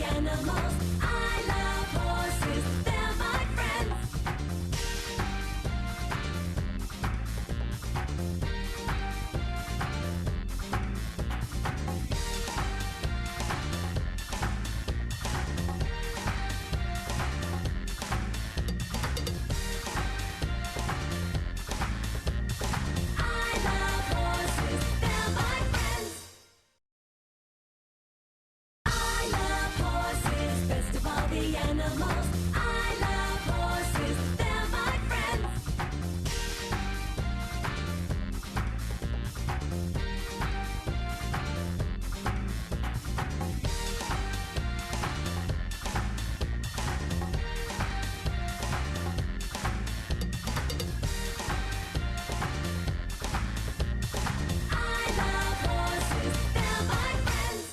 the animals. I love horses, they're my friends. I love horses, they're my friends. I love horses, best of all the animals. I love horses, they're my friends. I love horses, they're my friends.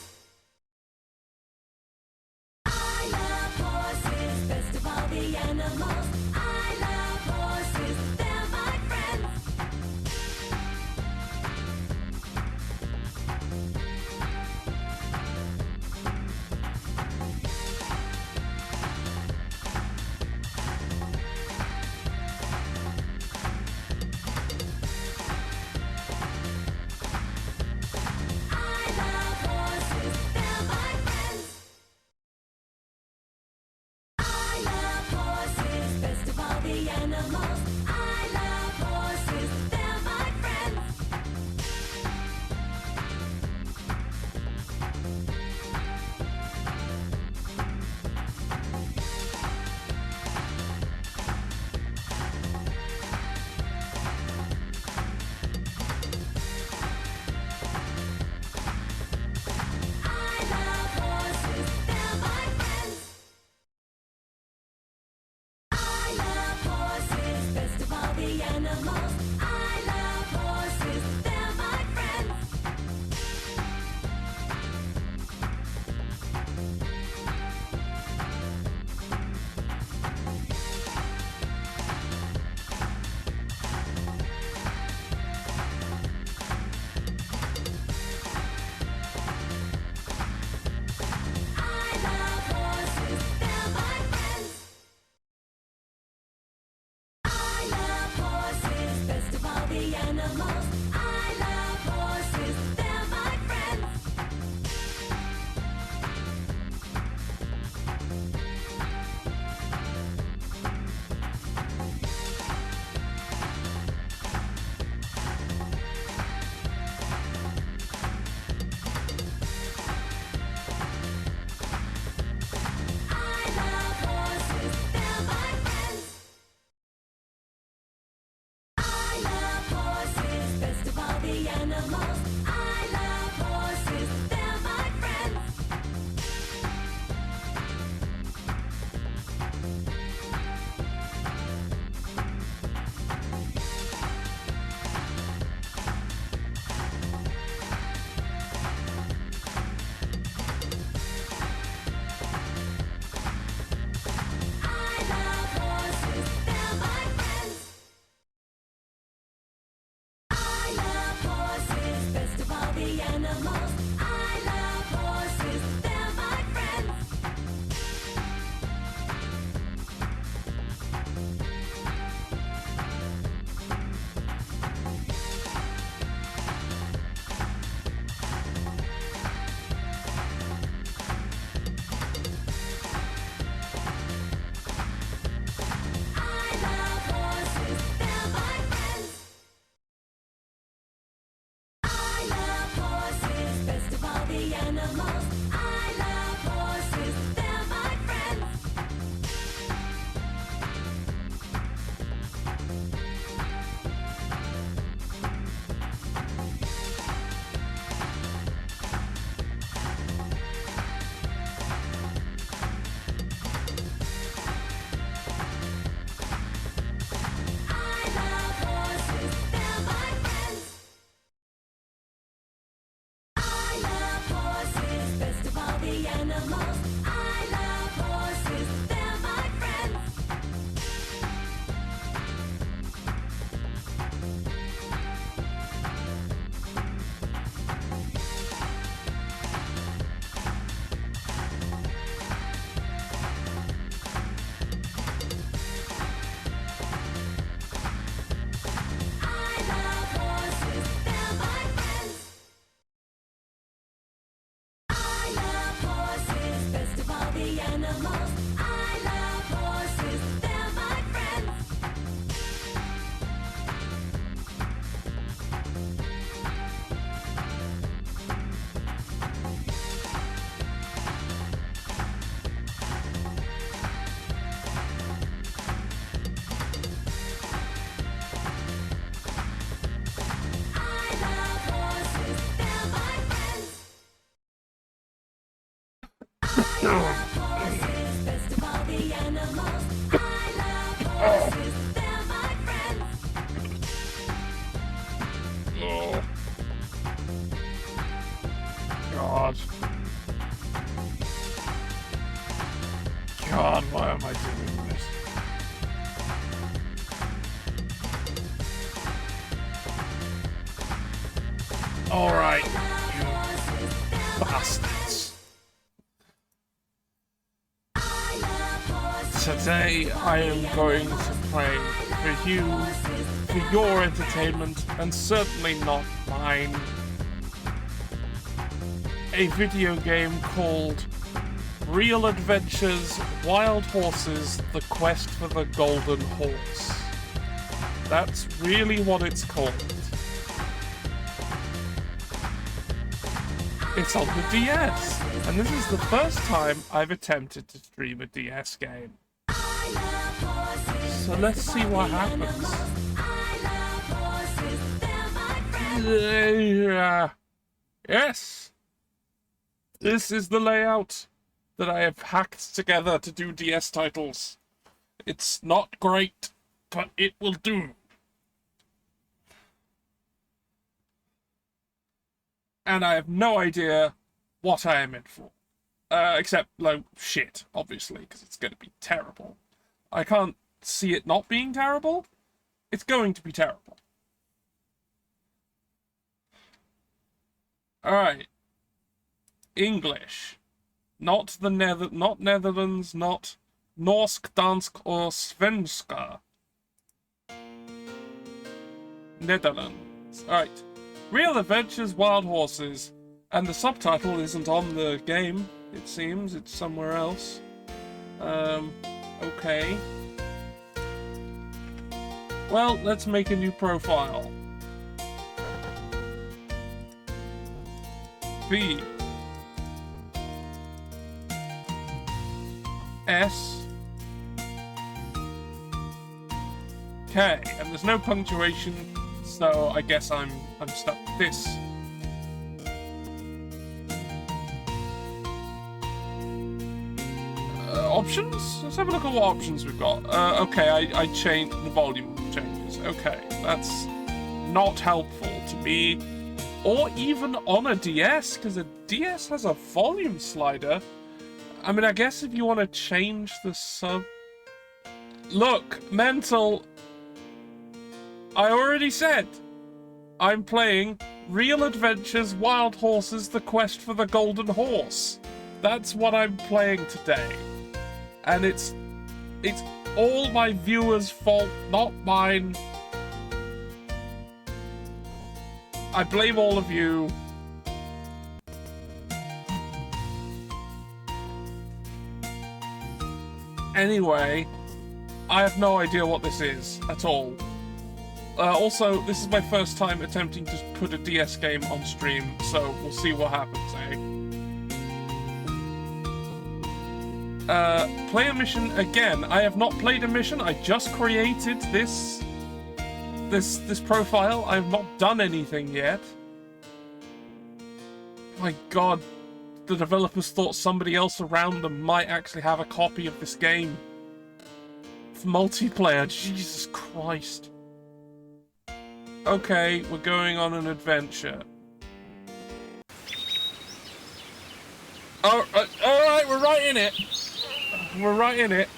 I love horses, best of all the animals. I love horses, they're my friends. I love horses, they're my friends. I love horses, best of all the animals. I love horses, they're my friends. I love horses, they're my friends. I love horses, best of all the animals. I love horses, they're my friends. I love horses, they're my friends. I love horses, best of all the animals. I love horses, they're my friends. I love horses, they're my friends. I love horses, best of all the animals. I love horses, they're my friends. I love horses, they're my friends. I love horses, animals. I love horses, they're my friends. I love horses, they're my friends. I love horses, best of all the animals. I love horses, they're my friends. Oh. God. God, why am I doing this? Alright, you bastards. Today I am going to play for you, for your entertainment, and certainly not mine, a video game called Real Adventures Wild Horses The Quest for the Golden Horse. That's really what it's called. It's on the DS, and this is the first time I've attempted to stream a DS game. So let's see what happens. Yes! This is the layout that I have hacked together to do DS titles. It's not great, but it will do. And I have no idea what I am in for. Except, like, shit, obviously, because it's going to be terrible. I can't see it not being terrible. It's going to be terrible. Alright. English. Not the not Netherlands, not Norsk, Dansk, or Svenska. Netherlands. Alright. Real Adventures Wild Horses. And the subtitle isn't on the game, it seems. It's somewhere else. Okay. Well, let's make a new profile. B. S. K. And there's no punctuation, so I guess I'm stuck with this. Options? Let's have a look at what options we've got. Okay, I changed the volume changes. Okay, that's not helpful to me. Or even on a DS, because a DS has a volume slider. I mean, I guess if you want to change the sub... Look, mental... I already said I'm playing Real Adventures Wild Horses The Quest for the Golden Horse. That's what I'm playing today. And it's all my viewers' fault, not mine. I blame all of you. Anyway, I have no idea what this is at all. Also, this is my first time attempting to put a DS game on stream, so we'll see what happens, eh? Play a mission again. I have not played a mission. I just created this profile. I have not done anything yet. My God, the developers thought somebody else around them might actually have a copy of this game. For multiplayer, Jesus Christ. Okay, we're going on an adventure. Alright, we're right in it. We're right in it.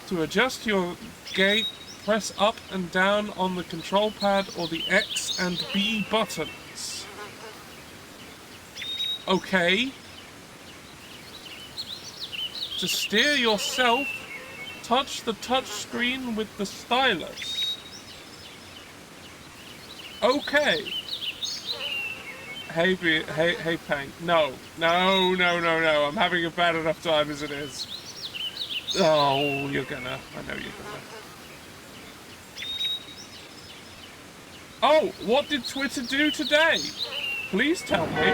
To adjust your gait, press up and down on the control pad or the X and B buttons. Okay. To steer yourself, touch the touch screen with the stylus. Okay. Hey, Pank. No. I'm having a bad enough time as it is. Oh, you're gonna. I know you're gonna. Oh, what did Twitter do today? Please tell me.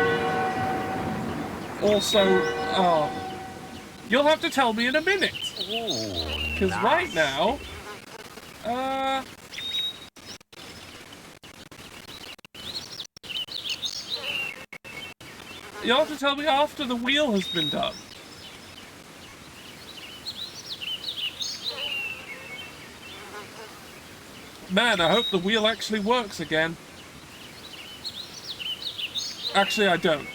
Also, oh, you'll have to tell me in a minute. Because right now, you'll have to tell me after the wheel has been done. Man, I hope the wheel actually works again. Actually, I don't.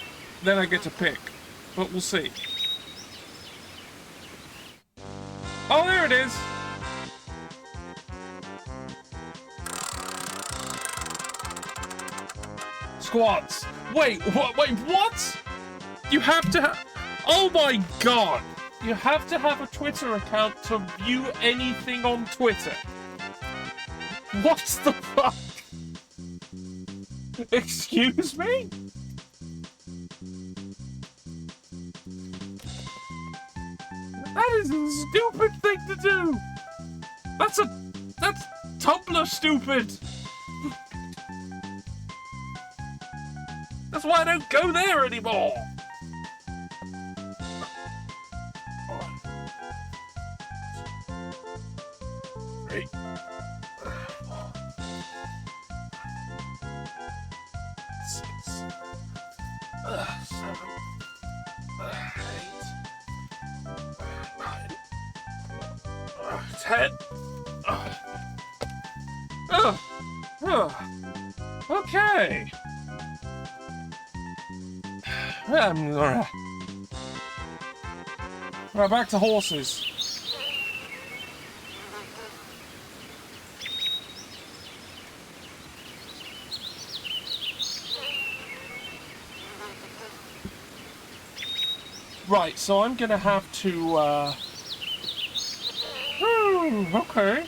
Then I get to pick. But we'll see. Oh, there it is! Squats. Wait, what? Wait, what? You have to oh my god! You have to have a Twitter account to view anything on Twitter. What the fuck? Excuse me? That is a stupid thing to do! That's Tumblr stupid! That's why I don't go there anymore! Three. 6. 7. 8. 9. 10. Okay. Right, back to horses. Right, so I'm gonna have to, okay.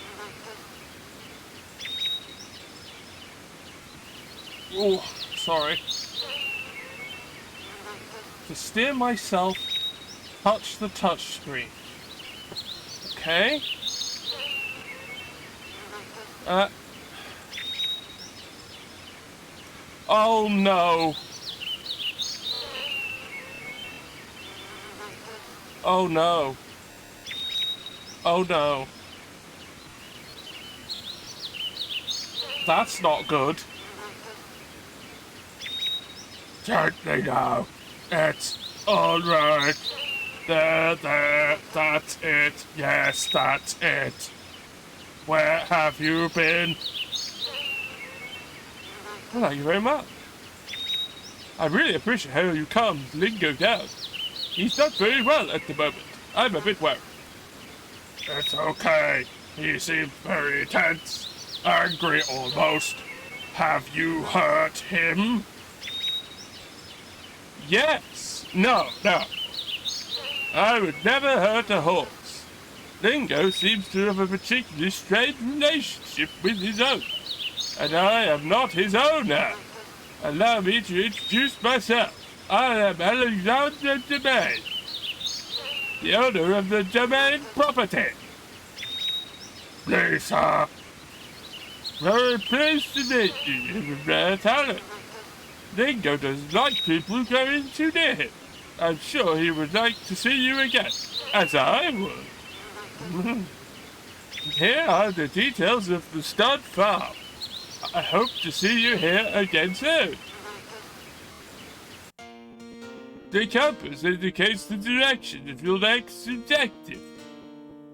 Oh, sorry. To steer myself, touch the touchscreen. Okay. Oh no. Oh no. Oh no. That's not good. Gently now. It's alright. There, that's it. Yes, that's it. Where have you been? Well, thank you very much. I really appreciate how you calmed Lingo down. He's not very well at the moment. I'm a bit worried. It's okay. He seems very tense. Angry almost. Have you hurt him? Yes. No. I would never hurt a horse. Lingo seems to have a particularly strained relationship with his owner. And I am not his owner. Allow me to introduce myself. I am Alexander Domain, the owner of the Domain property. Please, sir. Very pleased to meet you. You have a rare talent. Lingo doesn't like people going too near him. I'm sure he would like to see you again, as I would. Here are the details of the stud farm. I hope to see you here again soon. The compass indicates the direction of your next objective.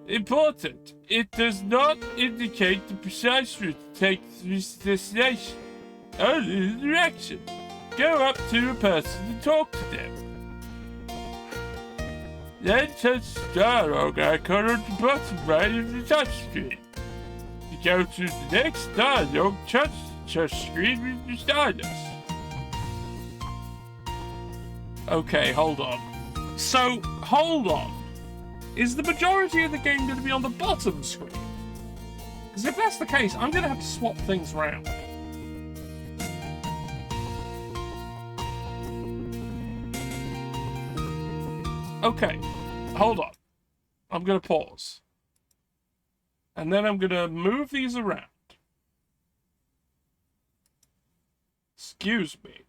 Important, it does not indicate the precise route to take to this destination, only the direction. Go up to a person and talk to them. Then touch the dialogue icon on the bottom right of the touchscreen. To go to the next dialogue, touch the touchscreen with the stylus. Okay, hold on. So, hold on. Is the majority of the game going to be on the bottom screen? Because if that's the case, I'm going to have to swap things around. Okay, hold on. I'm going to pause. And then I'm going to move these around. Excuse me.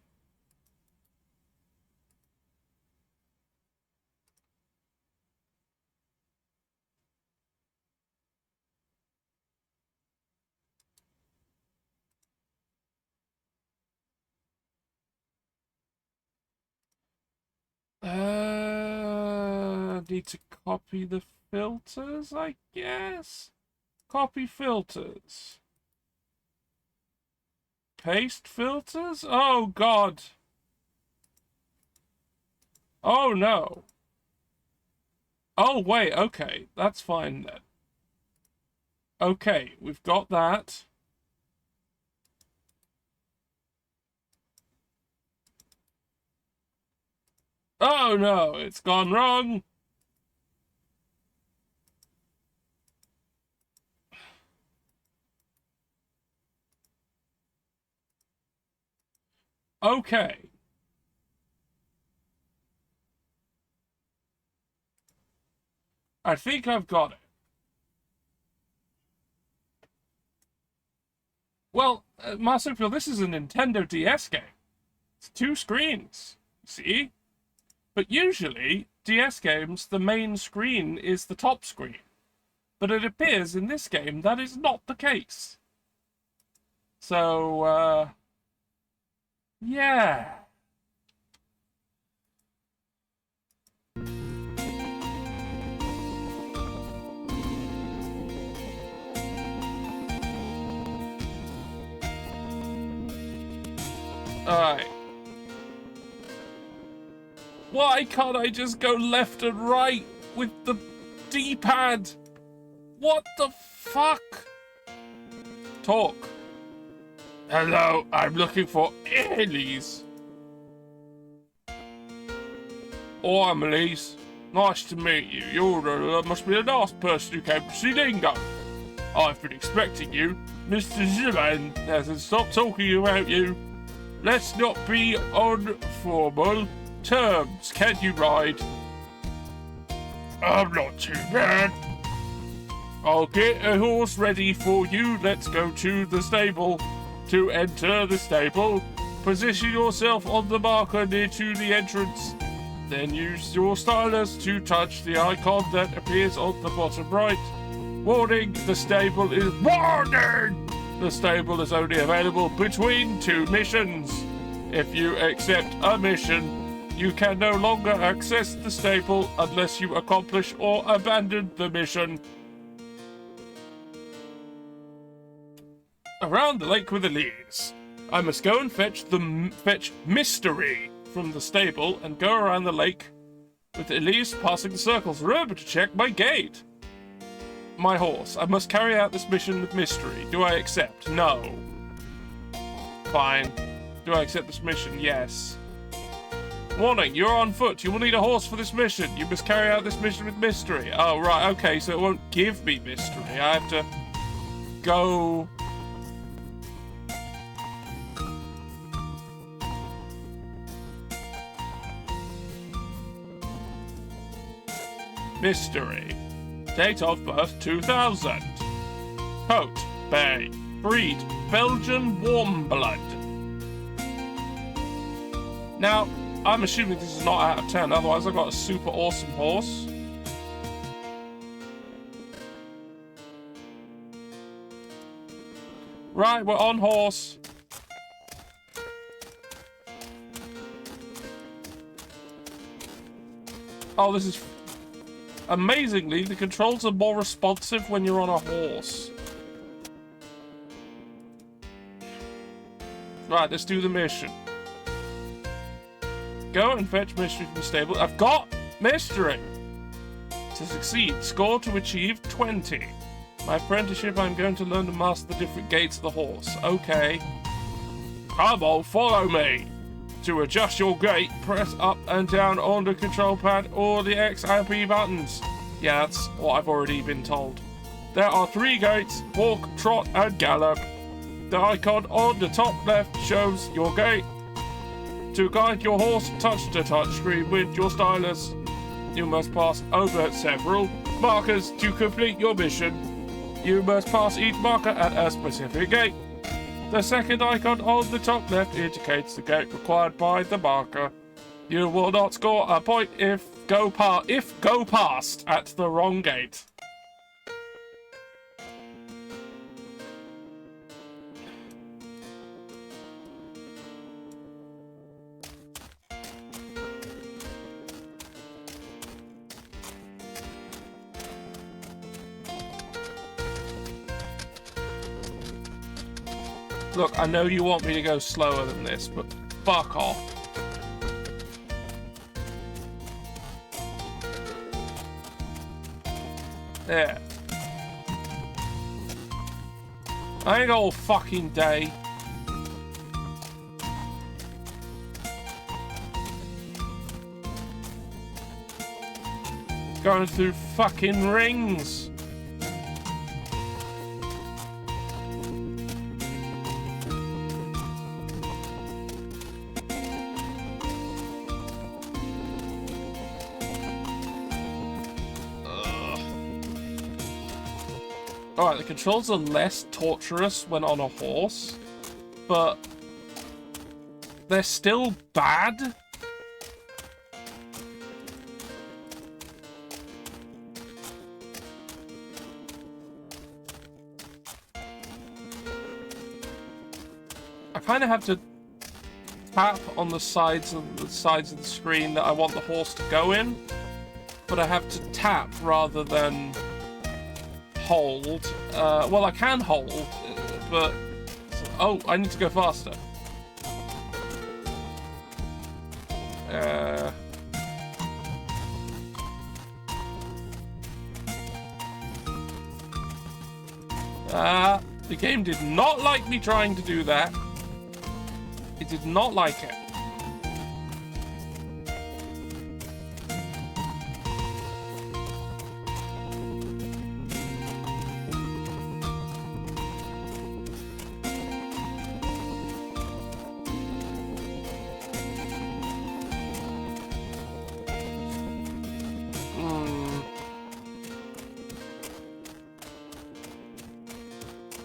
Need to copy the filters, I guess? Copy filters. Paste filters? Oh, God. Oh, no. Oh, wait, okay. That's fine, then. Okay, we've got that. Oh, no, it's gone wrong. Okay. I think I've got it. Well, Marsupial, this is a Nintendo DS game. It's 2 screens, see? But usually, DS games, the main screen is the top screen. But it appears in this game that is not the case. So, yeah. Alright. Why can't I just go left and right with the D-pad? What the fuck? Talk. Hello, I'm looking for Elise. Oh, I'm Elise. Nice to meet you. You must be the last person who came to see Lingo. I've been expecting you. Mr. Zimmerman hasn't stopped talking about you. Let's not be on formal terms. Can you ride? I'm not too bad. I'll get a horse ready for you. Let's go to the stable. To enter the stable, position yourself on the marker near to the entrance. Then use your stylus to touch the icon that appears on the bottom right. Warning, the stable is... Warning! The stable is only available between 2 missions. If you accept a mission, you can no longer access the stable unless you accomplish or abandon the mission. Around the lake with Elise. I must go and fetch Mystery from the stable and go around the lake with Elise passing the circles. Remember to check my gate. My horse. I must carry out this mission with Mystery. Do I accept? No. Fine. Do I accept this mission? Yes. Warning, you're on foot. You will need a horse for this mission. You must carry out this mission with Mystery. Oh, right. Okay, so it won't give me Mystery. I have to go... Mystery. Date of birth 2000. Coat, bay. Breed, Belgian warm blood. Now, I'm assuming this is not out of 10, otherwise I've got a super awesome horse. Right, we're on horse. Oh, this is... Amazingly, the controls are more responsive when you're on a horse. Right, let's do the mission. Go and fetch Mystery from the stable. I've got Mystery! To succeed, score to achieve 20. My apprenticeship, I'm going to learn to master the different gaits of the horse. Okay. Come on, follow me! To adjust your gait, press up and down on the control pad or the X and P buttons. Yeah, that's what I've already been told. There are 3 gaits: walk, trot, and gallop. The icon on the top left shows your gait. To guide your horse, touch the touchscreen with your stylus. You must pass over several Markers. To complete your mission, you must pass each marker at a specific gate. The second icon on the top left indicates the gate required by the marker. You will not score a point if go past at the wrong gate. Look, I know you want me to go slower than this, but fuck off. There. I ain't all fucking day. Going through fucking rings. Alright, the controls are less torturous when on a horse, but they're still bad. I kind of have to tap on the sides of the screen that I want the horse to go in, but I have to tap rather than hold. Well, I can hold, but... Oh, I need to go faster. The game did not like me trying to do that. It did not like it.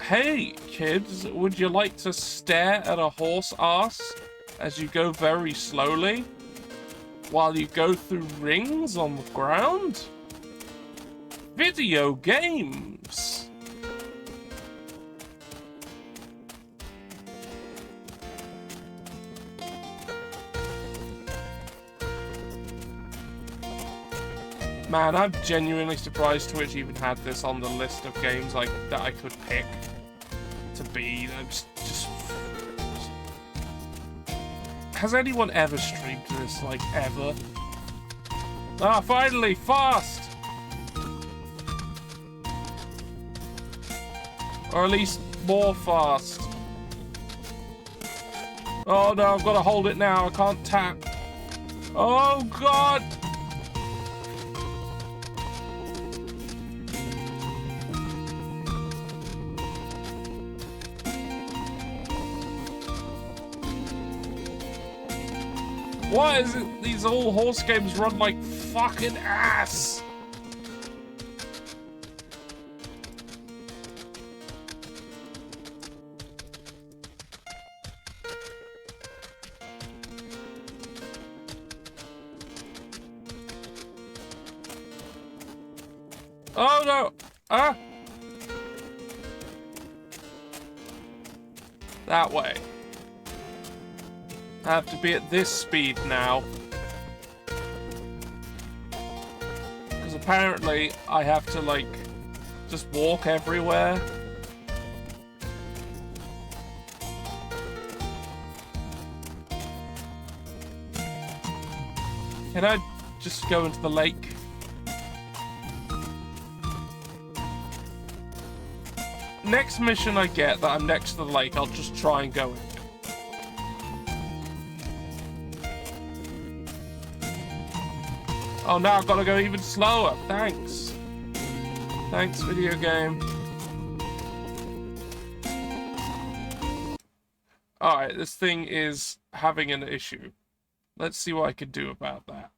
Hey, kids, would you like to stare at a horse ass as you go very slowly while you go through rings on the ground? Video games! Man, I'm genuinely surprised Twitch even had this on the list of games like that I could pick to be. I'm just... Has anyone ever streamed this, like, ever? Ah, finally! Fast! Or at least more fast. Oh no, I've got to hold it now. I can't tap. Oh god! Why is it these old horse games run like fucking ass? Oh no! Ah! That way. I have to be at this speed now. Because apparently I have to, like, just walk everywhere. Can I just go into the lake? Next mission I get that I'm next to the lake, I'll just try and go in. Oh, now I've got to go even slower. Thanks. Thanks, video game. Alright, this thing is having an issue. Let's see what I can do about that.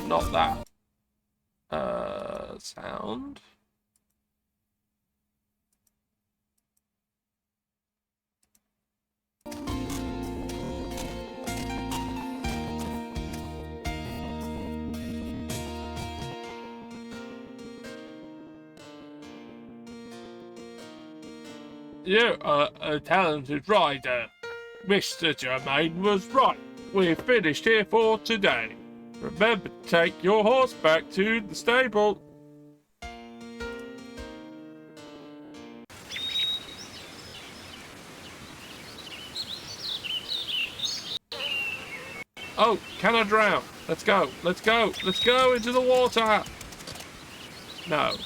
Right, not that. Sound. You are a talented rider. Mr. Germain was right. We're finished here for today. Remember to take your horse back to the stable. Oh, can I drown? Let's go. Let's go. Let's go into the water. No.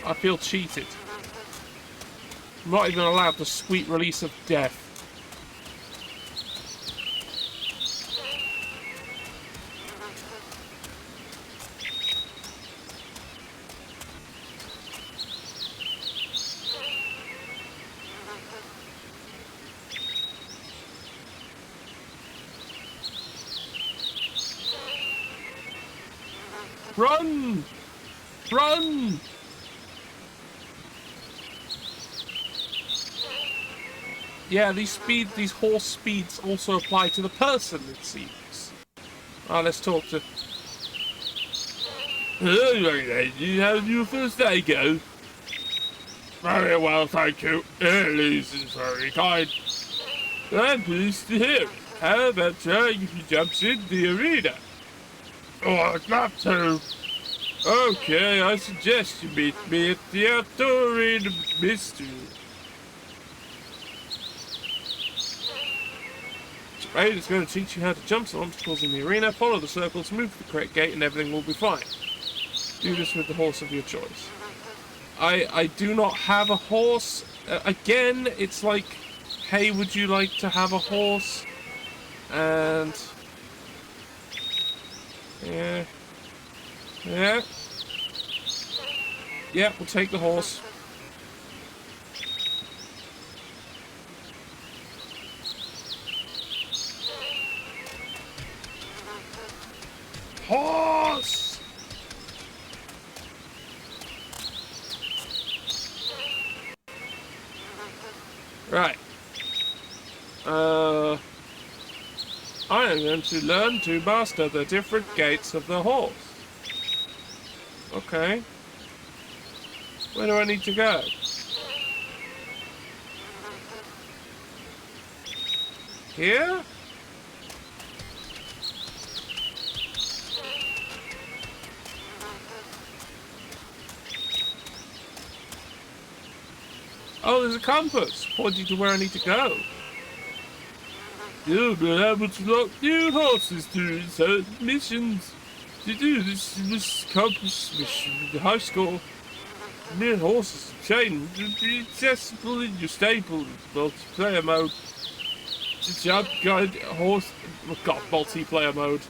I feel cheated. I'm not even allowed the sweet release of death. Run! Run! Yeah, these horse speeds also apply to the person, it seems. Ah, let's talk to... How did your first day go? Very well, thank you. Elise is very kind. I'm pleased to hear it. How about trying if he jumps in the arena? Oh, I'd love to. Okay, I suggest you meet me at the outdoor arena mystery. Jermaine is going to teach you how to jump some obstacles in the arena, follow the circles, move to the correct gate, and everything will be fine. Do this with the horse of your choice. I do not have a horse. Again, it's like, hey, would you like to have a horse? And... yeah. Yeah. Yeah, we'll take the horse. Horse! Right. I am going to learn to master the different gaits of the horse. Okay. Where do I need to go? Here? Oh, there's a compass pointing to where I need to go. You've been able to lock new horses to certain missions. To do this compass mission with the high score. New horses and chains will be accessible in your stable in multiplayer mode. To jump guide horse... oh god, multiplayer mode.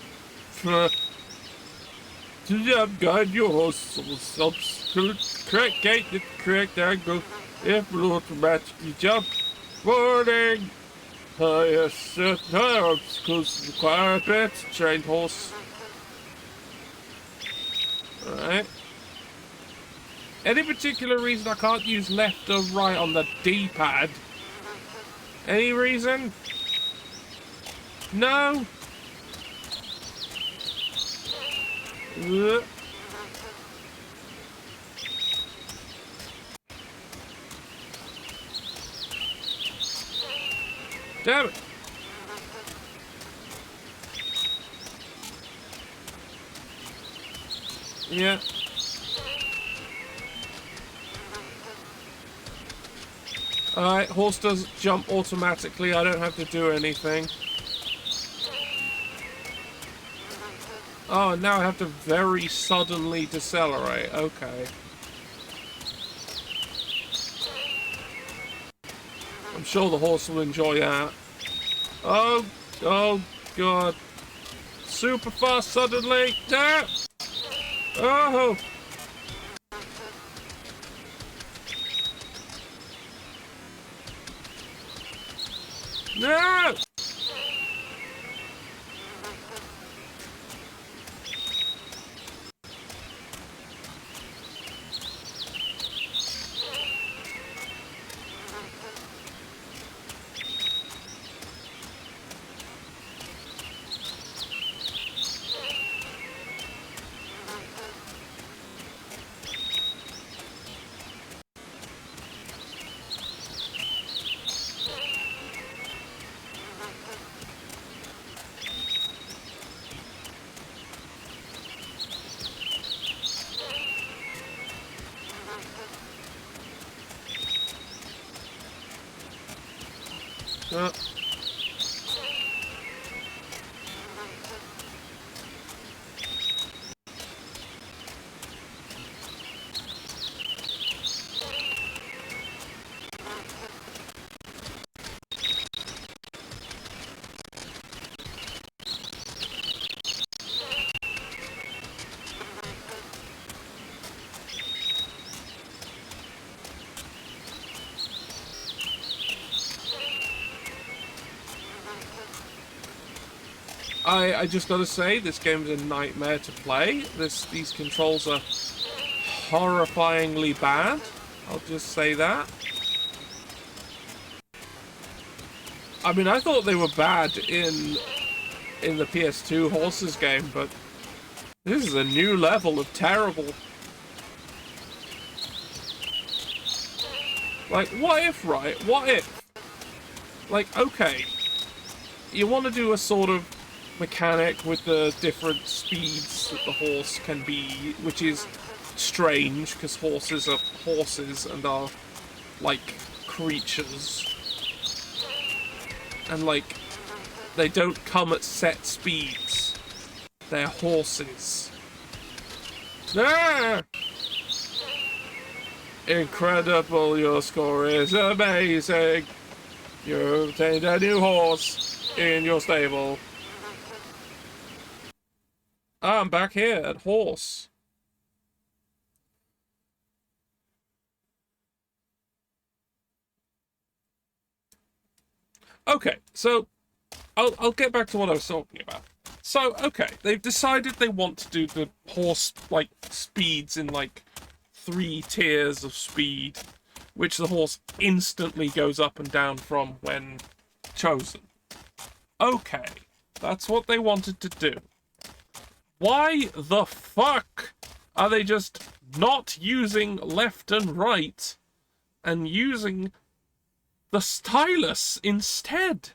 To jump guide your horse on the correct gate at the correct angle. It will automatically jump. Warning! Yes, certain obstacles require a better trained horse. Alright. Any particular reason I can't use left or right on the D-pad? Any reason? No? Damn it! Yeah. Alright, horse does jump automatically, I don't have to do anything. Oh, now I have to very suddenly decelerate, okay. I'm sure the horse will enjoy that. Oh god. Super fast suddenly. Ah! Oh! No! I just gotta say, this game is a nightmare to play. These controls are horrifyingly bad. I'll just say that. I mean, I thought they were bad in the PS2 Horses game, but this is a new level of terrible. Like, what if, right? What if? Like, okay, you want to do a sort of mechanic with the different speeds that the horse can be, which is strange, because horses are horses and are, like, creatures. And, like, they don't come at set speeds. They're horses. Ah! Incredible, your score is amazing. You obtained a new horse in your stable. I'm back here at horse. Okay, so I'll get back to what I was talking about. So, okay, they've decided they want to do the horse, like, speeds in, like, 3 tiers of speed, which the horse instantly goes up and down from when chosen. Okay, that's what they wanted to do. Why the fuck are they just not using left and right and using the stylus instead?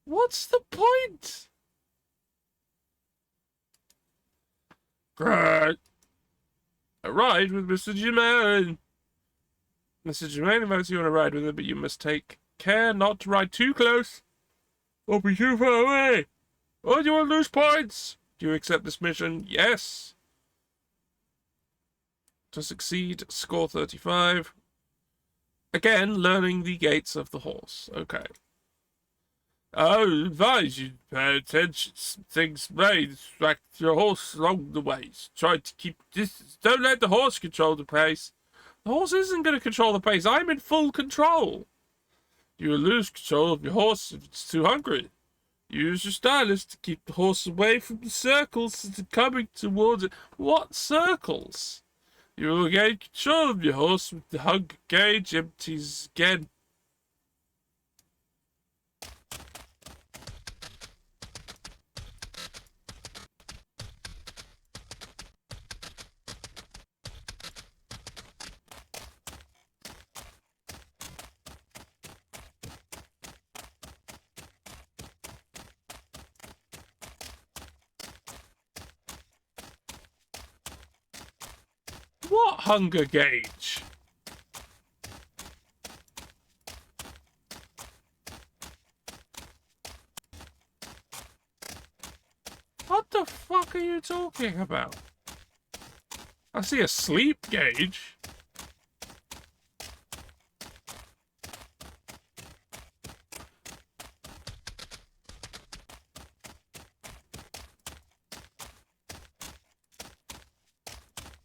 What's the point? Great. A ride with Mr. Germain. Mr. Germain invites you on a ride with him, but you must take care not to ride too close or be too far away. Or you will lose points. Do you accept this mission? Yes. To succeed, score 35. Again, learning the gaits of the horse. Okay. I would advise you to pay attention to things may distract your horse along the way. Try to keep distance. Don't let the horse control the pace. The horse isn't going to control the pace. I'm in full control. You will lose control of your horse if it's too hungry. Use your stylus to keep the horse away from the circles that are coming towards it. What circles? You will gain control of your horse with the hunger gauge empties again. What hunger gauge? What the fuck are you talking about? I see a sleep gauge.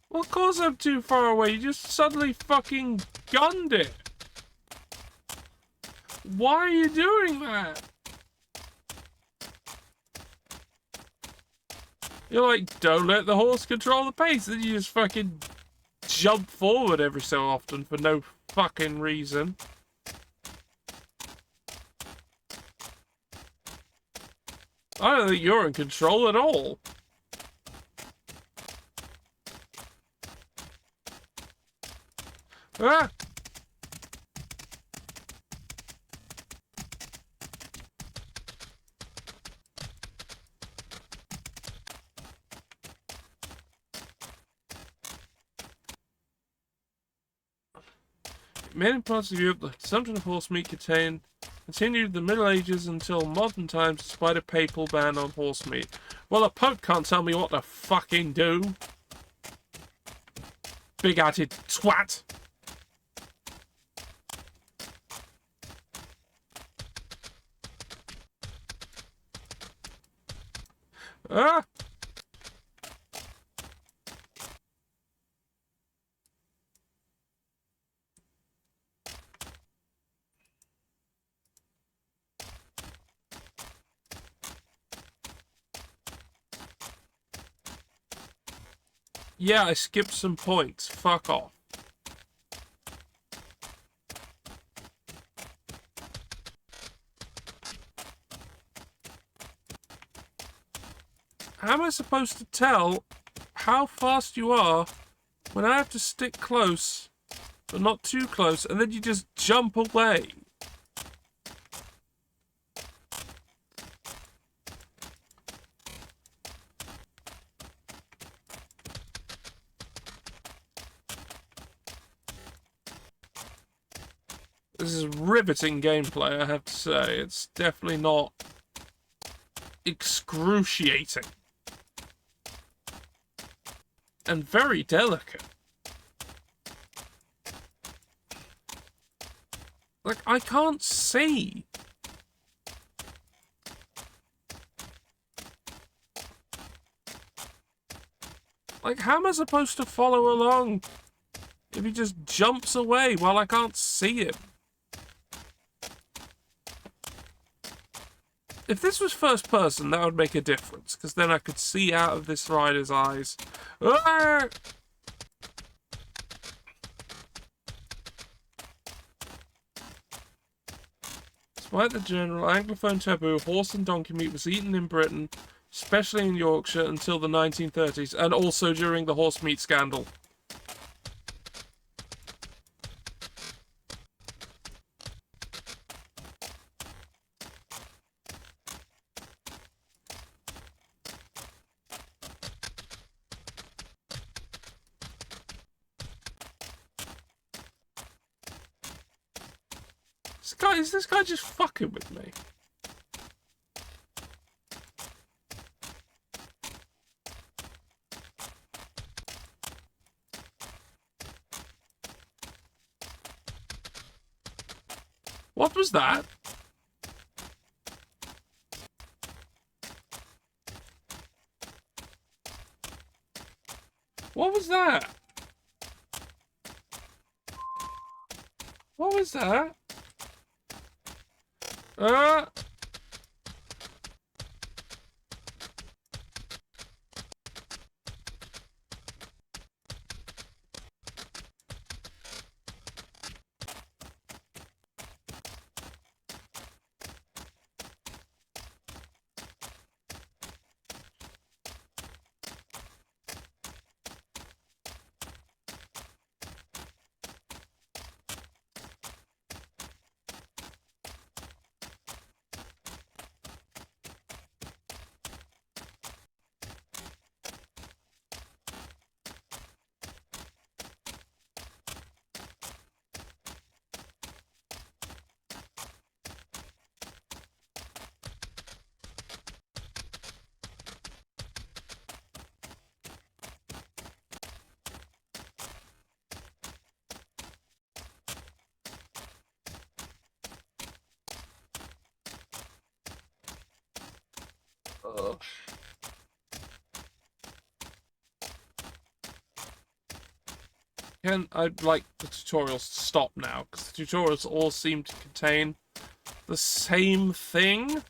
Well, of course I'm too far away. You just suddenly fucking gunned it. Why are you doing that? You're like, don't let the horse control the pace. Then you just fucking jump forward every so often for no fucking reason. I don't think you're in control at all. Ah! many parts of Europe, the consumption of horse meat continued the Middle Ages until modern times, despite a papal ban on horse meat. Well, a pope can't tell me what to fucking do. Big-hearted twat. Ah! Yeah, I skipped some points. Fuck off. How am I supposed to tell how fast you are when I have to stick close, but not too close, and then you just jump away? This is riveting gameplay, I have to say. It's definitely not excruciating. And very delicate. Like, I can't see. Like, how am I supposed to follow along if he just jumps away while I can't see him? If this was first person, that would make a difference, because then I could see out of this rider's eyes. Ah! Despite the general Anglophone taboo, horse and donkey meat was eaten in Britain, especially in Yorkshire, until the 1930s, and also during the horse meat scandal. Is this guy just fucking with me? What was that? What was that? What was that? I'd like the tutorials to stop now, because the tutorials all seem to contain the same thing.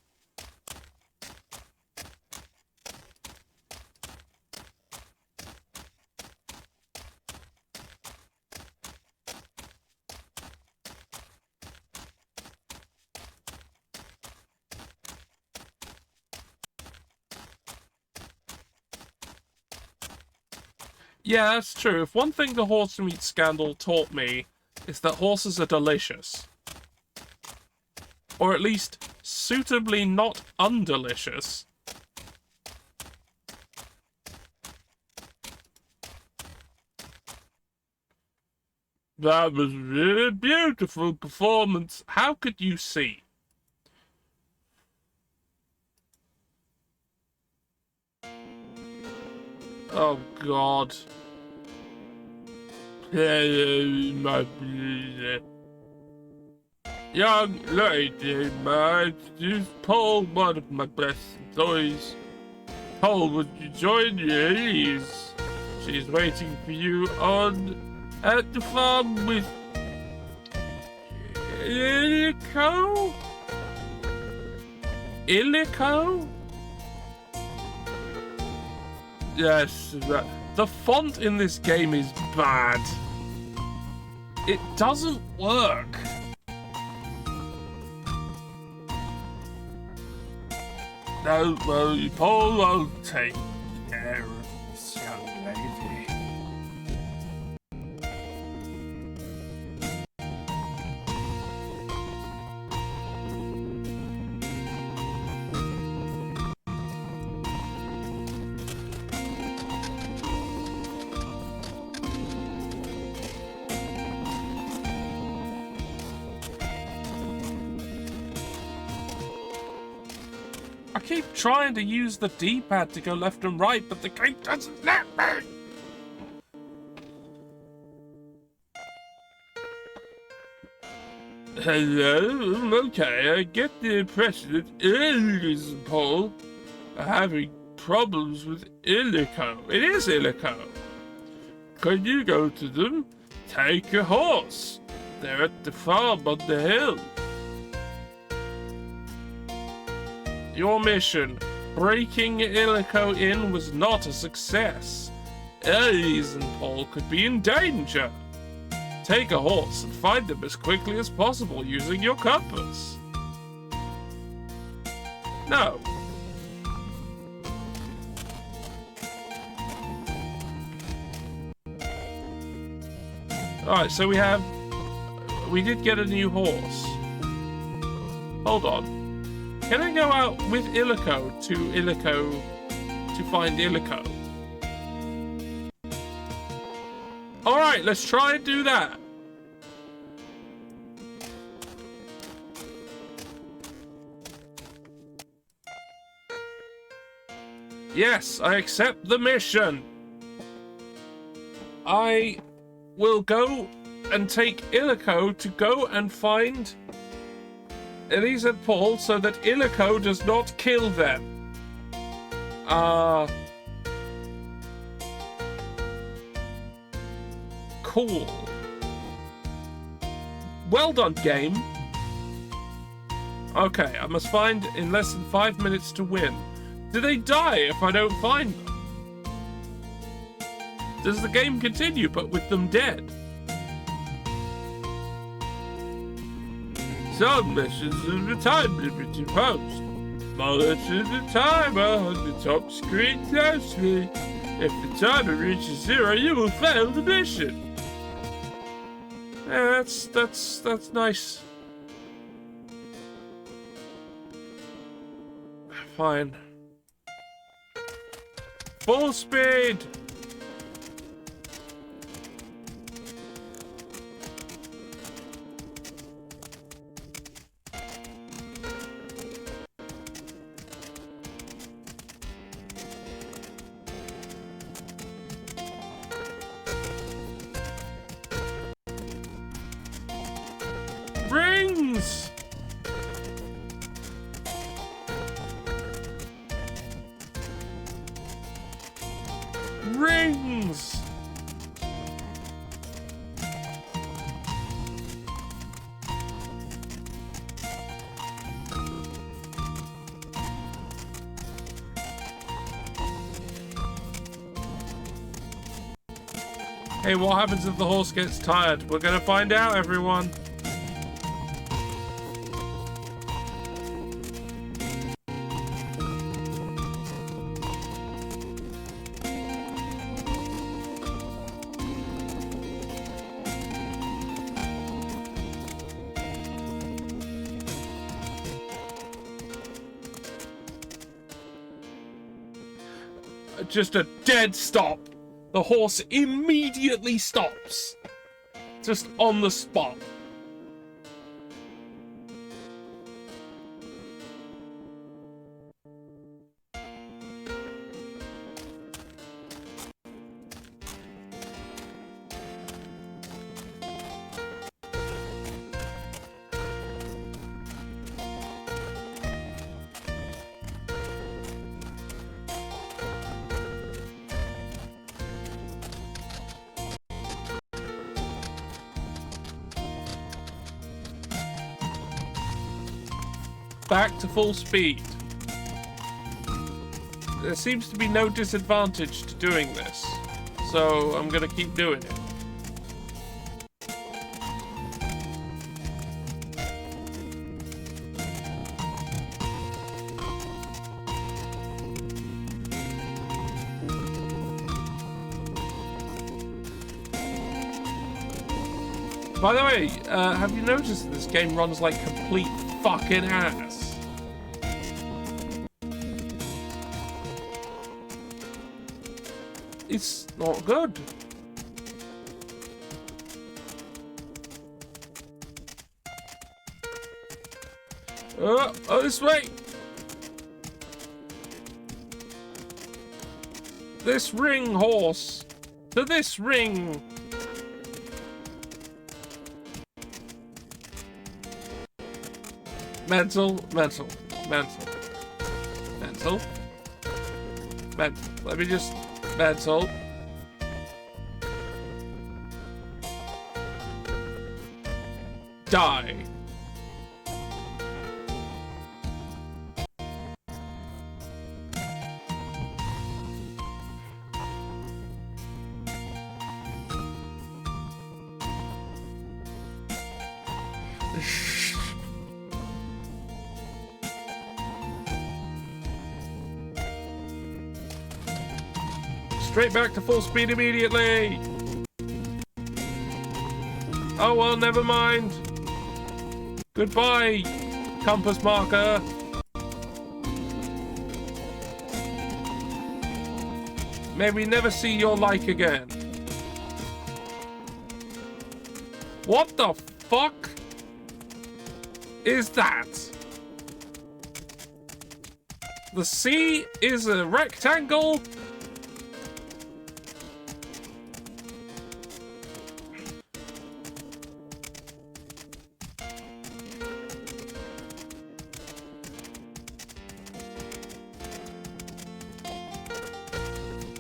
Yeah, that's true. If one thing the horse meat scandal taught me is that horses are delicious. Or at least suitably not undelicious. That was a really beautiful performance. How could you see? Oh, God. Young lady, might you Paul, one of my best employees. Paul, would you join me, please? She's waiting for you at the farm with Illico? Illico? Yes, the font in this game is bad. It doesn't work. No, well, Paul will take care of this young lady. I keep trying to use the D-pad to go left and right, but the game doesn't let me! Hello? Okay, I get the impression that Illico and Paul are having problems with Illico. It is Illico. Can you go to them? Take a horse. They're at the farm on the hill. Your mission, breaking Illico in, was not a success. Elise and Paul could be in danger. Take a horse and find them as quickly as possible using your compass. No. Alright, so we did get a new horse. Hold on. Can I go out with Illico to find Illico? Alright, let's try and do that. Yes, I accept the mission. I will go and take Illico to go and find Elise and Paul so that Illico does not kill them. Cool. Well done, game. Okay, I must find in less than 5 minutes to win. Do they die if I don't find them? Does the game continue but with them dead? Some missions have a time limit imposed. Monitor the timer on the top screen closely. If the timer reaches 0, you will fail the mission. Yeah, that's nice. Fine. Full speed! Rings! Rings! Hey, what happens if the horse gets tired? We're gonna find out, everyone. Just a dead stop. The horse immediately stops. Just on the spot. Back to full speed. There seems to be no disadvantage to doing this, so I'm gonna keep doing it. By the way, have you noticed that this game runs like complete fucking ass? It's not good. Oh, this way! This ring, horse! To this ring! Mental. Let me just... Mental. Die. Straight back to full speed immediately. Oh well, never mind. Goodbye, compass marker. May we never see your like again. What the fuck is that? The sea is a rectangle.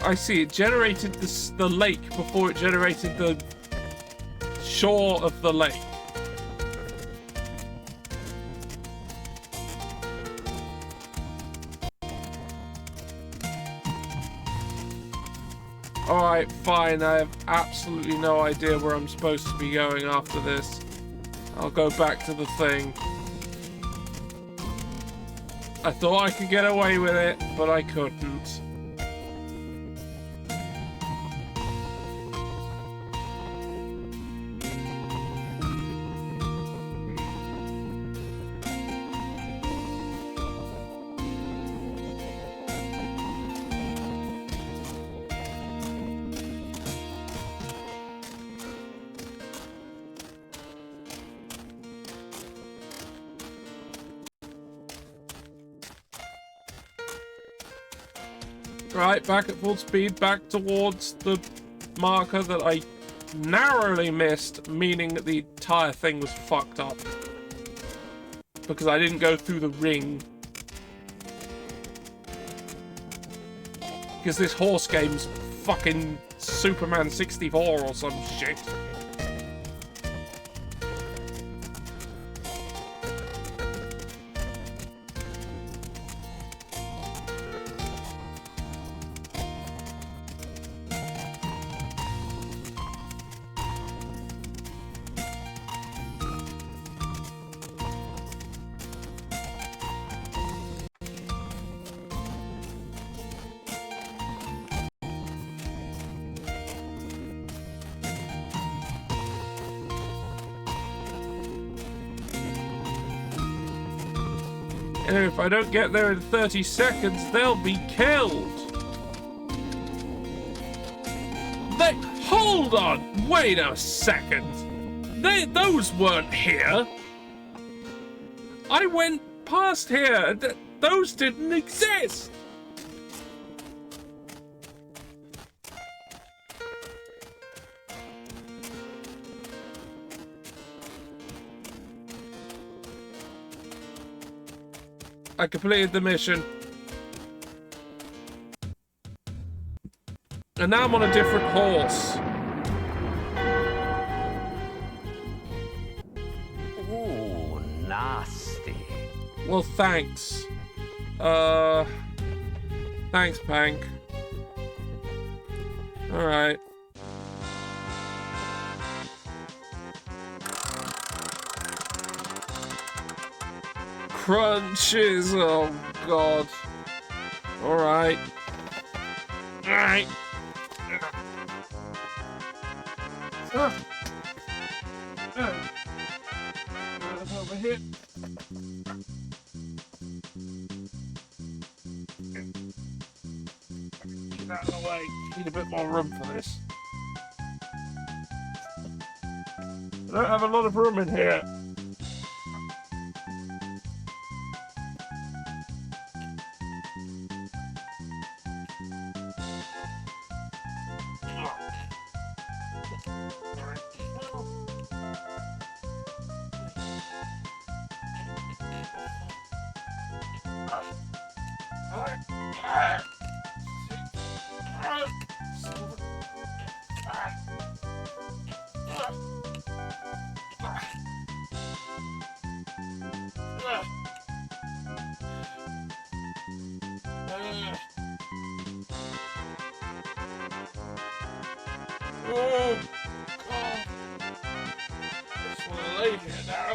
I see, it generated the lake before it generated the shore of the lake. Alright, fine, I have absolutely no idea where I'm supposed to be going after this. I'll go back to the thing. I thought I could get away with it, but I couldn't. Right, back at full speed, back towards the marker that I narrowly missed, meaning that the entire thing was fucked up. Because I didn't go through the ring. Because this horse game's fucking Superman 64 or some shit. And if I don't get there in 30 seconds, they'll be killed. Hold on! Wait a second! Those weren't here. I went past here. Those didn't exist. I completed the mission. And now I'm on a different horse. Ooh, nasty. Well, thanks. Thanks, Pank. Alright. Crunches, oh god. Alright. Alright. Over here. Get out of the way. Need a bit more room for this. I don't have a lot of room in here. Oh, God. Just want to lay here now.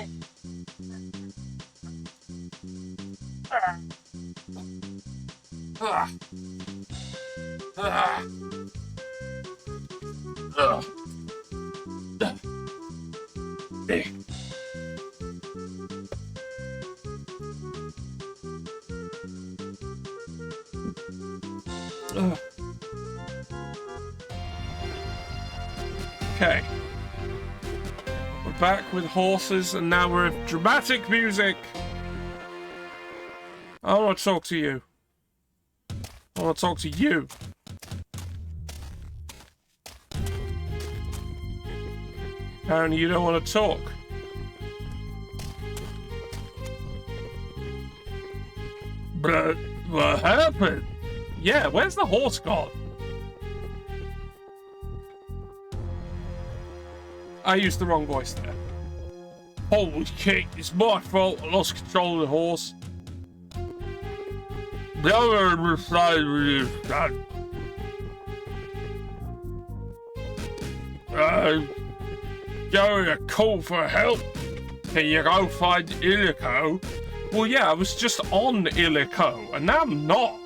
Okay. We're back with horses, and now we're with dramatic music. I want to talk to you. I want to talk to you. Apparently you don't want to talk. But what happened? Yeah, where's the horse gone? I used the wrong voice there. Holy shit, it's my fault. I lost control of the horse. The other side is done. Going a call for help. Can you go find Illico? Well, yeah, I was just on Illico, and now I'm not.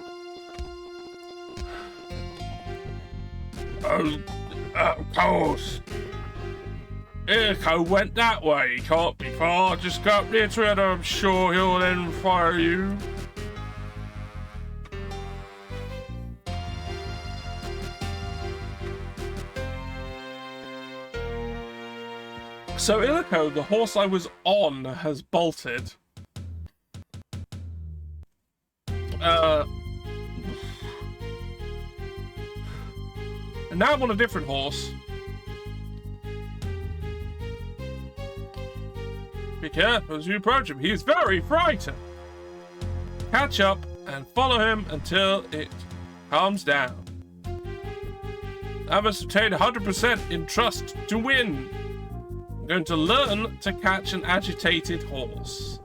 Oh, of course. Illico went that way. He can't be far. Just go up near to it. I'm sure he'll then fire you. So Illico, the horse I was on, has bolted. And now I'm on a different horse. Be careful as you approach him. He is very frightened. Catch up and follow him until it calms down. I must obtain 100% in trust to win. I'm going to learn to catch an agitated horse.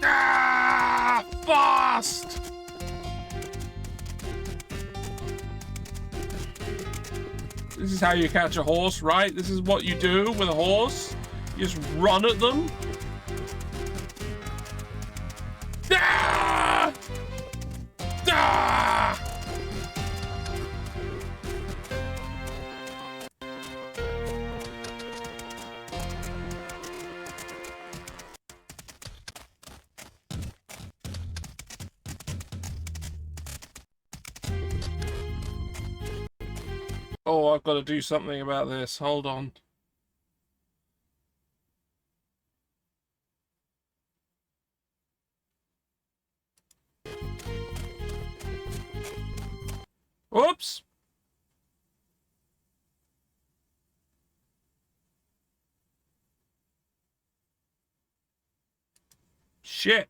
Ah! Fast! This is how you catch a horse, right? This is what you do with a horse. You just run at them. Ah! Ah! Oh, I've got to do something about this. Hold on. Whoops! Shit!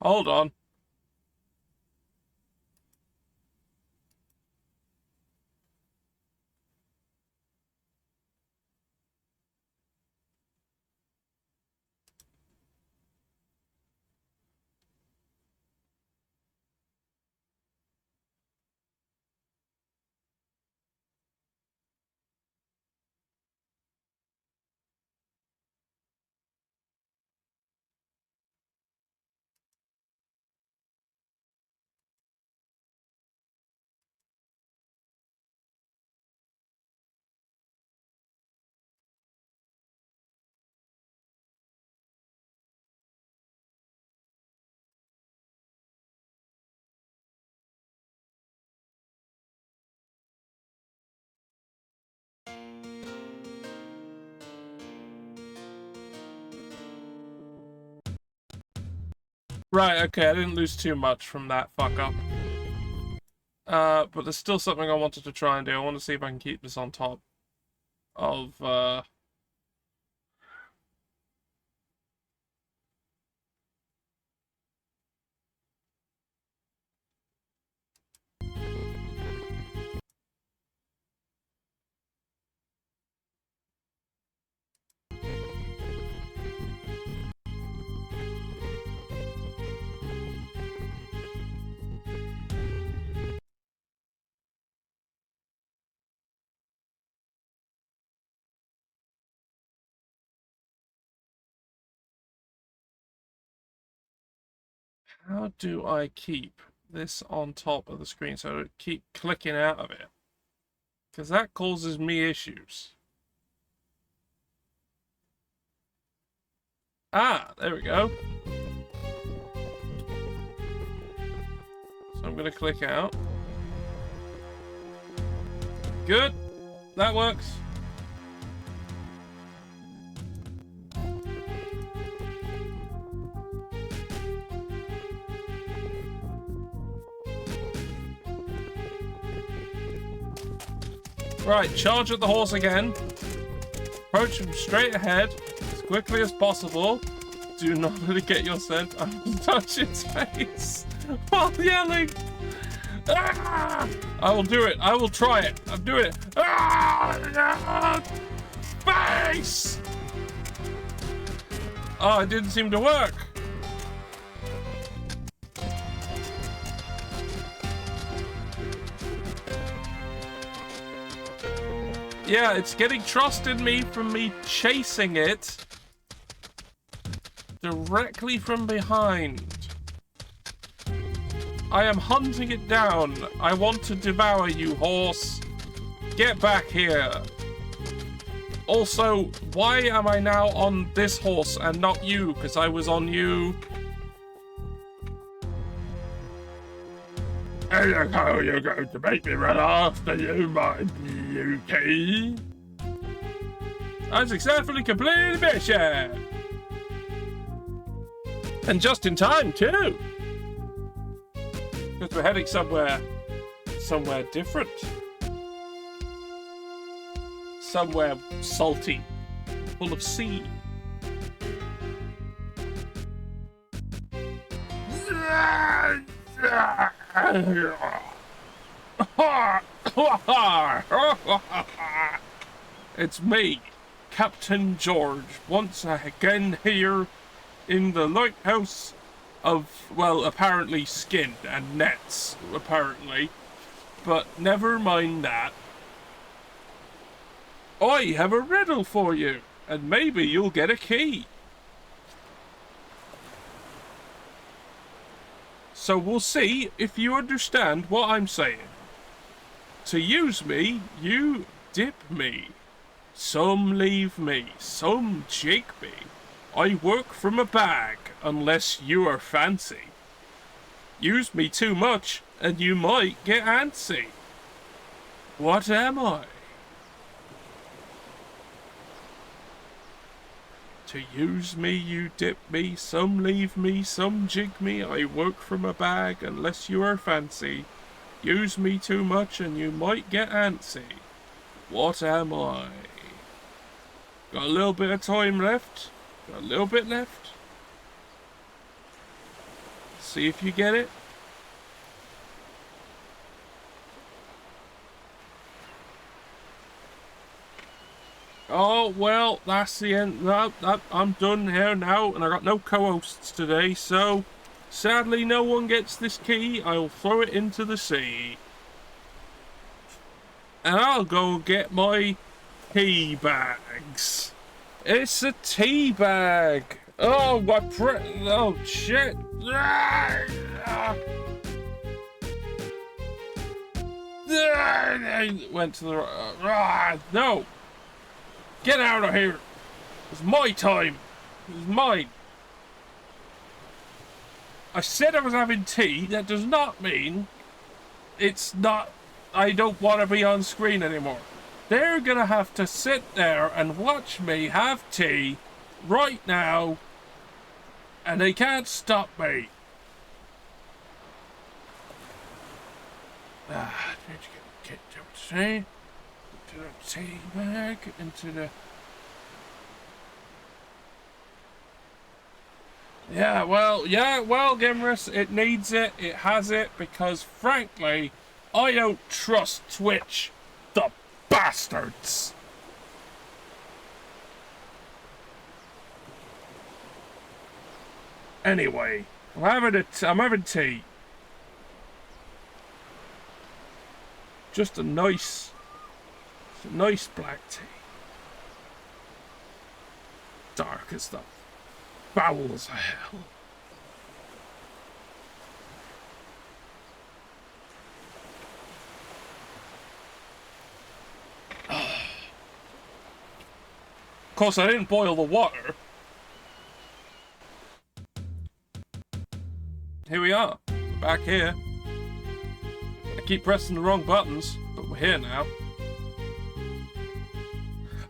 Hold on. Right, okay, I didn't lose too much from that fuck up. But there's still something I wanted to try and do. I want to see if I can keep this on top of, how do I keep this on top of the screen so I don't keep clicking out of it? Because that causes me issues. Ah, there we go. So I'm going to click out. Good. That works. Right, charge at the horse again. Approach him straight ahead, as quickly as possible. Do not let it get your scent. I will touch its face while yelling. Ah! I will do it. I will try it. I'll do it. Ah! Face! Oh, it didn't seem to work. Yeah, it's getting trust in me from me chasing it directly from behind. I am hunting it down. I want to devour you, horse. Get back here. Also, why am I now on this horse and not you? Because I was on you. Oh, you're going to make me run after you, my beauty. I'm successfully completed the mission. And just in time, too. Because we're heading somewhere different. Somewhere salty, full of sea. It's me, Captain George, once again here in the lighthouse of, well, apparently skin and nets, apparently. But never mind that. I have a riddle for you, and maybe you'll get a key. So we'll see if you understand what I'm saying. To use me, you dip me. Some leave me, some jig me. I work from a bag, unless you are fancy. Use me too much, and you might get antsy. What am I? To use me, you dip me, some leave me, some jig me. I work from a bag, unless you are fancy. Use me too much, and you might get antsy. What am I? Got a little bit of time left. Got a little bit left. See if you get it. Oh, well, that's the end. I'm done here now, and I got no co-hosts today, so sadly no one gets this key. I'll throw it into the sea. And I'll go get my tea bags. It's a tea bag. Oh, oh, shit. Went to the... no. Get out of here. It's my time. It's mine. I said I was having tea. That does not mean it's not... I don't want to be on screen anymore. They're gonna have to sit there and watch me have tea right now, and they can't stop me. Get to the tea bag, into the... Yeah, well, Gimrus, it needs it, it has it, because frankly, I don't trust Twitch. The bastards! Anyway, I'm having tea. Just a nice black tea. Dark as the bowels of hell. Of course, I didn't boil the water. Here we are. We're back here. I keep pressing the wrong buttons, but we're here now.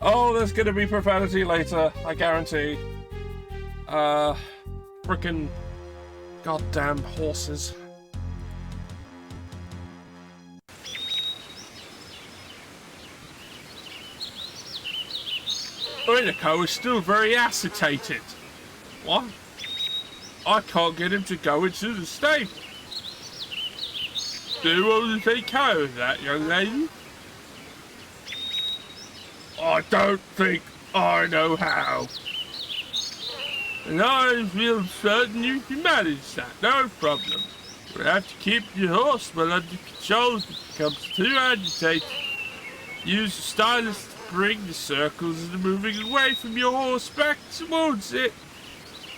Oh, there's gonna be profanity later, I guarantee. Frickin' goddamn horses. Inico is still very acetated. What? I can't get him to go into the stable. Do you want to take care of that, young lady? I don't think I know how. And I feel certain you can manage that, no problem. You'll have to keep your horse well under control if it becomes too agitated. Use the stylus to bring the circles that are moving away from your horse back towards it.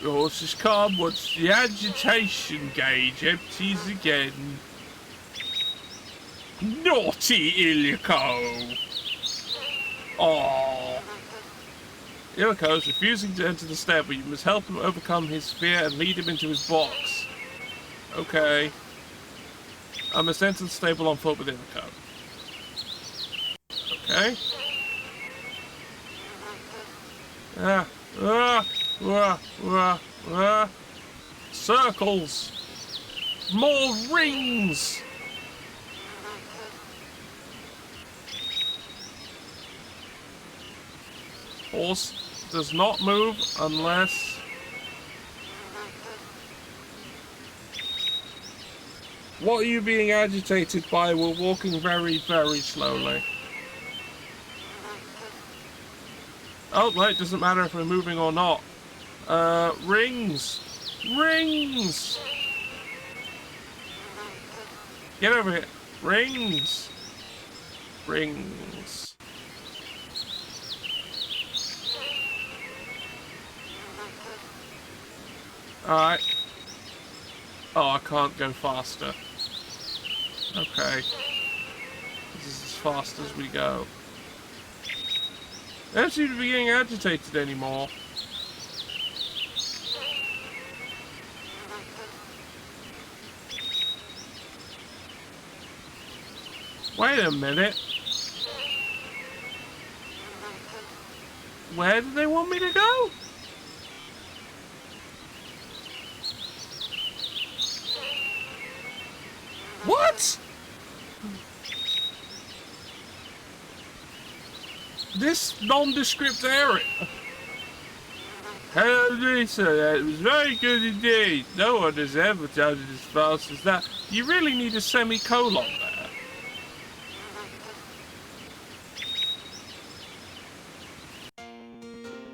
The horse is calm once the agitation gauge empties again. Naughty Illico! Aww. Illico is refusing to enter the stable. You must help him overcome his fear and lead him into his box. Okay. I must enter the stable on foot with Illico. Okay. Circles! More rings! Horse does not move unless... What are you being agitated by? We're walking very, very slowly. Oh, right, doesn't matter if we're moving or not. Rings! Rings! Get over here. Rings! Rings. Alright. Oh, I can't go faster. Okay. This is fast as we go. They don't seem to be getting agitated anymore. Wait a minute. Where do they want me to go? What? This nondescript area. Hello, Lisa. That was very good indeed. No one has ever done it as fast as that. You really need a semicolon there.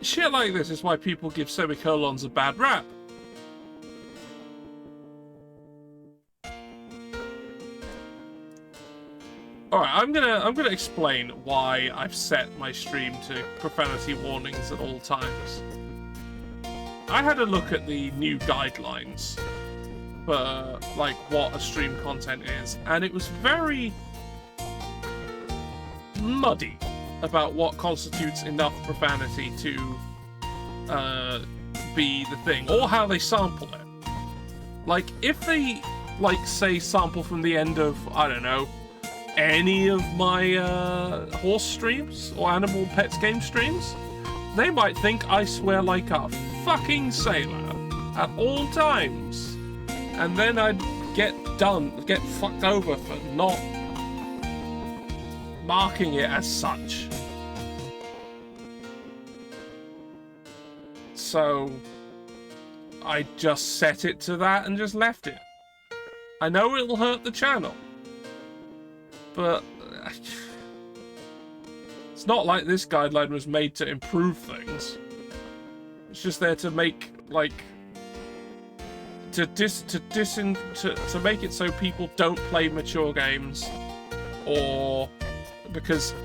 Shit like this is why people give semicolons a bad rap. Alright, I'm gonna explain why I've set my stream to profanity warnings at all times. I had a look at the new guidelines for like what a stream content is, and it was very muddy about what constitutes enough profanity to be the thing, or how they sample it. Like, if they, like, say sample from the end of, I don't know, any of my horse streams or animal pets game streams, they might think I swear like a fucking sailor at all times, and then I'd get fucked over for not marking it as such. So I just set it to that and just left it. I know it'll hurt the channel, but it's not like this guideline was made to improve things. It's just there to make, like, to make it so people don't play mature games, or because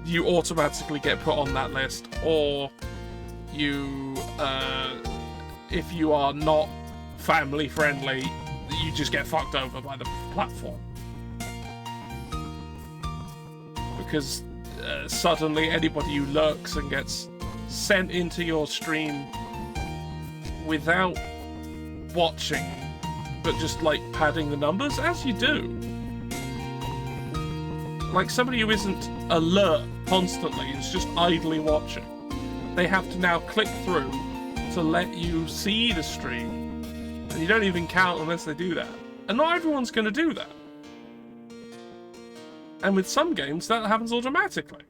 you automatically get put on that list, or you if you are not family friendly, you just get fucked over by the platform. Because suddenly anybody who lurks and gets sent into your stream without watching, but just like padding the numbers, as you do. Like somebody who isn't alert constantly, is just idly watching. They have to now click through to let you see the stream, and you don't even count unless they do that. And not everyone's going to do that. And with some games, that happens automatically.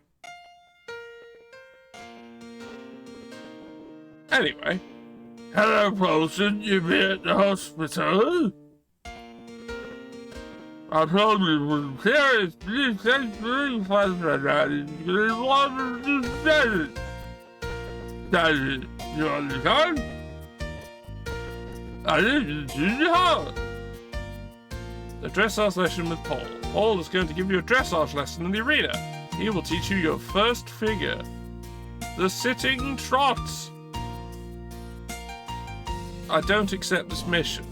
Anyway. Hello, Paulson. You been at the hospital? I probably was serious. Please take me for that. You understand? I need to teach you how. The dressage lesson with Paul. Paul is going to give you a dressage lesson in the arena. He will teach you your first figure, the sitting trot. I don't accept this mission.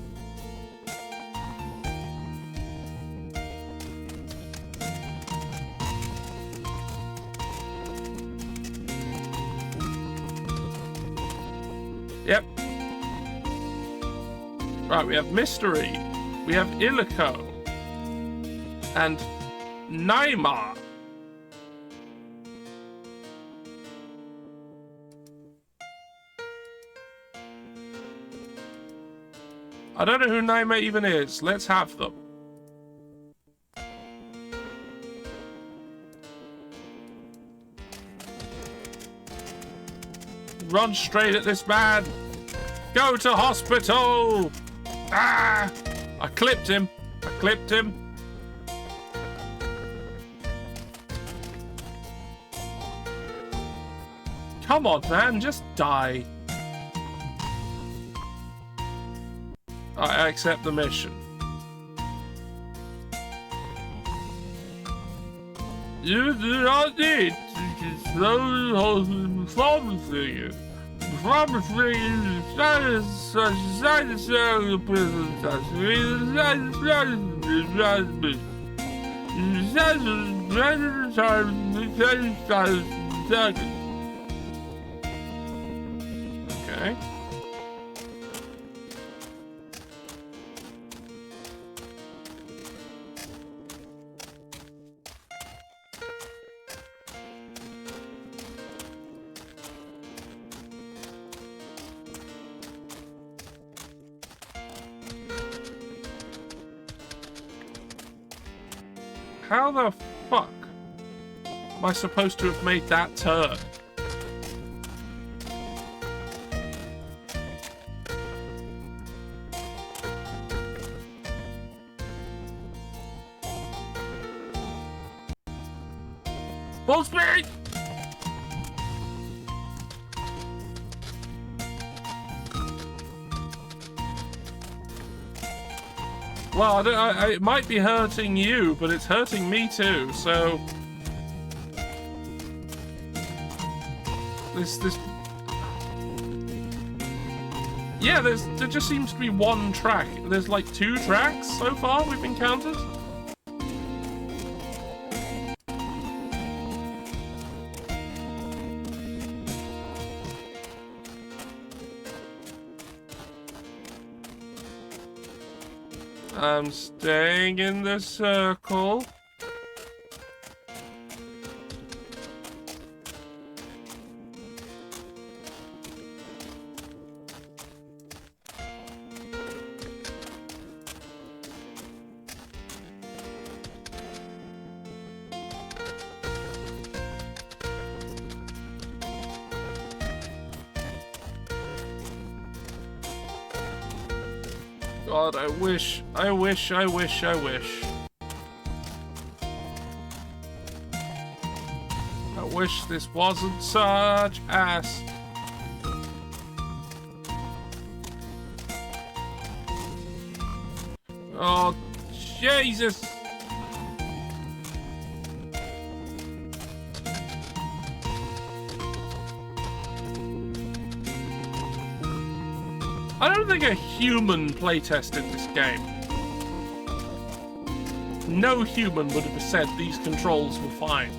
Yep. Right, we have Mystery, we have Illico, and Neymar. I don't know who Neymar even is. Let's have them. Run straight at this man. Go to hospital. Ah! I clipped him. I clipped him. Come on, man. Just die. I accept the mission. You do not need to slowly hold the performance figure. Performance figure is such a sight of prison. Okay. How the fuck am I supposed to have made that turn? Full speed! Well, it might be hurting you, but it's hurting me too, so... This... Yeah, there just seems to be one track. There's like 2 tracks so far we've encountered. I'm staying in the circle. God, I wish. I wish this wasn't such ass. Oh, Jesus. I don't think a human playtested this game. No human would have said these controls were fine.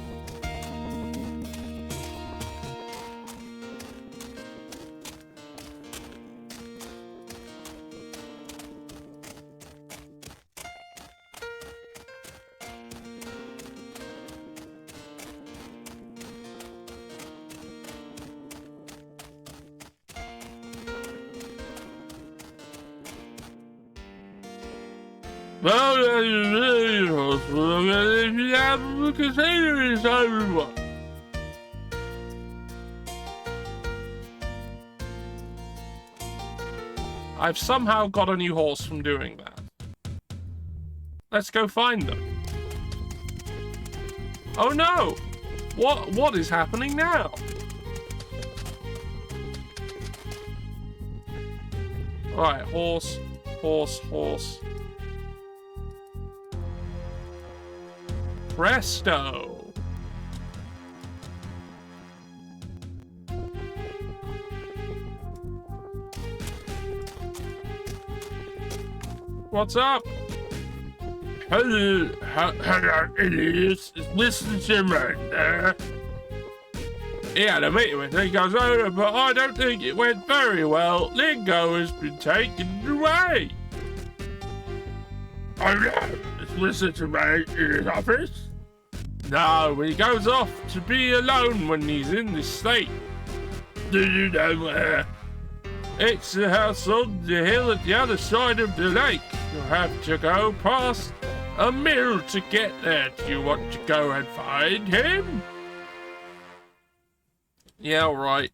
I've somehow got a new horse from doing that. Let's go find them. Oh no! What is happening now? Alright, horse. Presto! What's up? Hello, idiots. Listen to me. He had a meeting with me. He goes, oh, but I don't think it went very well. Lingo has been taken away. Oh no, listen to me in his office. No, he goes off to be alone when he's in this state. Do you know where? It's the house on the hill at the other side of the lake. You'll have to go past a mill to get there. Do you want to go and find him? Yeah, all right.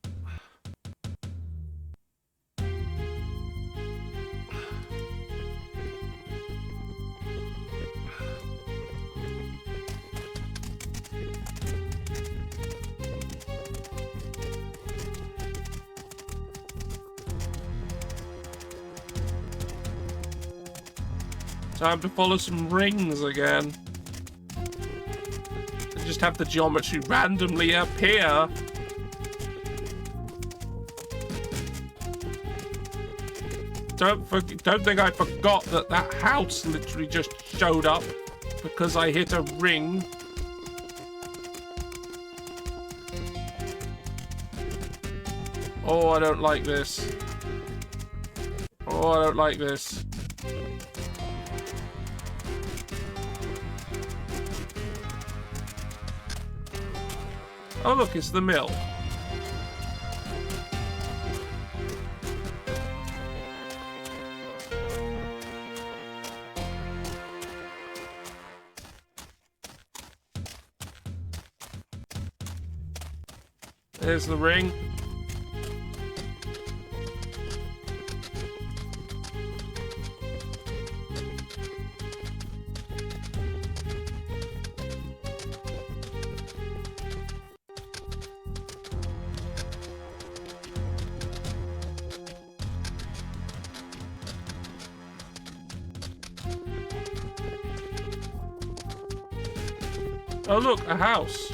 Time to follow some rings again. And just have the geometry randomly appear. Don't think I forgot that house literally just showed up because I hit a ring. Oh, I don't like this. Oh, I don't like this. Oh, look, it's the mill. There's the ring. Oh, look, a house.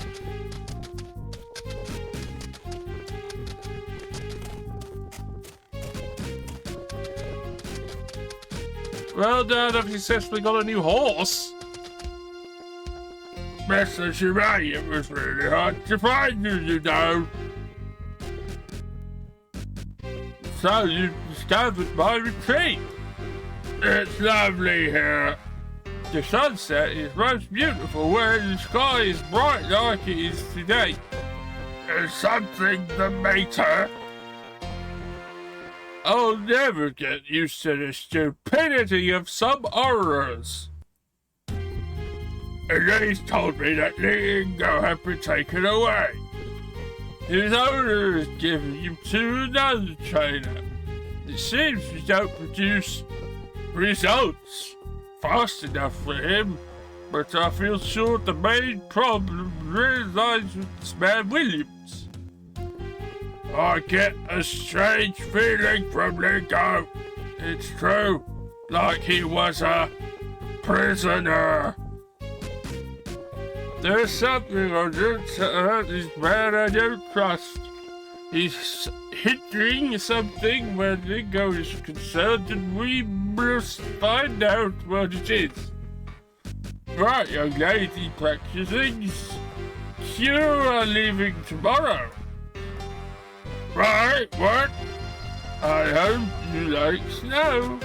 Well, Dad, I've successfully got a new horse. Mr. Shimei, it was really hard to find you know. So you discovered my retreat. It's lovely here. The sunset is most beautiful where the sky is bright like it is today. There's something the mater. I'll never get used to the stupidity of some horrors. And he's told me that Lingo have been taken away. His owner has given him to another trainer. It seems we don't produce results fast enough for him, but I feel sure the main problem lies with this man Williams. I get a strange feeling from Lingo. It's true, like he was a prisoner. There's something on this man I don't trust. He's hindering something where Lingo is concerned, and we must find out what it is. Right, young lady practicing. You are leaving tomorrow. Right, what? I hope you like snow.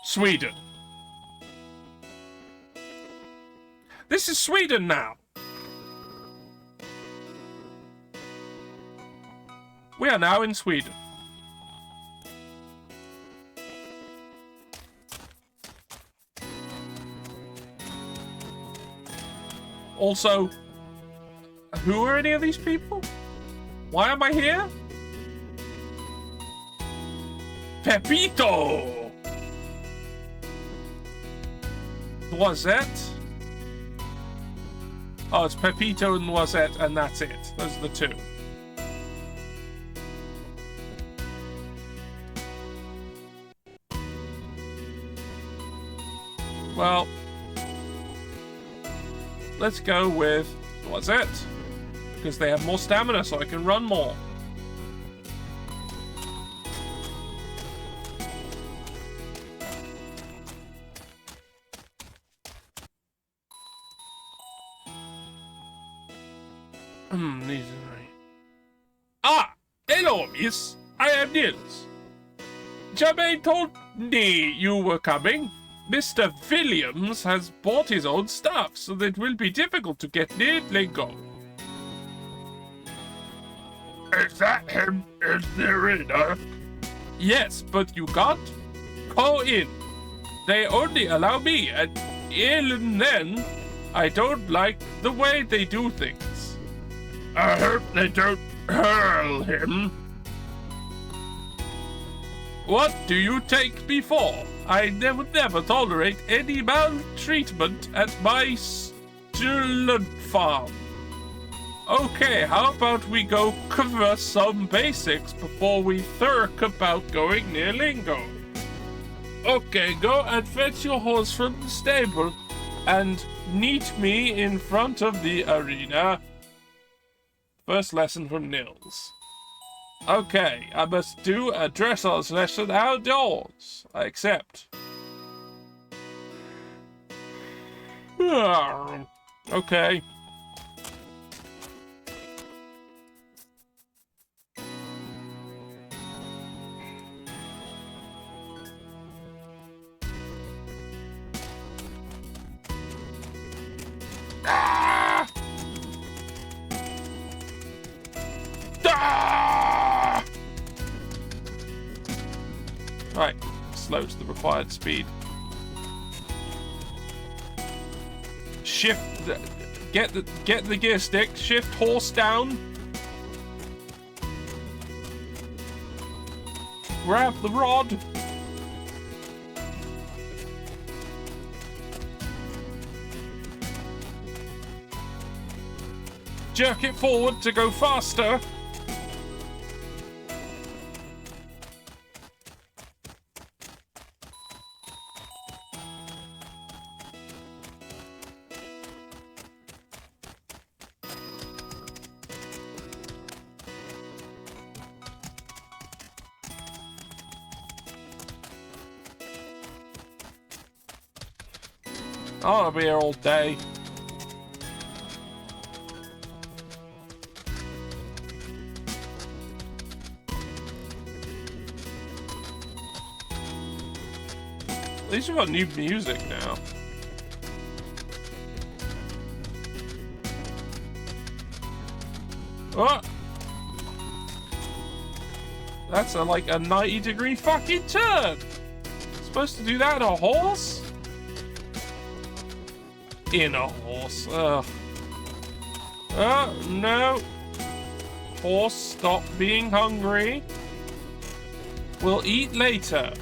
Sweden. This is Sweden now. We are now in Sweden. Also, who are any of these people? Why am I here? Pepito! Noisette? Oh, it's Pepito and Noisette, and that's it. Those are the two. Well, let's go with Noisette, because they have more stamina, so I can run more. These are right. Ah! Hello, miss. I am Nils. Jermaine told me you were coming. Mr. Williams has bought his own stuff, so that it will be difficult to get near Lingo. Is that him in the arena? Yes, but you can't go in. They only allow me, and even then, I don't like the way they do things. I hope they don't hurl him. What do you take me for? I would never tolerate any maltreatment at my student farm. Okay, how about we go cover some basics before we thirk about going near Lingo? Okay, go and fetch your horse from the stable and meet me in front of the arena. First lesson from Nils. Okay, I must do a dressage lesson outdoors. I accept. Okay. Ah! Right, slow to the required speed. Shift, get the gear stick. Shift horse down. Grab the rod. Jerk it forward to go faster. I want to be here all day. At least we've got new music now. Oh! That's like a 90-degree fucking turn! Supposed to do that in a horse? In a horse. Ugh. Oh, no. Horse, stop being hungry. We'll eat later.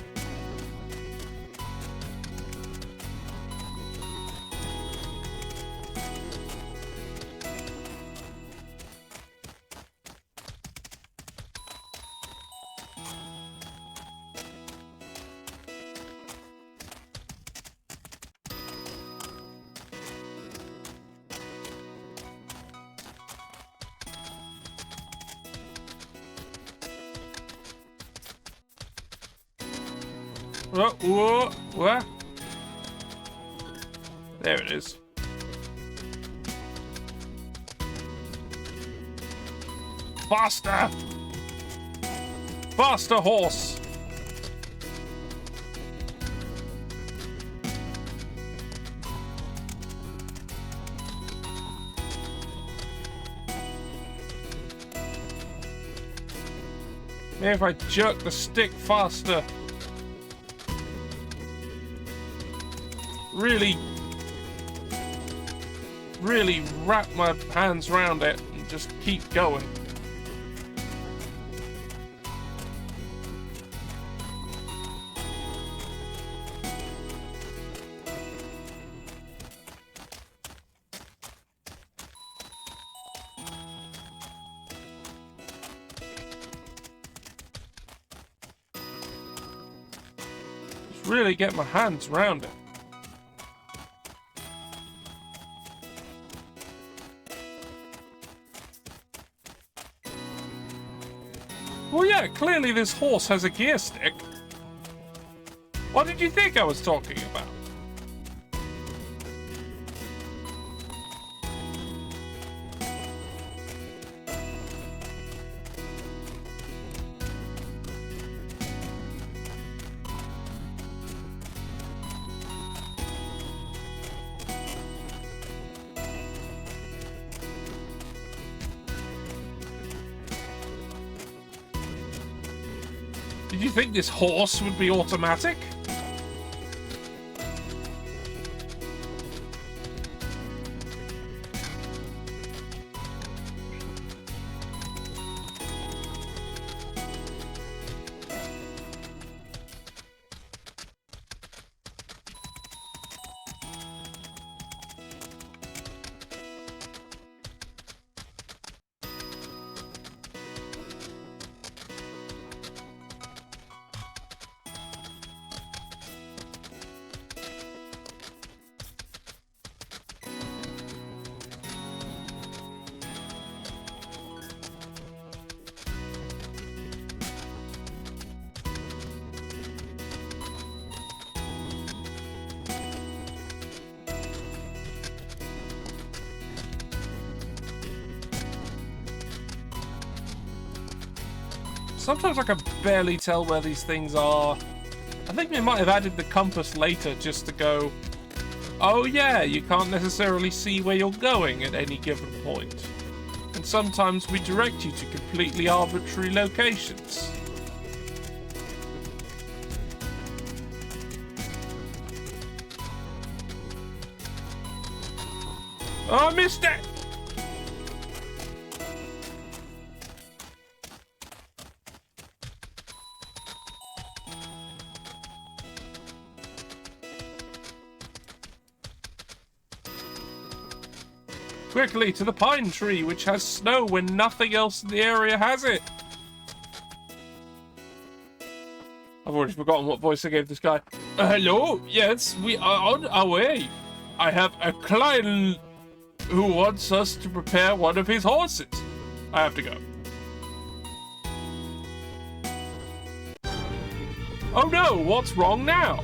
Whoa, what? There it is. Faster! Faster, horse! Maybe if I jerk the stick faster. Really wrap my hands around it and just keep going. Just really get my hands around it. Well, yeah, clearly this horse has a gear stick. What did you think I was talking about? Did you think this horse would be automatic? Sometimes I can barely tell where these things are. I think they might have added the compass later just to go, oh yeah, you can't necessarily see where you're going at any given point. And sometimes we direct you to completely arbitrary locations. Oh, I missed it! Quickly to the pine tree, which has snow when nothing else in the area has it. I've already forgotten what voice I gave this guy. Hello? Yes, we are on our way. I have a client who wants us to prepare one of his horses. I have to go. Oh no, what's wrong now?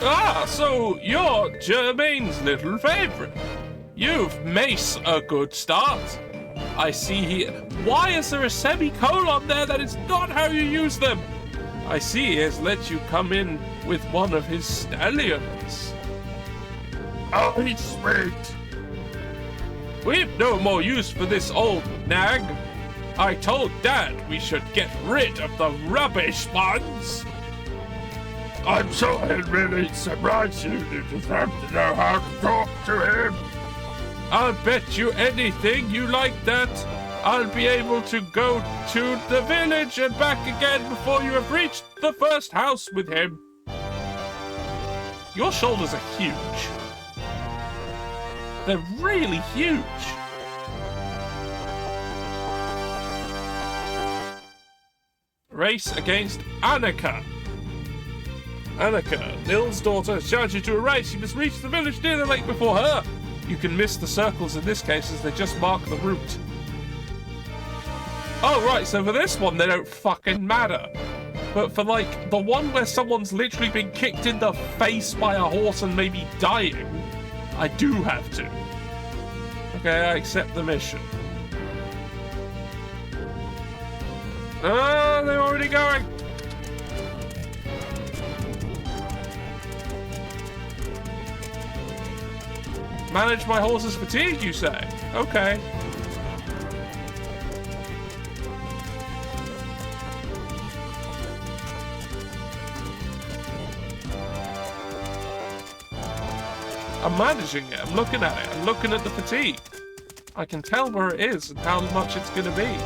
Ah, so you're Germain's little favorite. You've maced a good start. I see here. Why is there a semicolon there? That is not how you use them. I see he has let you come in with one of his stallions. Oh, he's sweet. We've no more use for this old nag. I told Dad we should get rid of the rubbish ones. I'm sure he'll really surprise you. You just have to know how to talk to him. I'll bet you anything you like that. I'll be able to go to the village and back again before you have reached the first house with him. Your shoulders are huge. They're really huge. Race against Annika. Annika, Nil's daughter, has charged you to a race. You must reach the village near the lake before her. You can miss the circles in this case as they just mark the route. Oh, right, so for this one, they don't fucking matter. But for, like, the one where someone's literally been kicked in the face by a horse and maybe dying, I do have to. Okay, I accept the mission. Oh, they're already going. Manage my horse's fatigue, you say? Okay. I'm managing it. I'm looking at it. I'm looking at the fatigue. I can tell where it is and how much it's going to be.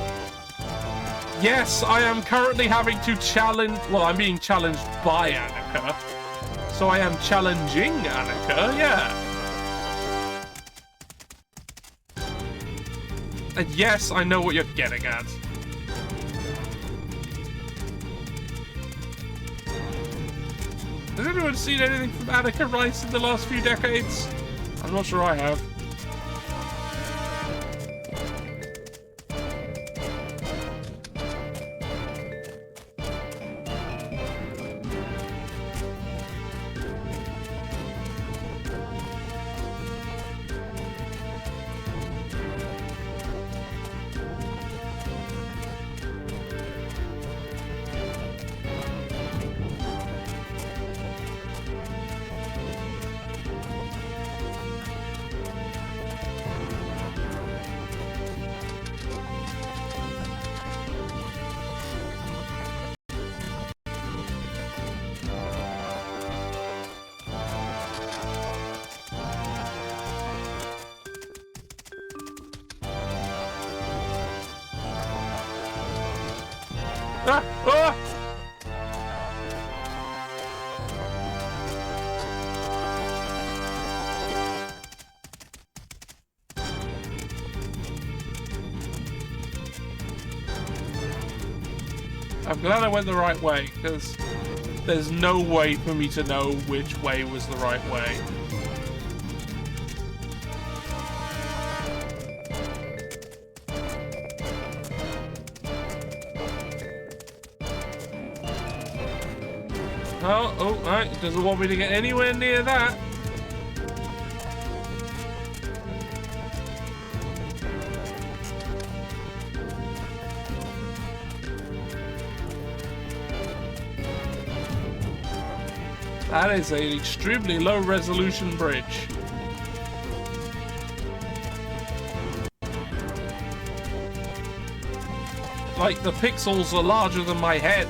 Yes, I am currently having to challenge... Well, I'm being challenged by Annika. So I am challenging Annika, yeah. And yes, I know what you're getting at. Has anyone seen anything from Annika Rice in the last few decades? I'm not sure I have. Ah! Ah! I'm glad I went the right way, because there's no way for me to know which way was the right way. Oh, right. It doesn't want me to get anywhere near that. That is an extremely low resolution bridge. Like the pixels are larger than my head.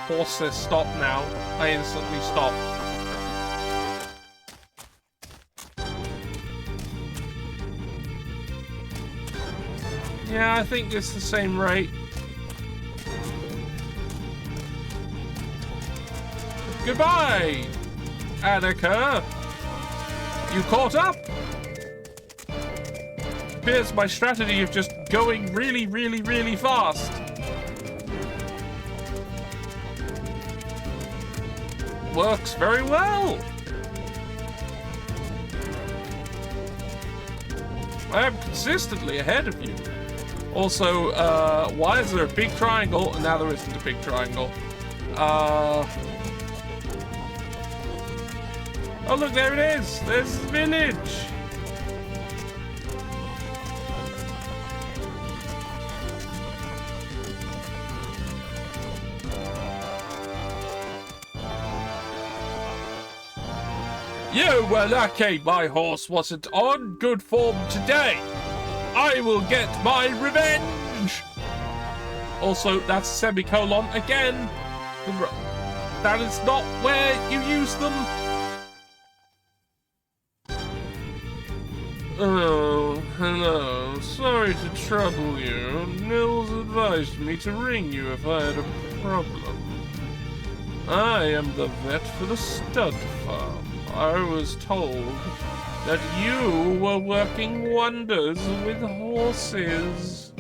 Horse says stop now. I instantly stop. Yeah, I think it's the same rate. Goodbye, Attica. You caught up? Appears my strategy of just going really, really, really fast works very well. I am consistently ahead of you. Also, why is there a big triangle? And now there isn't a big triangle. Oh, look, there it is. There's the village. You were lucky my horse wasn't on good form today. I will get my revenge. Also, that's semicolon again. That is not where you use them. Oh, hello. Sorry to trouble you. Nils advised me to ring you if I had a problem. I am the vet for the stud farm. I was told that you were working wonders with horses.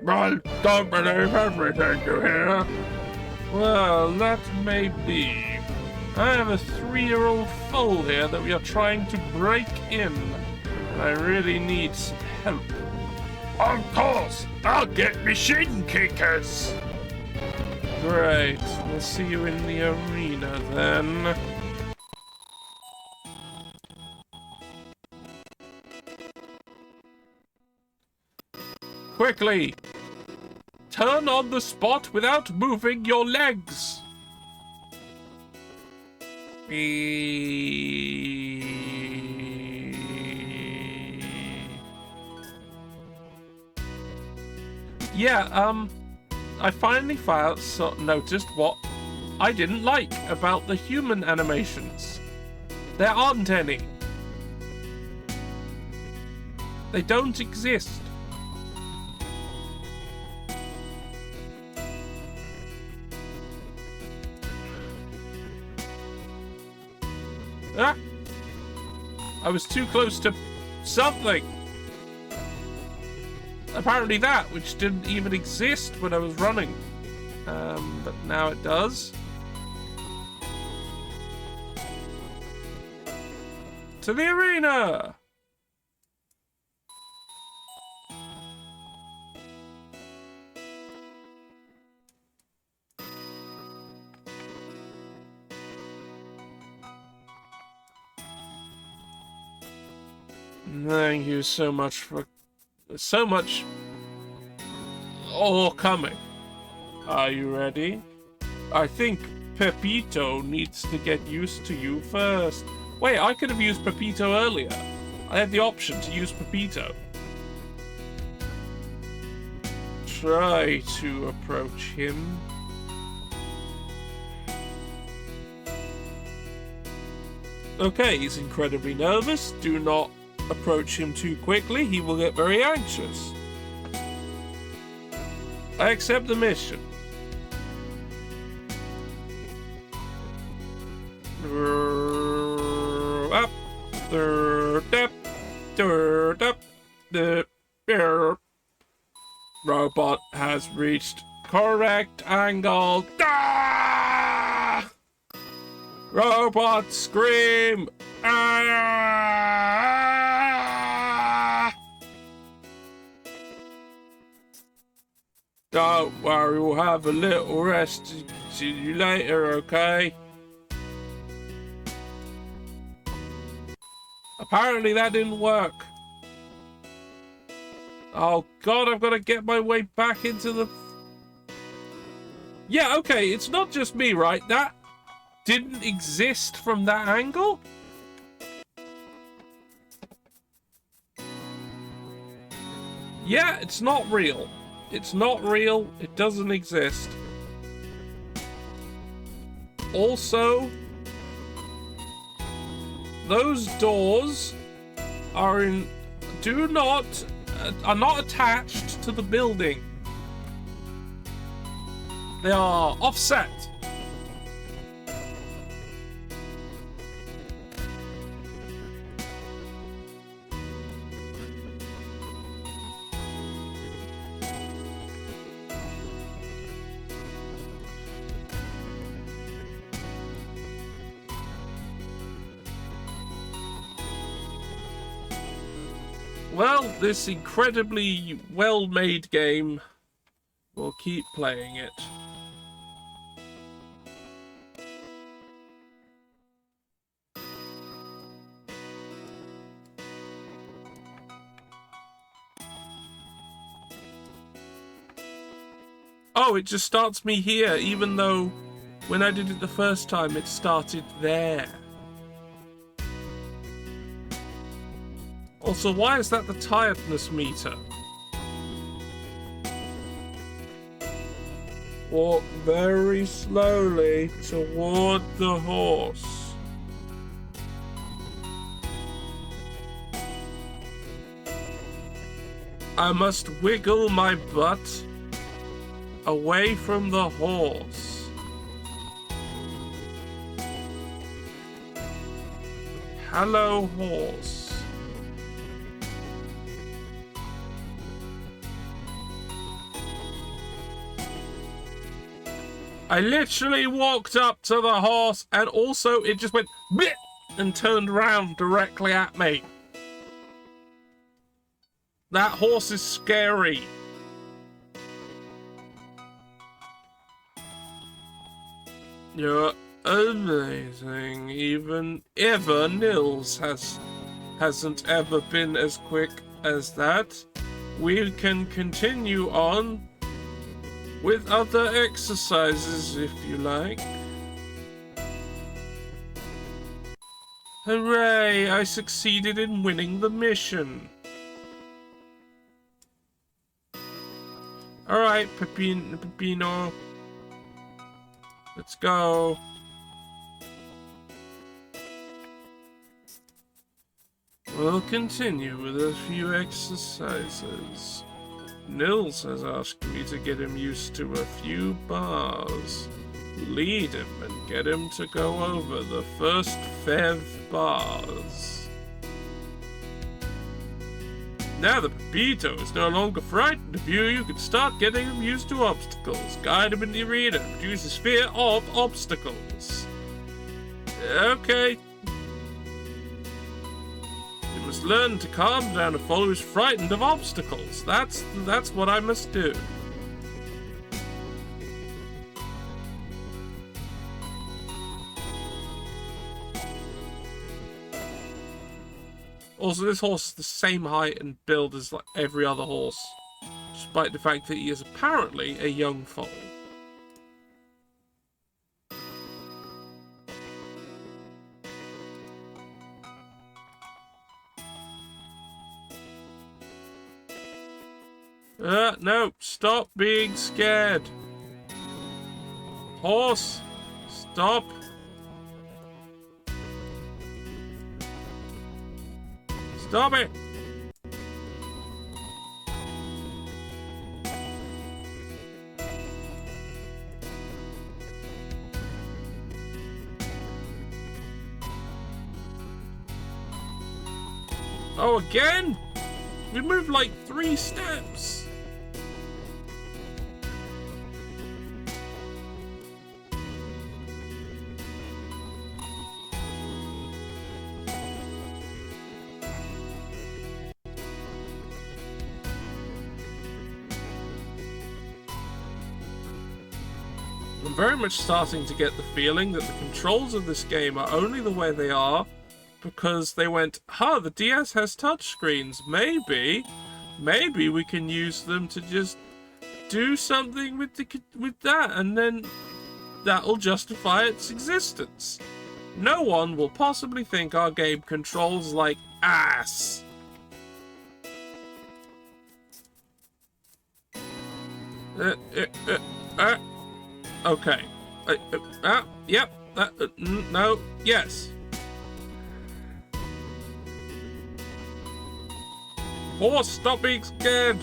I don't believe everything you hear. Well, that may be. I have a 3-year-old foal here that we are trying to break in. I really need some help. Of course, I'll get machine kickers. Great. We'll see you in the arena then. Quickly! Turn on the spot without moving your legs! Yeah, I finally noticed what I didn't like about the human animations. There aren't any. They don't exist. Ah! I was too close to something. Apparently that, which didn't even exist when I was running. But now it does. To the arena! Thank you so much for so much all coming. Are you ready? I think Pepito needs to get used to you first. Wait, I could have used Pepito earlier. I had the option to use Pepito. Try to approach him. Okay, he's incredibly nervous. Do not approach him too quickly. He will get very anxious. I accept the mission. Up. Robot has reached correct angle. Ah! Robot scream. Ah! Don't worry, we'll have a little rest See you later, okay? Apparently that didn't work. Oh god, I've got to get my way back into the... Yeah, okay, it's not just me, right? That didn't exist from that angle? Yeah, it's not real. It's not real. It doesn't exist. Also, those doors are not attached to the building. They are offset. Well, this incredibly well-made game, we'll keep playing it. Oh, it just starts me here, even though when I did it the first time, it started there. Also, why is that the tiredness meter? Walk very slowly toward the horse. I must wiggle my butt away from the horse. Hello, horse. I literally walked up to the horse and also it just went bleh and turned around directly at me. That horse is scary. You're amazing. Even Nils hasn't ever been as quick as that. We can continue on with other exercises if you like. Hooray! I succeeded in winning the mission. Alright, Peppino. Let's go. We'll continue with a few exercises. Nils has asked me to get him used to a few bars. Lead him and get him to go over the first 5 bars. Now that Pepito is no longer frightened of you, you can start getting him used to obstacles. Guide him in the arena, reduce his fear of obstacles. Okay. You must learn to calm down a follower who's frightened of obstacles. That's what I must do. Also, this horse is the same height and build as like every other horse, despite the fact that he is apparently a young foal. No, stop being scared. Horse, stop. Stop it. Oh, again? We moved like 3 steps. I'm very much starting to get the feeling that the controls of this game are only the way they are because they went, the DS has touchscreens. Maybe we can use them to just do something with that, and then that'll justify its existence. No one will possibly think our game controls like ass. Okay. Yep. No. Yes. Horse, stop being scared.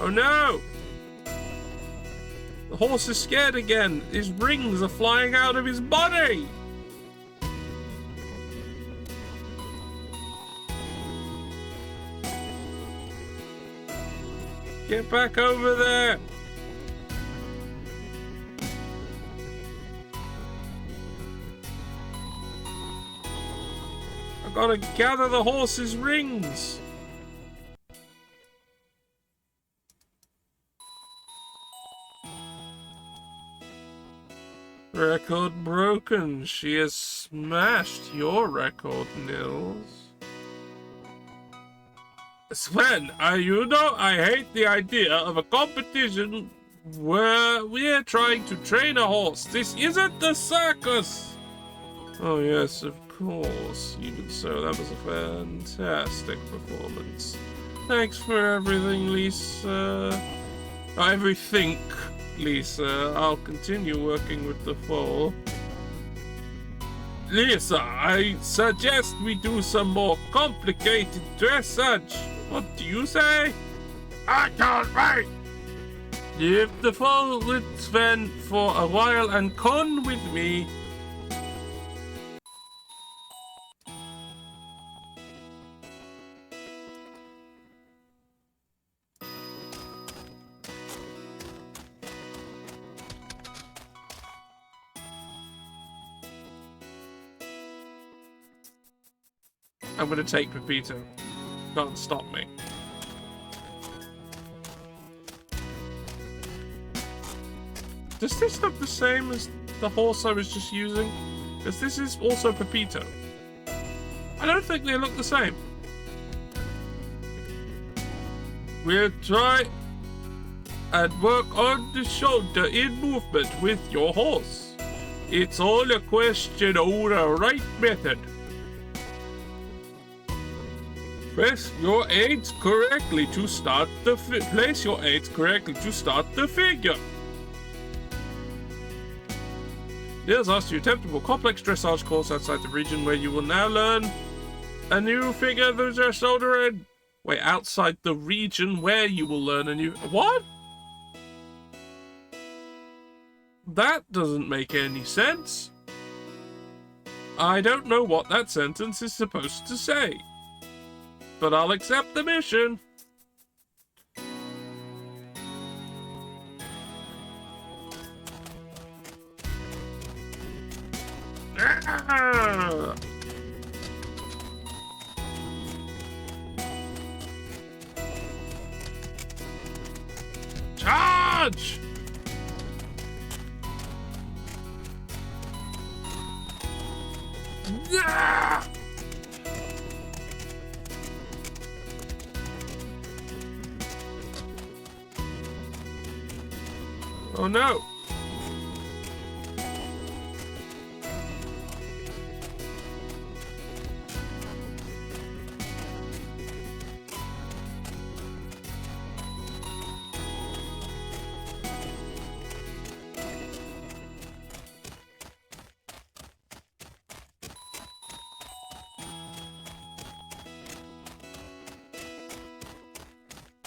Oh no! The horse is scared again. His rings are flying out of his body. Get back over there. I've got to gather the horse's rings. Record broken. She has smashed your record, Nils. Sven, you know I hate the idea of a competition where we're trying to train a horse. This isn't the circus. Oh yes, of course. Even so, that was a fantastic performance. Thanks for everything, Lisa. Everything. Lisa, I'll continue working with the foal. Lisa, I suggest we do some more complicated dressage. What do you say? I can't wait! Leave the foal with Sven for a while and come with me. I'm gonna take Pepito. Can't stop me. Does this look the same as the horse I was just using? Because this is also Pepito. I don't think they look the same. We'll try and work on the shoulder in movement with your horse. It's all a question of the right method. Place your aids correctly to start the figure. Nils asked you to attempt a more complex dressage course outside the region where you will now learn a new figure there's a shoulder in. Wait, outside the region where you will learn a new... What? That doesn't make any sense. I don't know what that sentence is supposed to say. But I'll accept the mission. Ah! Charge! Ah! Oh no!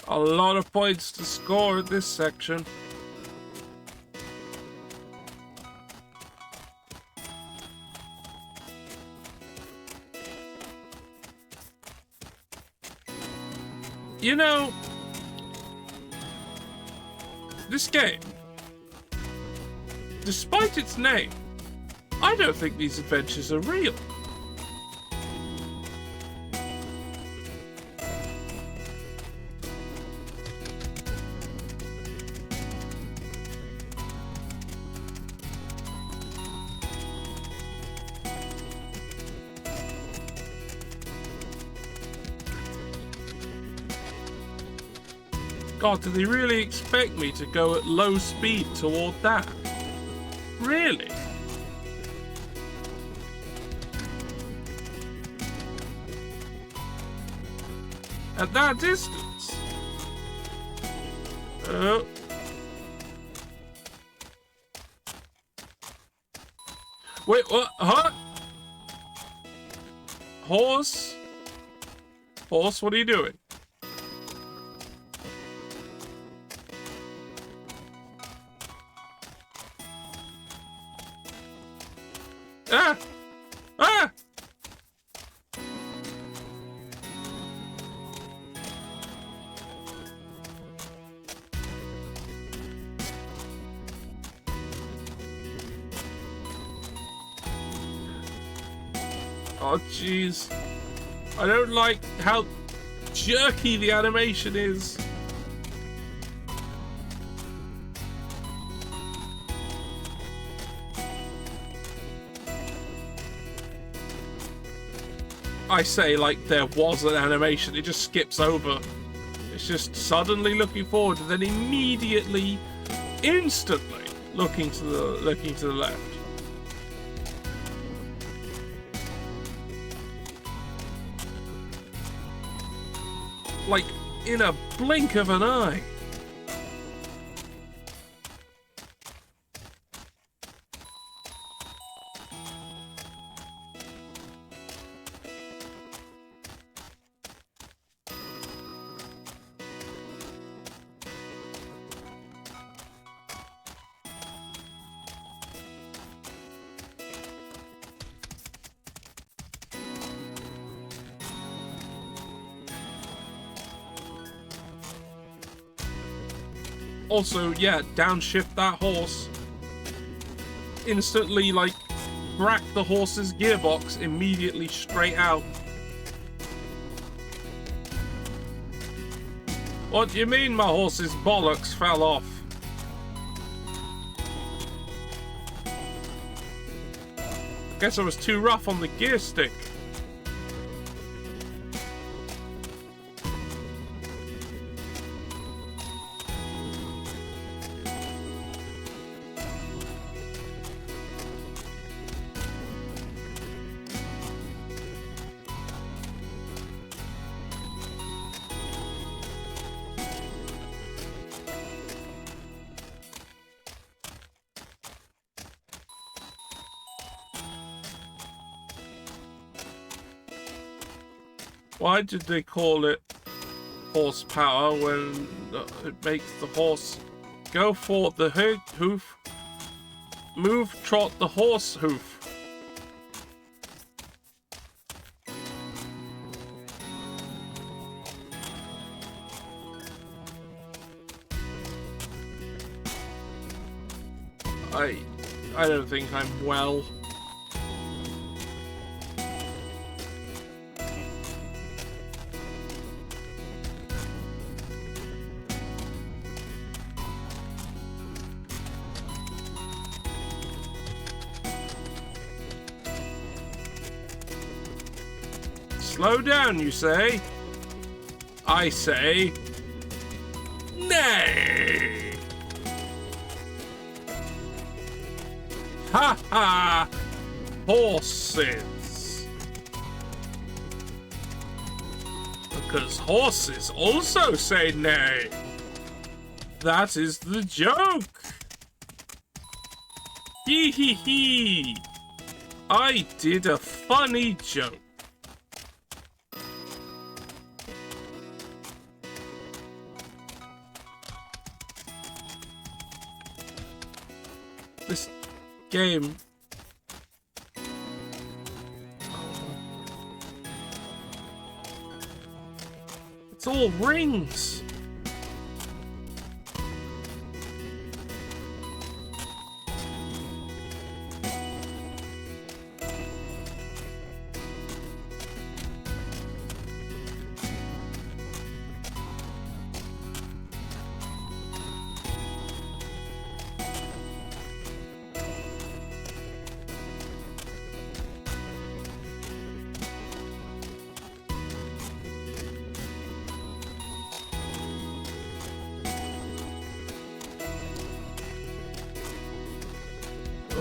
A lot of points to score at this section. You know, this game, despite its name, I don't think these adventures are real. God, do they really expect me to go at low speed toward that? Really? At that distance? Oh. Wait, what? Huh? Horse? Horse, what are you doing? Ah! Ah! Oh, jeez. I don't like how jerky the animation is. I say like there was an animation, it just skips over. It's just suddenly looking forward and then immediately, instantly looking to the left. Like in a blink of an eye. Also, yeah, downshift that horse. Instantly, like, crack the horse's gearbox immediately straight out. What do you mean my horse's bollocks fell off? Guess I was too rough on the gear stick. Why did they call it horsepower when it makes the horse go for the hoof, move, trot the horse hoof? I don't think I'm well. Slow down, you say? I say, nay! Ha ha! Horses! Because horses also say nay. That is the joke. Hee hee hee. I did a funny joke. This game. It's all rings.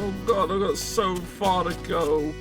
Oh god, I've got so far to go.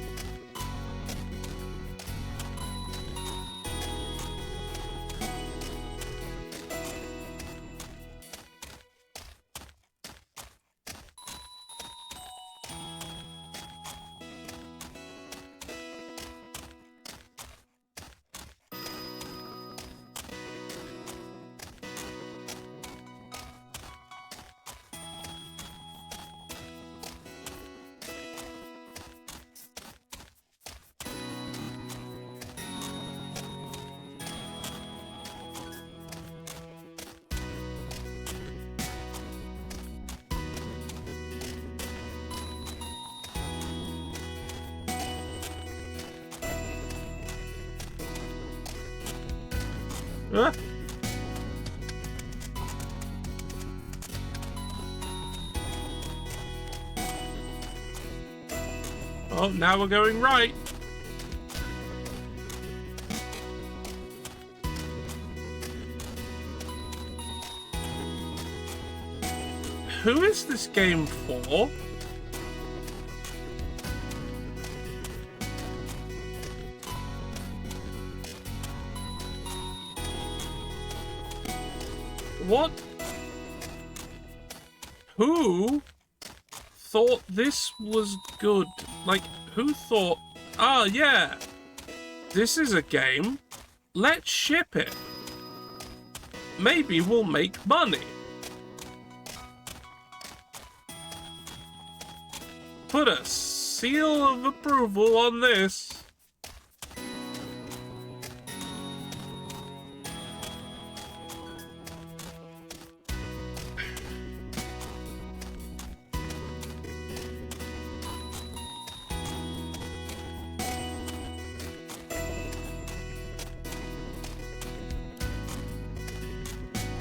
Huh? Oh, now we're going right. Who is this game for? What? Who thought this was good? Like, who thought, ah, yeah, this is a game, let's ship it. Maybe we'll make money. Put a seal of approval on this.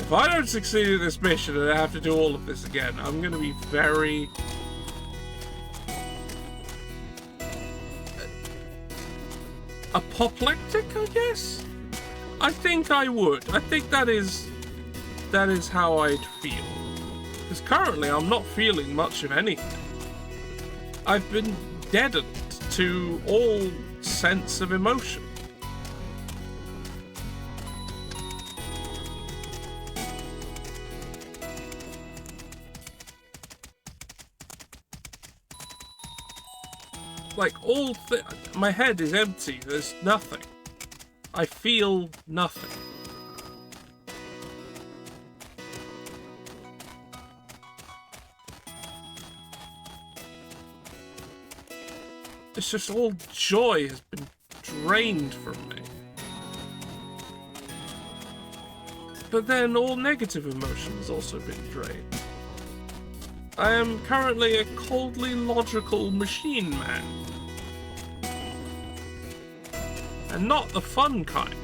If I don't succeed at this mission and I have to do all of this again, I'm gonna be very... apoplectic, I guess? I think I would. I think that is how I'd feel. Because currently I'm not feeling much of anything. I've been deadened to all sense of emotion. Like, my head is empty, there's nothing. I feel nothing. It's just all joy has been drained from me. But then all negative emotion has also been drained. I am currently a coldly logical machine man. And not the fun kind.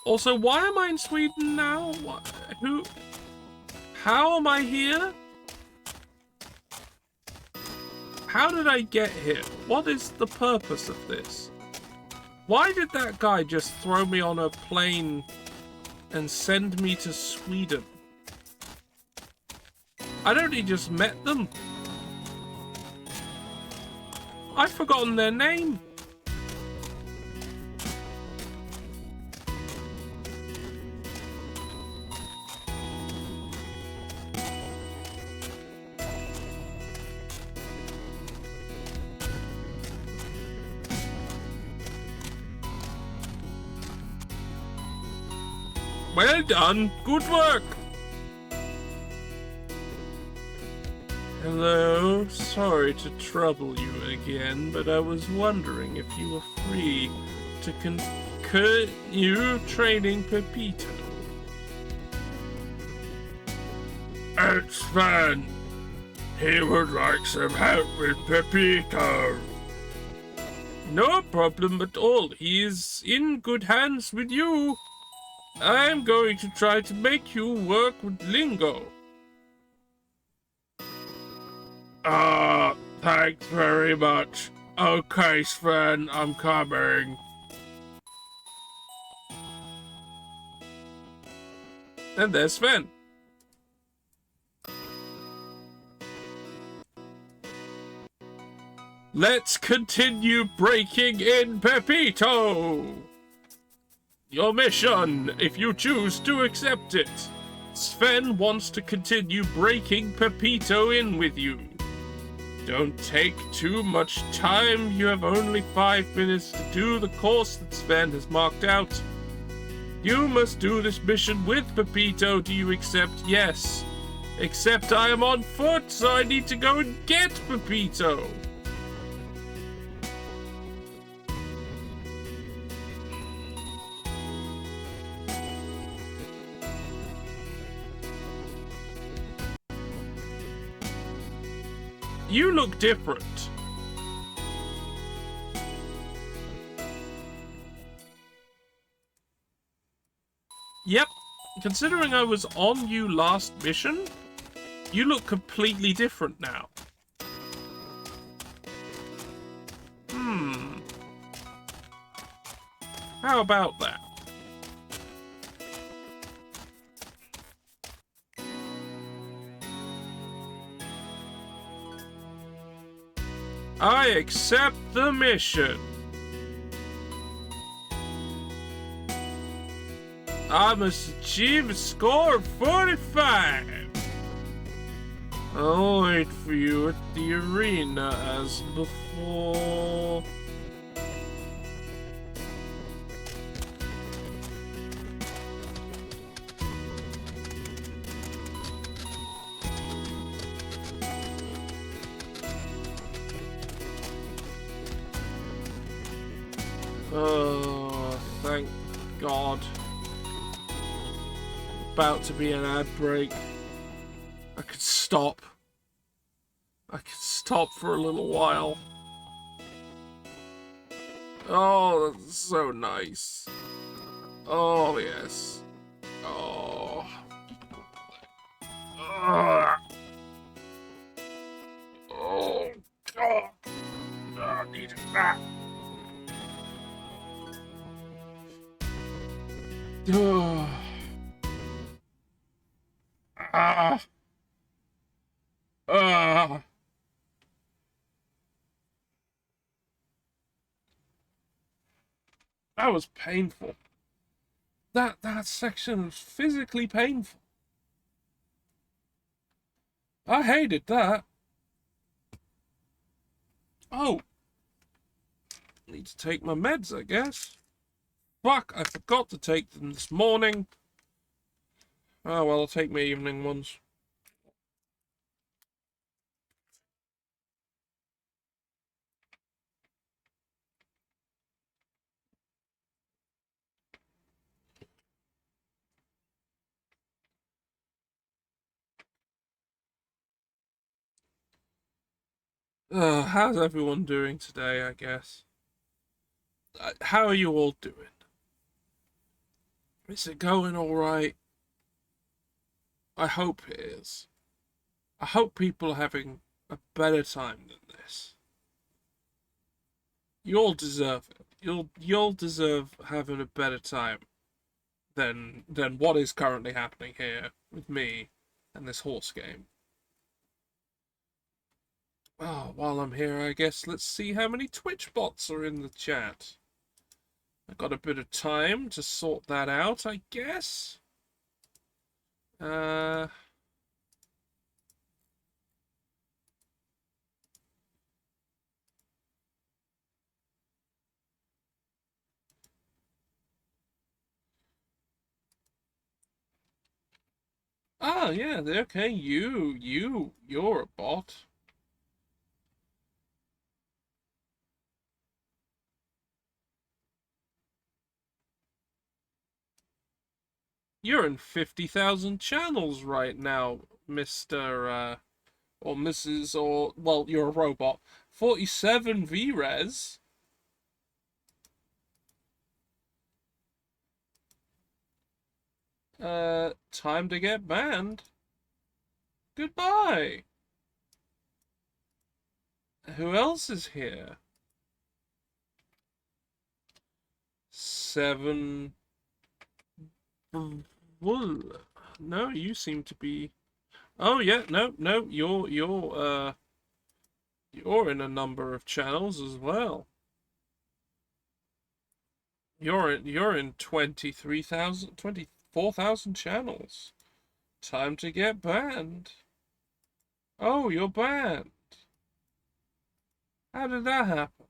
Also, why am I in Sweden now? What, who? How am I here? How did I get here? What is the purpose of this? Why did that guy just throw me on a plane and send me to Sweden? I only just met them. I've forgotten their name. Well done. Good work. Hello. Sorry to trouble you again, but I was wondering if you were free to continue training Pepito. It's Sven. He would like some help with Pepito. No problem at all. He is in good hands with you. I'm going to try to make you work with Lingo. Thanks very much. Okay, Sven, I'm coming. And there's Sven. Let's continue breaking in Pepito! Your mission, if you choose to accept it. Sven wants to continue breaking Pepito in with you. Don't take too much time. You have only 5 minutes to do the course that Sven has marked out. You must do this mission with Pepito. Do you accept? Yes. Except I am on foot, so I need to go and get Pepito. You look different. Yep, considering I was on you last mission, you look completely different now. How about that? I accept the mission. I must achieve a score of 45. I'll wait for you at the arena as before. Oh, thank God. About to be an ad break. I could stop. I could stop for a little while. Oh, that's so nice. Oh, yes. Oh. Oh, God. I need a nap. That was painful. That section was physically painful. I hated that. Oh. Need to take my meds, I guess. Fuck, I forgot to take them this morning. Oh well, I'll take my evening ones. How's everyone doing today, I guess? How are you all doing? Is it going alright? I hope it is. I hope people are having a better time than this. You all deserve it. You'll deserve having a better time than what is currently happening here with me and this horse game. Oh, while I'm here, I guess let's see how many Twitch bots are in the chat. I've got a bit of time to sort that out, I guess. Ah, yeah, okay, you're a bot. You're in 50,000 channels right now, Mr. Or Mrs. or, well, you're a robot. 47 VRes. Time to get banned. Goodbye. Who else is here? 7. Well, no, you seem to be. Oh yeah, no, you're in a number of channels as well. You're in 23,000, 24,000 channels. Time to get banned. Oh, you're banned. How did that happen?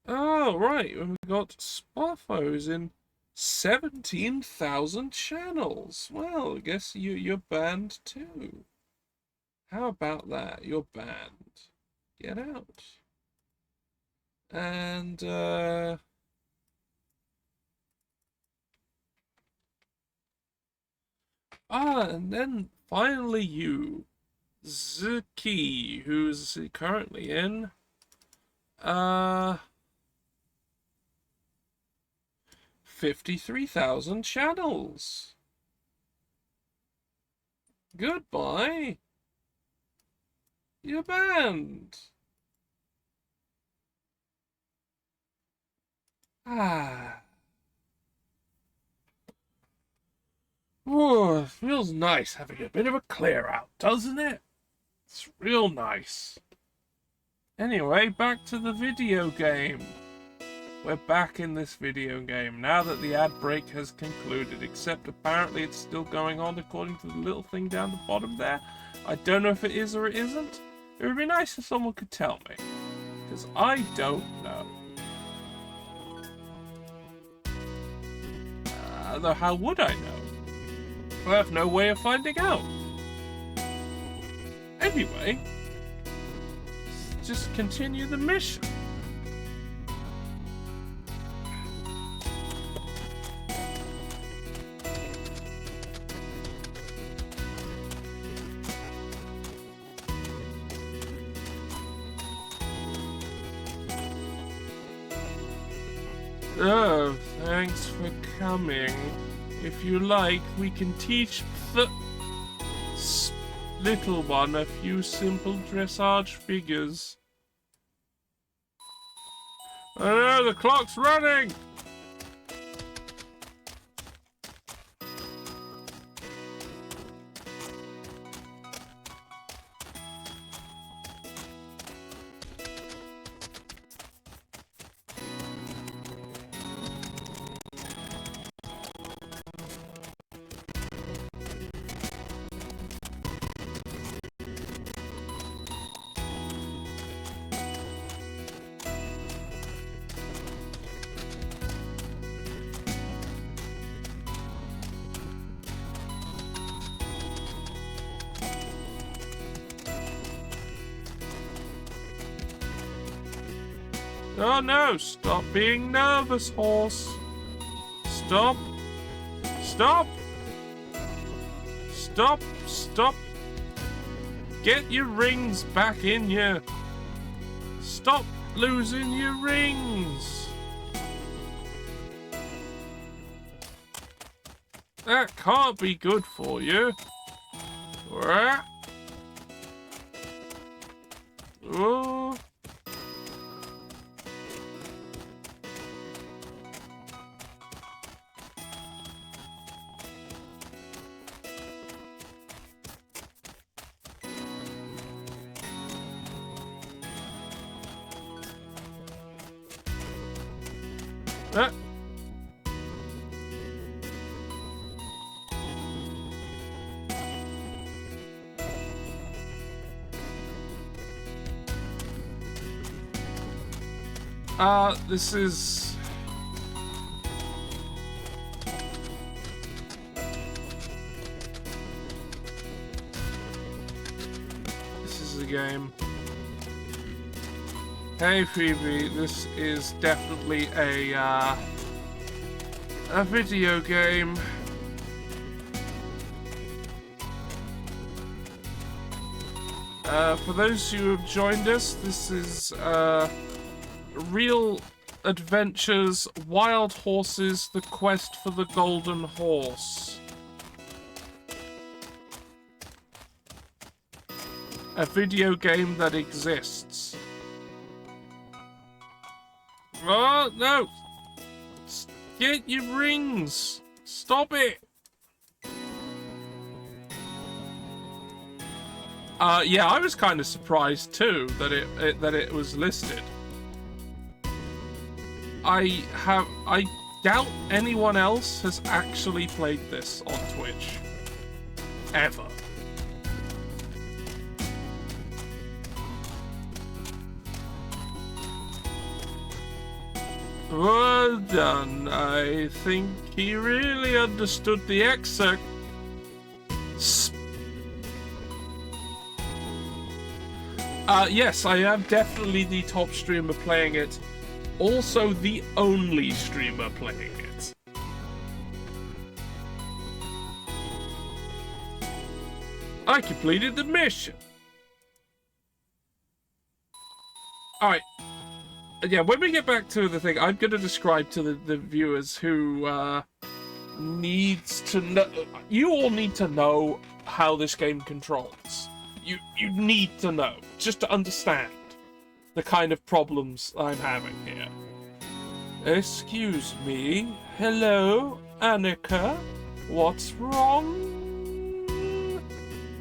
Oh, right. We've got Spoffos in 17,000 channels. Well, I guess you're banned too. How about that? You're banned. Get out. And, and then finally you, Zuki, who's currently in, 53,000 channels. Goodbye. You're banned. Ah. Whoa, it feels nice having a bit of a clear out, doesn't it? It's real nice. Anyway, back to the video game. We're back in this video game now that the ad break has concluded, except apparently it's still going on according to the little thing down the bottom there. I don't know if it is or it isn't. It would be nice if someone could tell me, because I don't know. Though how would I know? I have no way of finding out. Anyway, let's just continue the mission. Oh, thanks for coming. If you like, we can teach the little one a few simple dressage figures. Oh no, the clock's running! Oh no, stop being nervous, horse. Stop. Stop. Stop. Stop. Get your rings back in you. Stop losing your rings. That can't be good for you. Oh. This is... is a game. Hey Phoebe, this is definitely a video game. For those who have joined us, this is Real Adventures, Wild Horses, The Quest for the Golden Horse. A video game that exists. Oh, no! Get your rings! Stop it! Yeah, I was kind of surprised too that it was listed. I doubt anyone else has actually played this on Twitch. Ever. Well done. I think he really understood the excerpt. Yes, I am definitely the top streamer playing it. Also the only streamer playing it. I completed the mission. Alright. Yeah, when we get back to the thing, I'm going to describe to the viewers who needs to know. You all need to know how this game controls. You need to know, just to understand the kind of problems I'm having here. Excuse me. Hello, Annika. What's wrong?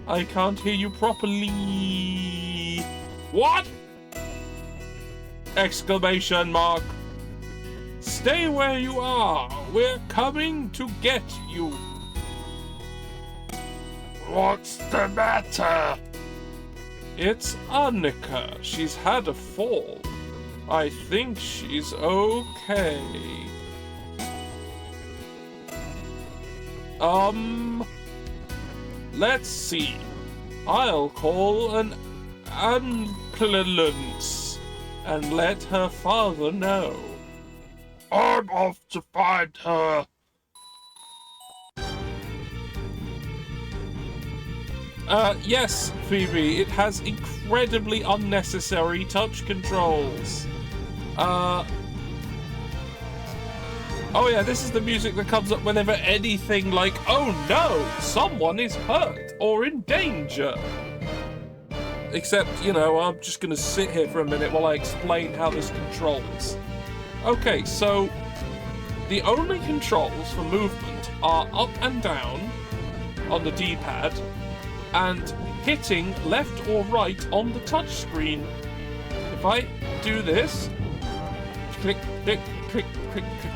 I can't hear you properly. What? Exclamation mark. Stay where you are. We're coming to get you. What's the matter? It's Annika. She's had a fall. I think she's okay. Let's see. I'll call an ambulance and let her father know. I'm off to find her. Yes, Phoebe, it has incredibly unnecessary touch controls. Oh yeah, this is the music that comes up whenever anything like, oh no, someone is hurt or in danger. Except, you know, I'm just gonna sit here for a minute while I explain how this controls. Okay, so the only controls for movement are up and down on the D-pad, and hitting left or right on the touch screen. If I do this, click, click, click, click, click,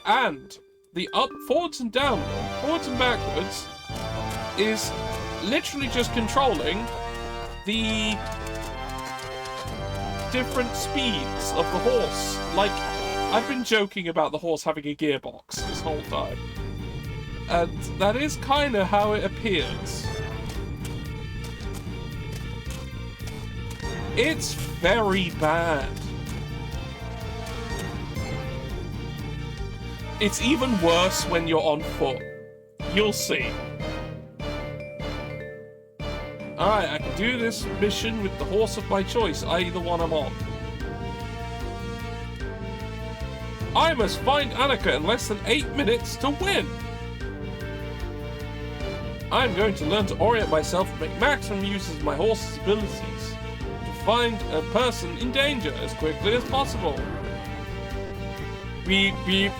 and the up, forwards and downward, forwards and backwards, is literally just controlling the different speeds of the horse. Like, I've been joking about the horse having a gearbox this whole time. And that is kind of how it appears. It's very bad. It's even worse when you're on foot. You'll see. Alright, I can do this mission with the horse of my choice, i.e. the one I'm on. I must find Annika in less than 8 minutes to win! I'm going to learn to orient myself and make maximum use of my horse's abilities to find a person in danger as quickly as possible. Beep, beep.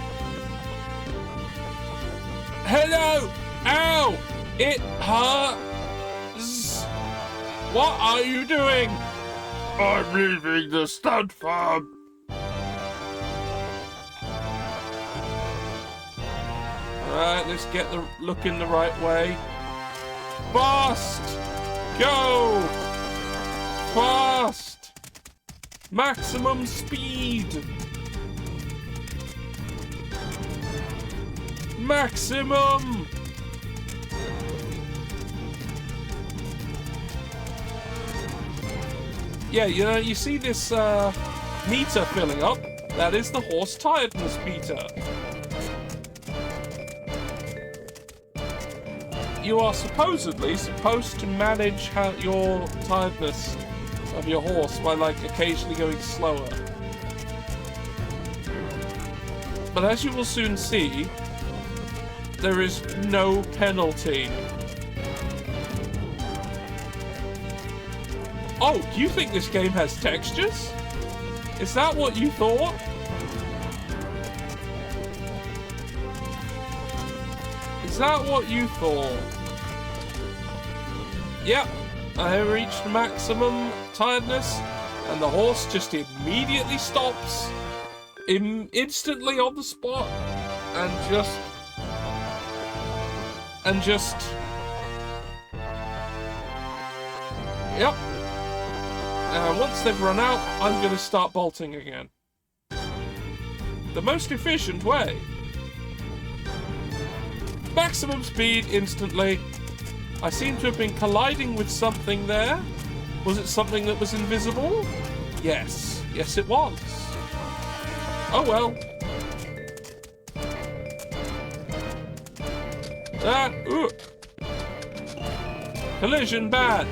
Hello! Ow! It hurts! What are you doing? I'm leaving the stud farm. Alright, let's get the looking the right way. Fast! Go! Fast! Maximum speed! Maximum! Yeah, you know, you see this meter filling up? That is the horse tiredness meter. You are supposedly supposed to manage your tiredness of your horse by, like, occasionally going slower. But as you will soon see, there is no penalty. Oh, do you think this game has textures? Is that what you thought? Is that what you thought? Yep, I reached maximum tiredness, and the horse just immediately stops, instantly on the spot, and just, yep. Once they've run out, I'm gonna start bolting again. The most efficient way. Maximum speed instantly. I seem to have been colliding with something there. Was it something that was invisible? Yes. Yes, it was. Oh well. Ooh. Collision bad.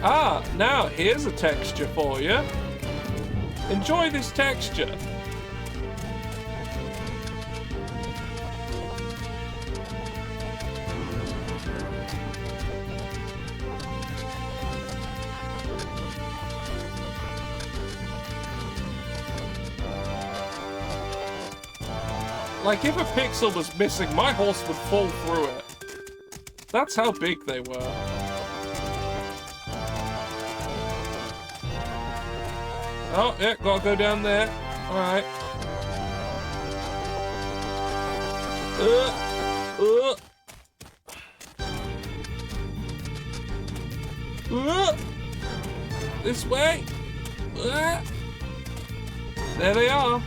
Ah, now here's a texture for you. Enjoy this texture. Like, if a pixel was missing, my horse would fall through it. That's how big they were. Oh, yeah, gotta go down there. Alright. This way. There they are.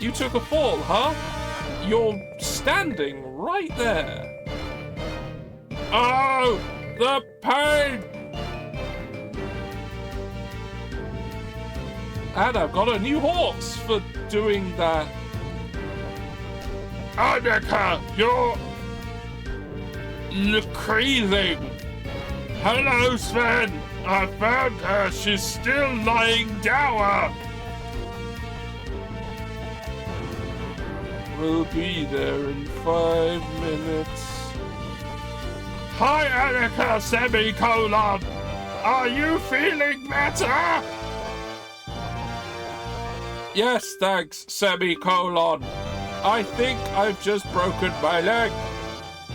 You took a fall, huh? You're standing right there. Oh, the pain! And I've got a new horse for doing that. Annika, you're creasing. Hello, Sven. I found her. She's still lying down. We'll be there in 5 minutes. Hi, Annika, semicolon. Are you feeling better? Yes, thanks, semicolon. I think I've just broken my leg.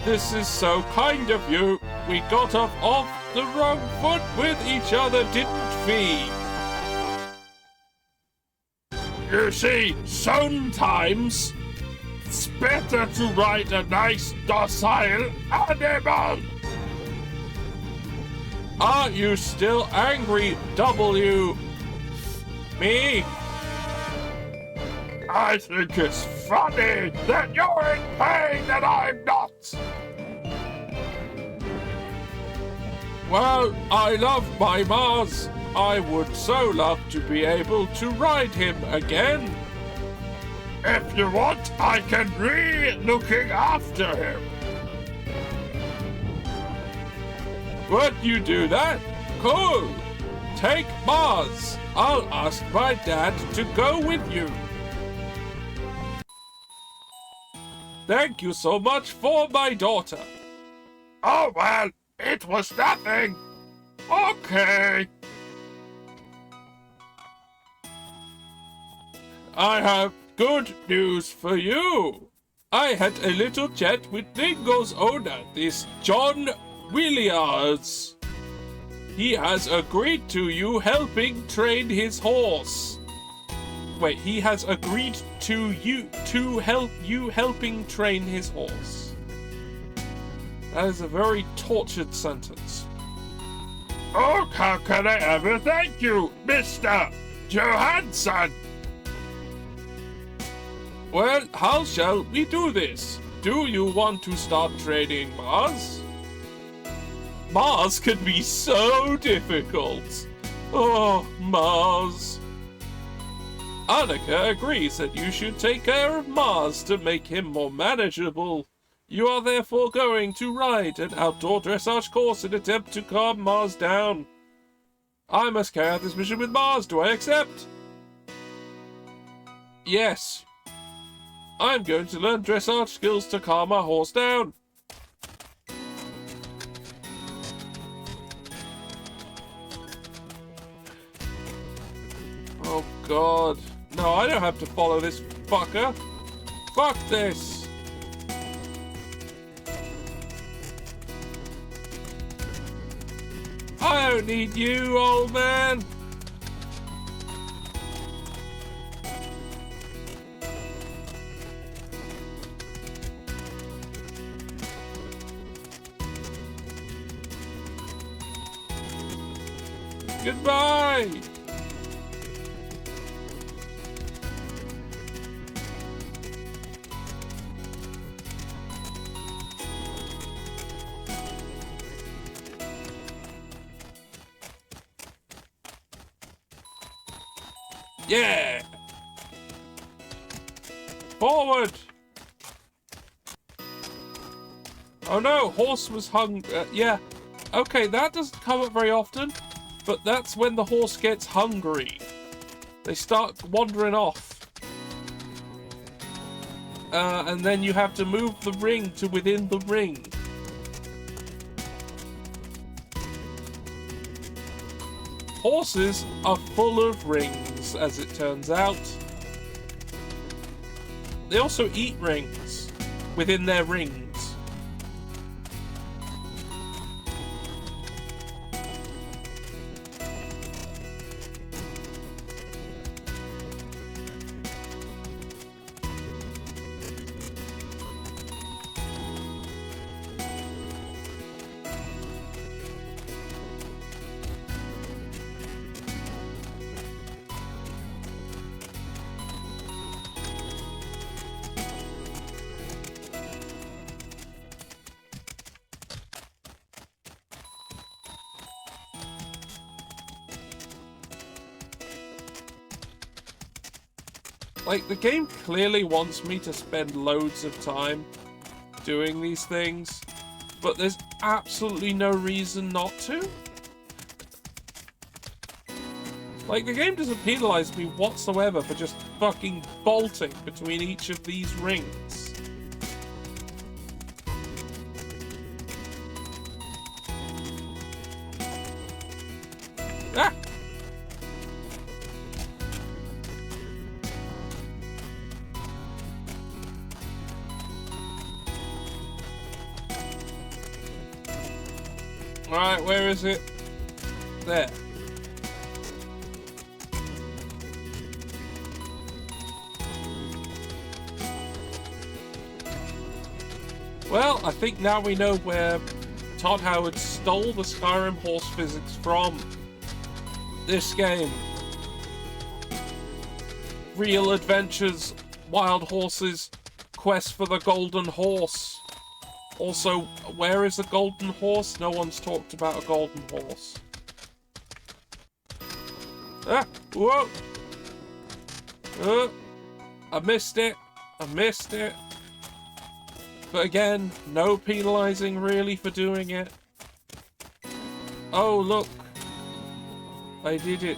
This is so kind of you. We got off the wrong foot with each other, didn't we? You see, sometimes it's better to ride a nice, docile animal. Are you still angry, W? Me? I think it's funny that you're in pain and I'm not. Well, I love my Mars. I would so love to be able to ride him again. If you want, I can looking after him. Would you do that? Cool. Take Mars. I'll ask my dad to go with you. Thank you so much for my daughter. Oh, well, it was nothing. Okay. I have good news for you. I had a little chat with Lingo's owner, this John Williards. He has agreed to you helping train his horse. Wait, he has agreed to help you helping train his horse. That is a very tortured sentence. Oh, how can I ever thank you, Mr. Johansson? Well, how shall we do this? Do you want to start training Mars? Mars can be so difficult. Oh, Mars. Annika agrees that you should take care of Mars to make him more manageable. You are therefore going to ride an outdoor dressage course in an attempt to calm Mars down. I must carry out this mission with Mars. Do I accept? Yes. I'm going to learn dressage skills to calm my horse down. Oh God. No, I don't have to follow this fucker. Fuck this. I don't need you, old man. Goodbye. Yeah! Forward! Oh no, horse was hung. Yeah. Okay, that doesn't come up very often, but that's when the horse gets hungry. They start wandering off. And then you have to move the ring to within the ring. Horses are full of rings, as it turns out. They also eat rings within their rings. Like, the game clearly wants me to spend loads of time doing these things, but there's absolutely no reason not to. Like, the game doesn't penalize me whatsoever for just fucking bolting between each of these rings. Ah! Alright, where is it? There. Well, I think now we know where Todd Howard stole the Skyrim horse physics from. This game. Real adventures, wild horses, quest for the golden horse. Also, where is the golden horse? No one's talked about a golden horse. Ah! Whoa! I missed it. I missed it. But again, no penalizing really for doing it. Oh, look. I did it.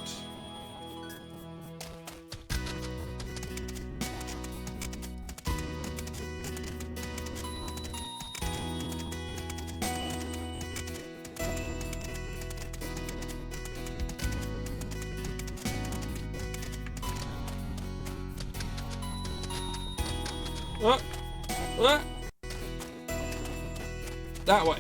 Ah. That way.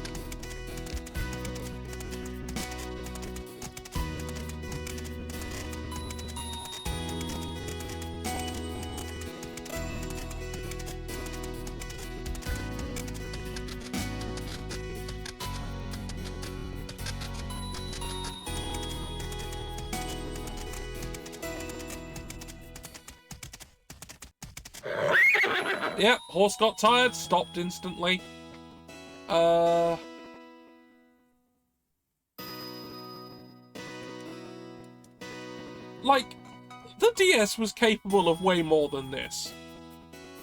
Yep, horse got tired, stopped instantly. Like, the DS was capable of way more than this.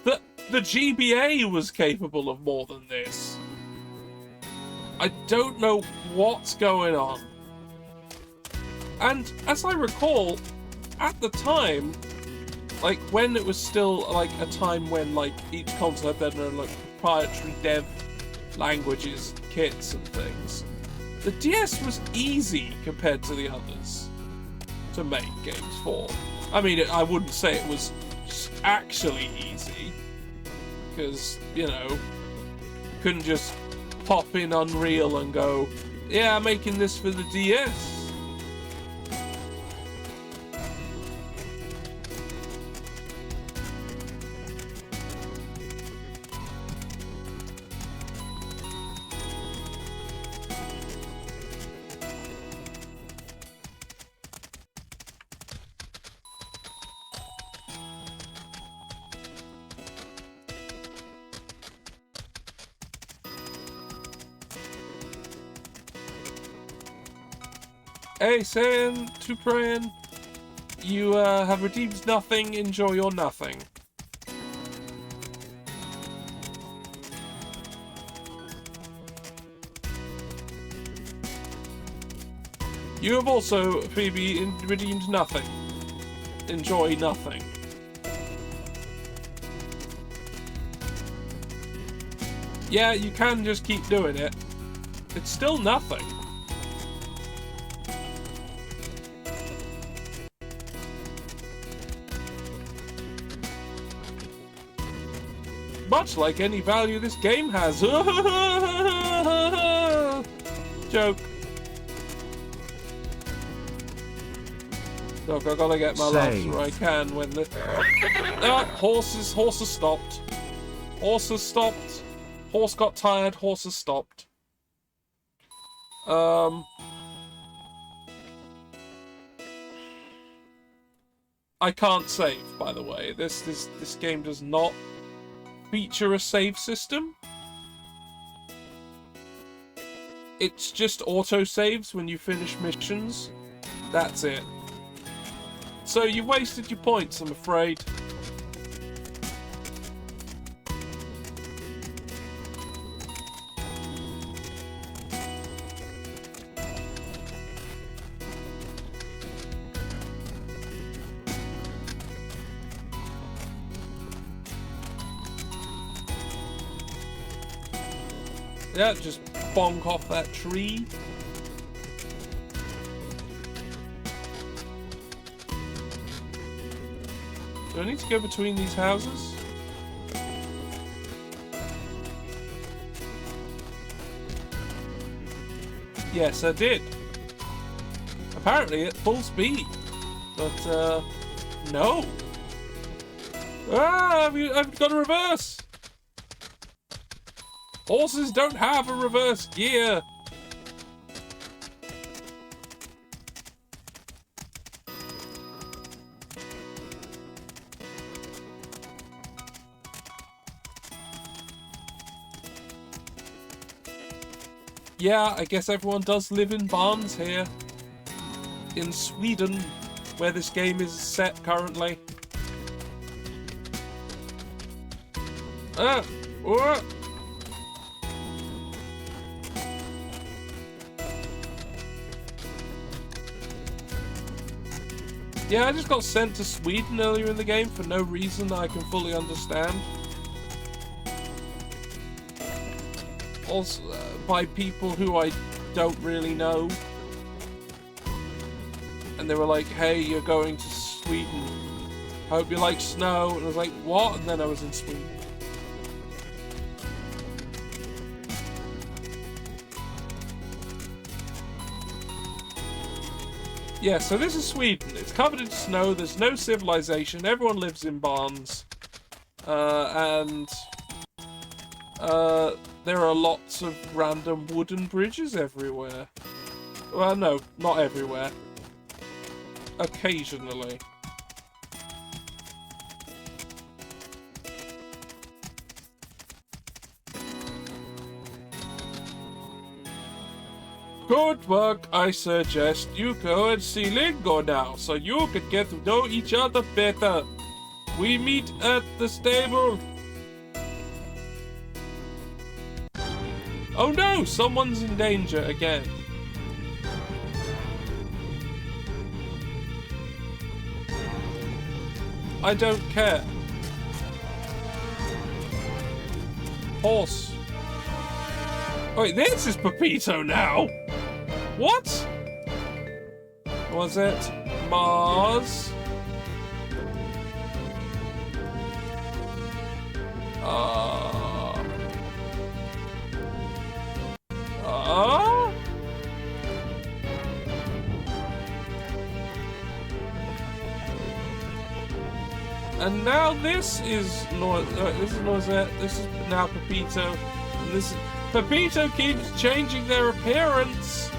The GBA was capable of more than this. I don't know what's going on. And as I recall, at the time, like when it was still like a time when like each console had their own like proprietary dev languages, kits and things, the DS was easy compared to the others to make games for. I mean, I wouldn't say it was actually easy, because, you know, couldn't just pop in Unreal and go, yeah, I'm making this for the DS. Hey, San Tupran, you have redeemed nothing. Enjoy your nothing. You have also, Phoebe, redeemed nothing. Enjoy nothing. Yeah, you can just keep doing it. It's still nothing. Much like any value this game has. Joke. Look, I gotta get my laughs where I can when the... Ah, horses stopped. Horses stopped. Horse got tired, horses stopped. I can't save, by the way. This game does not feature a save system. It's just auto-saves when you finish missions. That's it. So you wasted your points, I'm afraid. Yeah, just bonk off that tree. Do I need to go between these houses? Yes, I did. Apparently at full speed. But, no. Ah, I've got a reverse. Horses don't have a reverse gear. Yeah, I guess everyone does live in barns here. In Sweden, where this game is set currently. Ah! Oh. Yeah, I just got sent to Sweden earlier in the game for no reason that I can fully understand. Also, by people who I don't really know. And they were like, hey, you're going to Sweden. Hope you like snow. And I was like, what? And then I was in Sweden. Yeah, so this is Sweden. It's covered in snow. There's no civilization. Everyone lives in barns. And there are lots of random wooden bridges everywhere. Well, no, not everywhere. Occasionally. Good work. I suggest you go and see Lingo now, so you can get to know each other better. We meet at the stable. Oh no, someone's in danger again. I don't care. Horse. Wait, this is Pepito now. What? Was it Mars? And now this is Noisette. This is now Pepito. And this is, Pepito keeps changing their appearance.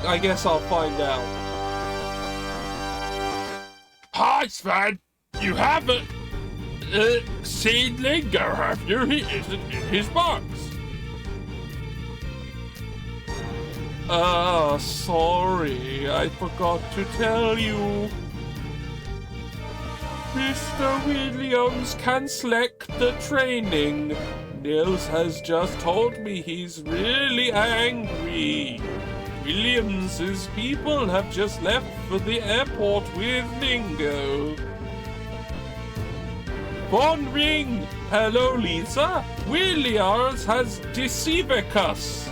I guess I'll find out. Hi, Sven. You haven't seen Lingo, have you? He isn't in his box. Sorry. I forgot to tell you. Mr. Williams can select the training. Nils has just told me he's really angry. Williams's people have just left for the airport with Lingo. Phone ring! Hello, Lisa. Williams has deceived us.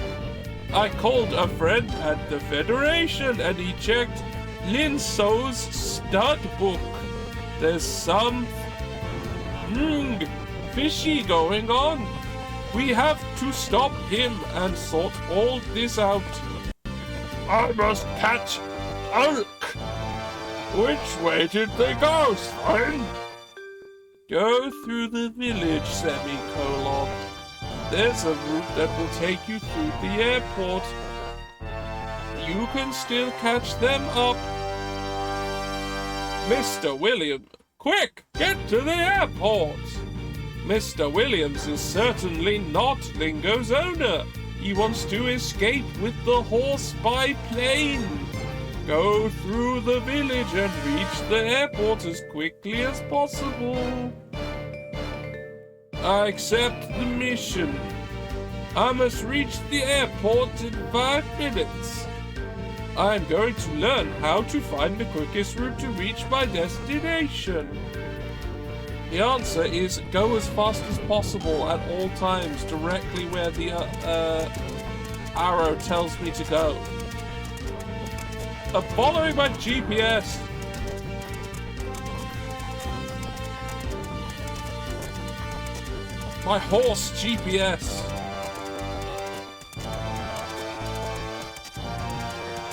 I called a friend at the Federation and he checked Linso's stud book. There's some fishy going on. We have to stop him and sort all this out. I must catch Ulk. Which way did they go, Sven? Go through the village, semicolon. There's a route that will take you through the airport. You can still catch them up. Mr. Williams, quick, get to the airport. Mr. Williams is certainly not Lingo's owner. He wants to escape with the horse by plane. Go through the village and reach the airport as quickly as possible. I accept the mission. I must reach the airport in 5 minutes. I'm going to learn how to find the quickest route to reach my destination. The answer is go as fast as possible at all times, directly where the arrow tells me to go. I'm following my GPS. My horse GPS.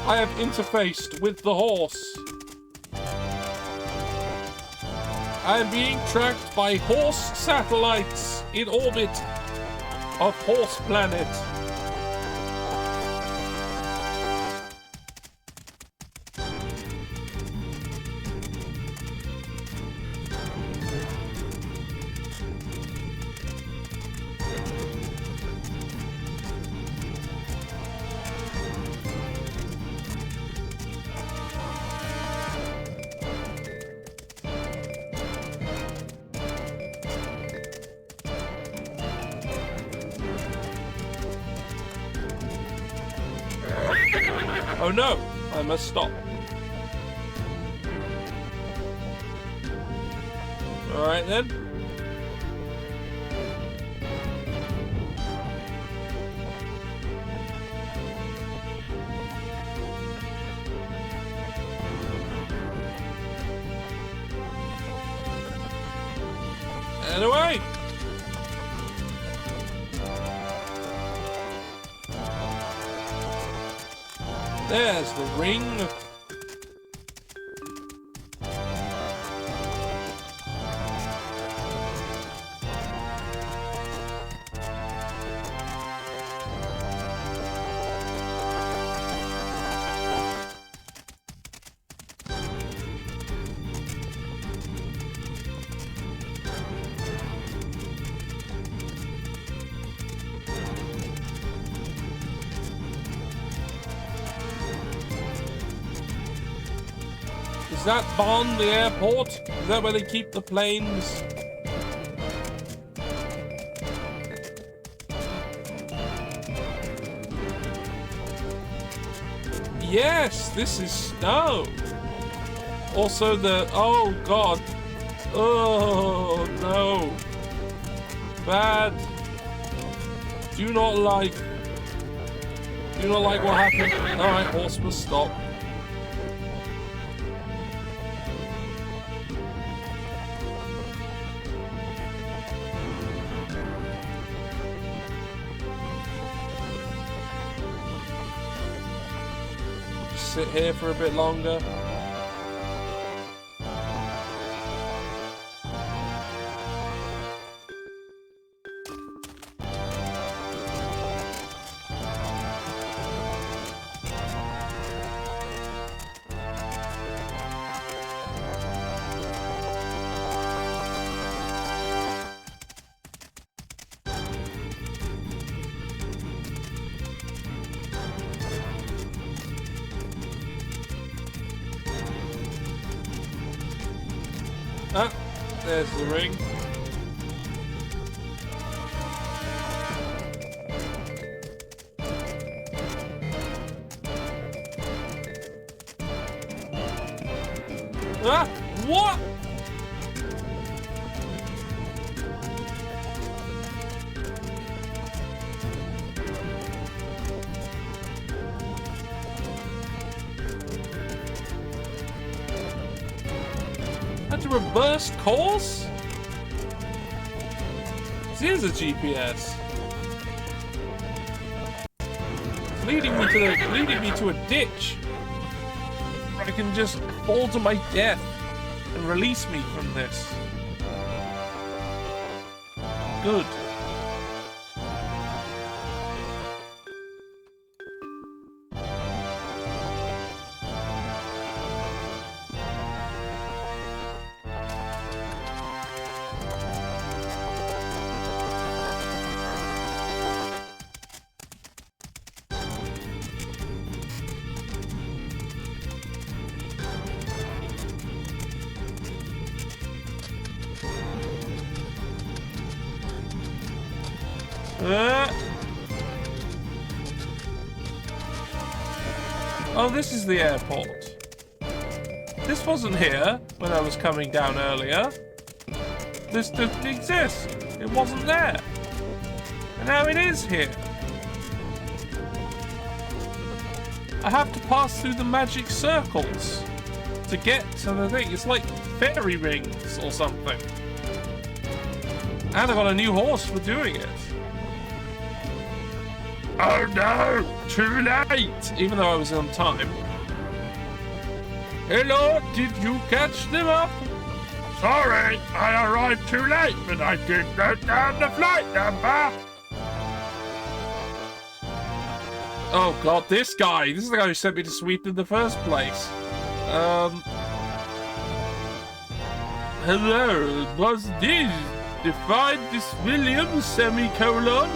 I have interfaced with the horse. I am being tracked by horse satellites in orbit of Horse Planet. Oh no, I must stop. Alright then. Get away! There's the ring. Is that Bond, the airport? Is that where they keep the planes? Yes, this is snow. Also the... Oh, God. Oh, no. Bad. Do not like what happened. Alright, horse must stop. Sit here for a bit longer. Ah, there's the ring. Ah, what? Had to reverse course? Here's a GPS. It's leading me to a ditch. I can just fall to my death and release me from this. Good. Oh, this is the airport. This wasn't here when I was coming down earlier. This didn't exist. It wasn't there. And now it is here. I have to pass through the magic circles to get to the thing. It's like fairy rings or something. And I got a new horse for doing it. Oh no! Too late! Even though I was on time. Hello, did you catch them up? Sorry, I arrived too late, but I did note down the flight number. Oh god, this guy! This is the guy who sent me to Sweden in the first place. Hello, what's this? Define this William, semicolon?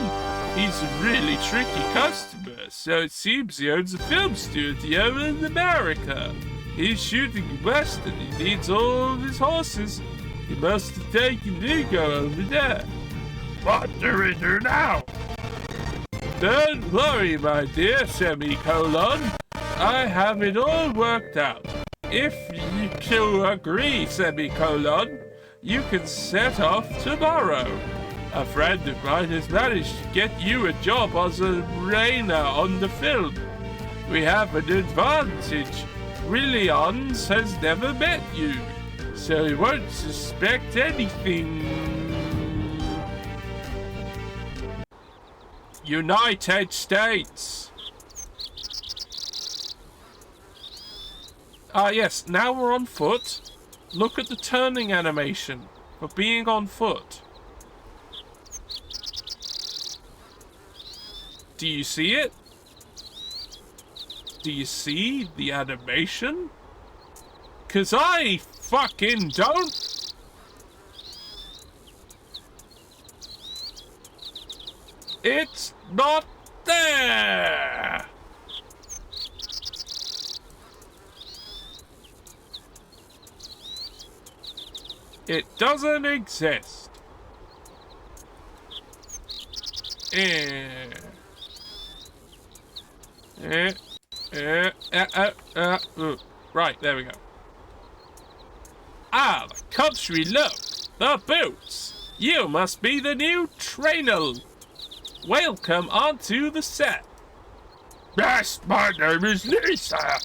He's a really tricky customer, so it seems he owns a film studio in America. He's shooting a western, he needs all of his horses. He must have taken Nico over there. What do we do now? Don't worry, my dear semicolon. I have it all worked out. If you two agree, semicolon, you can set off tomorrow. A friend of mine has managed to get you a job as a rainer on the film. We have an advantage. Williams has never met you, so he won't suspect anything. United States. Ah, yes, now we're on foot. Look at the turning animation for being on foot. Do you see it? Do you see the animation? 'Cause I fucking don't. It's not there. It doesn't exist. Right, there we go. Ah, the country look. The boots. You must be the new trainer. Welcome onto the set. Yes, my name is Lisa.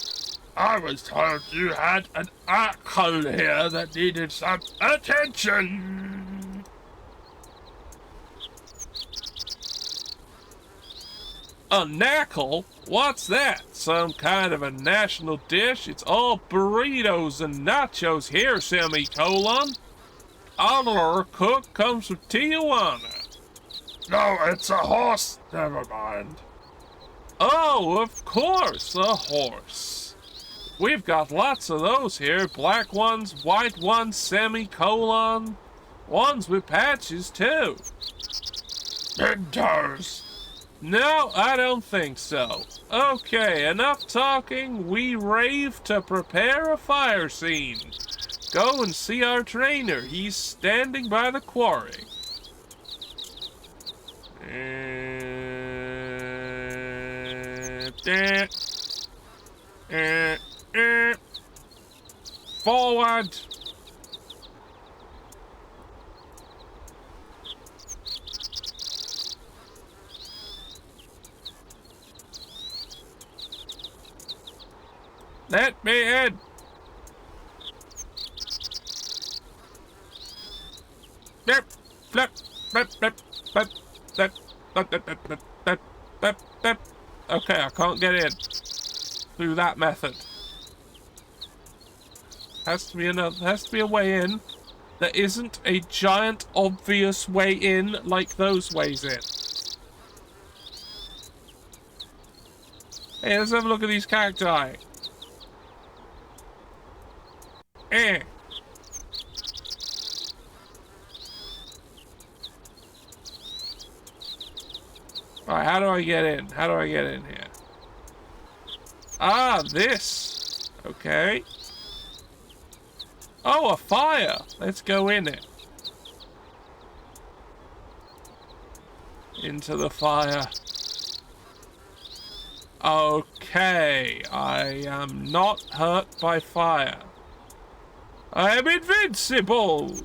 I was told you had an uncle here that needed some attention. A knackle? What's that? Some kind of a national dish? It's all burritos and nachos here, semicolon. Our cook comes from Tijuana. No, it's a horse. Never mind. Oh, of course, a horse. We've got lots of those here. Black ones, white ones, semicolon. Ones with patches, too. Pintos. No, I don't think so. Okay, enough talking. We rave to prepare a fire scene. Go and see our trainer. He's standing by the quarry. Forward. Let me in. Flip, flip, flip, flip, flip, flip, flip, flip, flip, flip, flip, flip. Okay, I can't get in through that method. Has to be a way in. There isn't a giant obvious way in like those ways in. Hey, let's have a look at these cacti. Eh. Alright, how do I get in? How do I get in here? Ah, this. Okay. Oh, a fire. Let's go in it. Into the fire. Okay. I am not hurt by fire. I am invincible!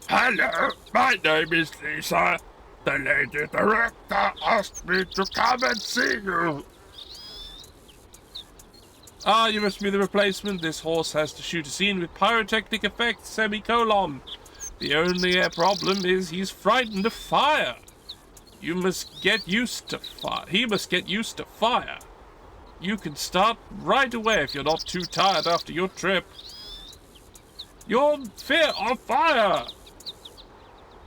Hello, my name is Lisa. The lady director asked me to come and see you. Ah, you must be the replacement. This horse has to shoot a scene with pyrotechnic effects, semicolon. The only problem is he's frightened of fire. You must get used to fire. He must get used to fire. You can start right away if you're not too tired after your trip. Your fear of fire!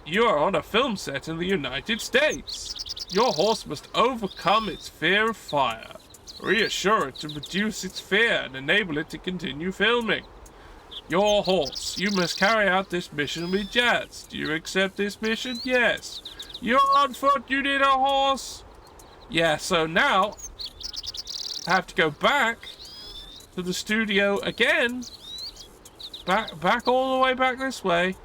You are on a film set in the United States. Your horse must overcome its fear of fire. Reassure it to reduce its fear and enable it to continue filming. Your horse, you must carry out this mission with Jazz. Do you accept this mission? Yes. You're on foot, you need a horse. Yeah, so now I have to go back to the studio again. Back all the way back this way.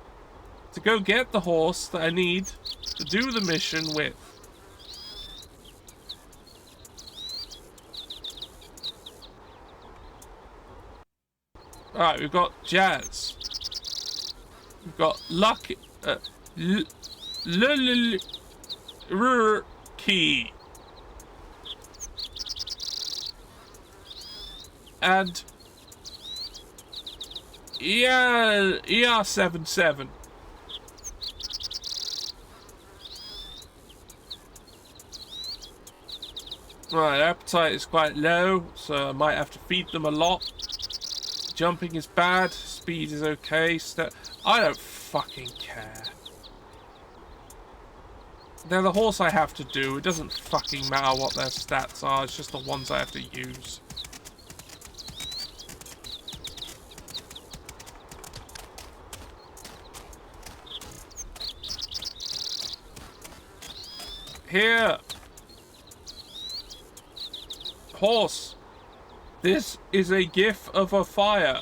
To go get the horse that I need to do the mission with. Alright, we've got Jazz. We've got Lucky. Key. And ER77. Right, appetite is quite low, so I might have to feed them a lot. Jumping is bad, speed is okay, I don't fucking care. They're the horse I have to do, it doesn't fucking matter what their stats are, it's just the ones I have to use. Here! Horse! This is a gif of a fire.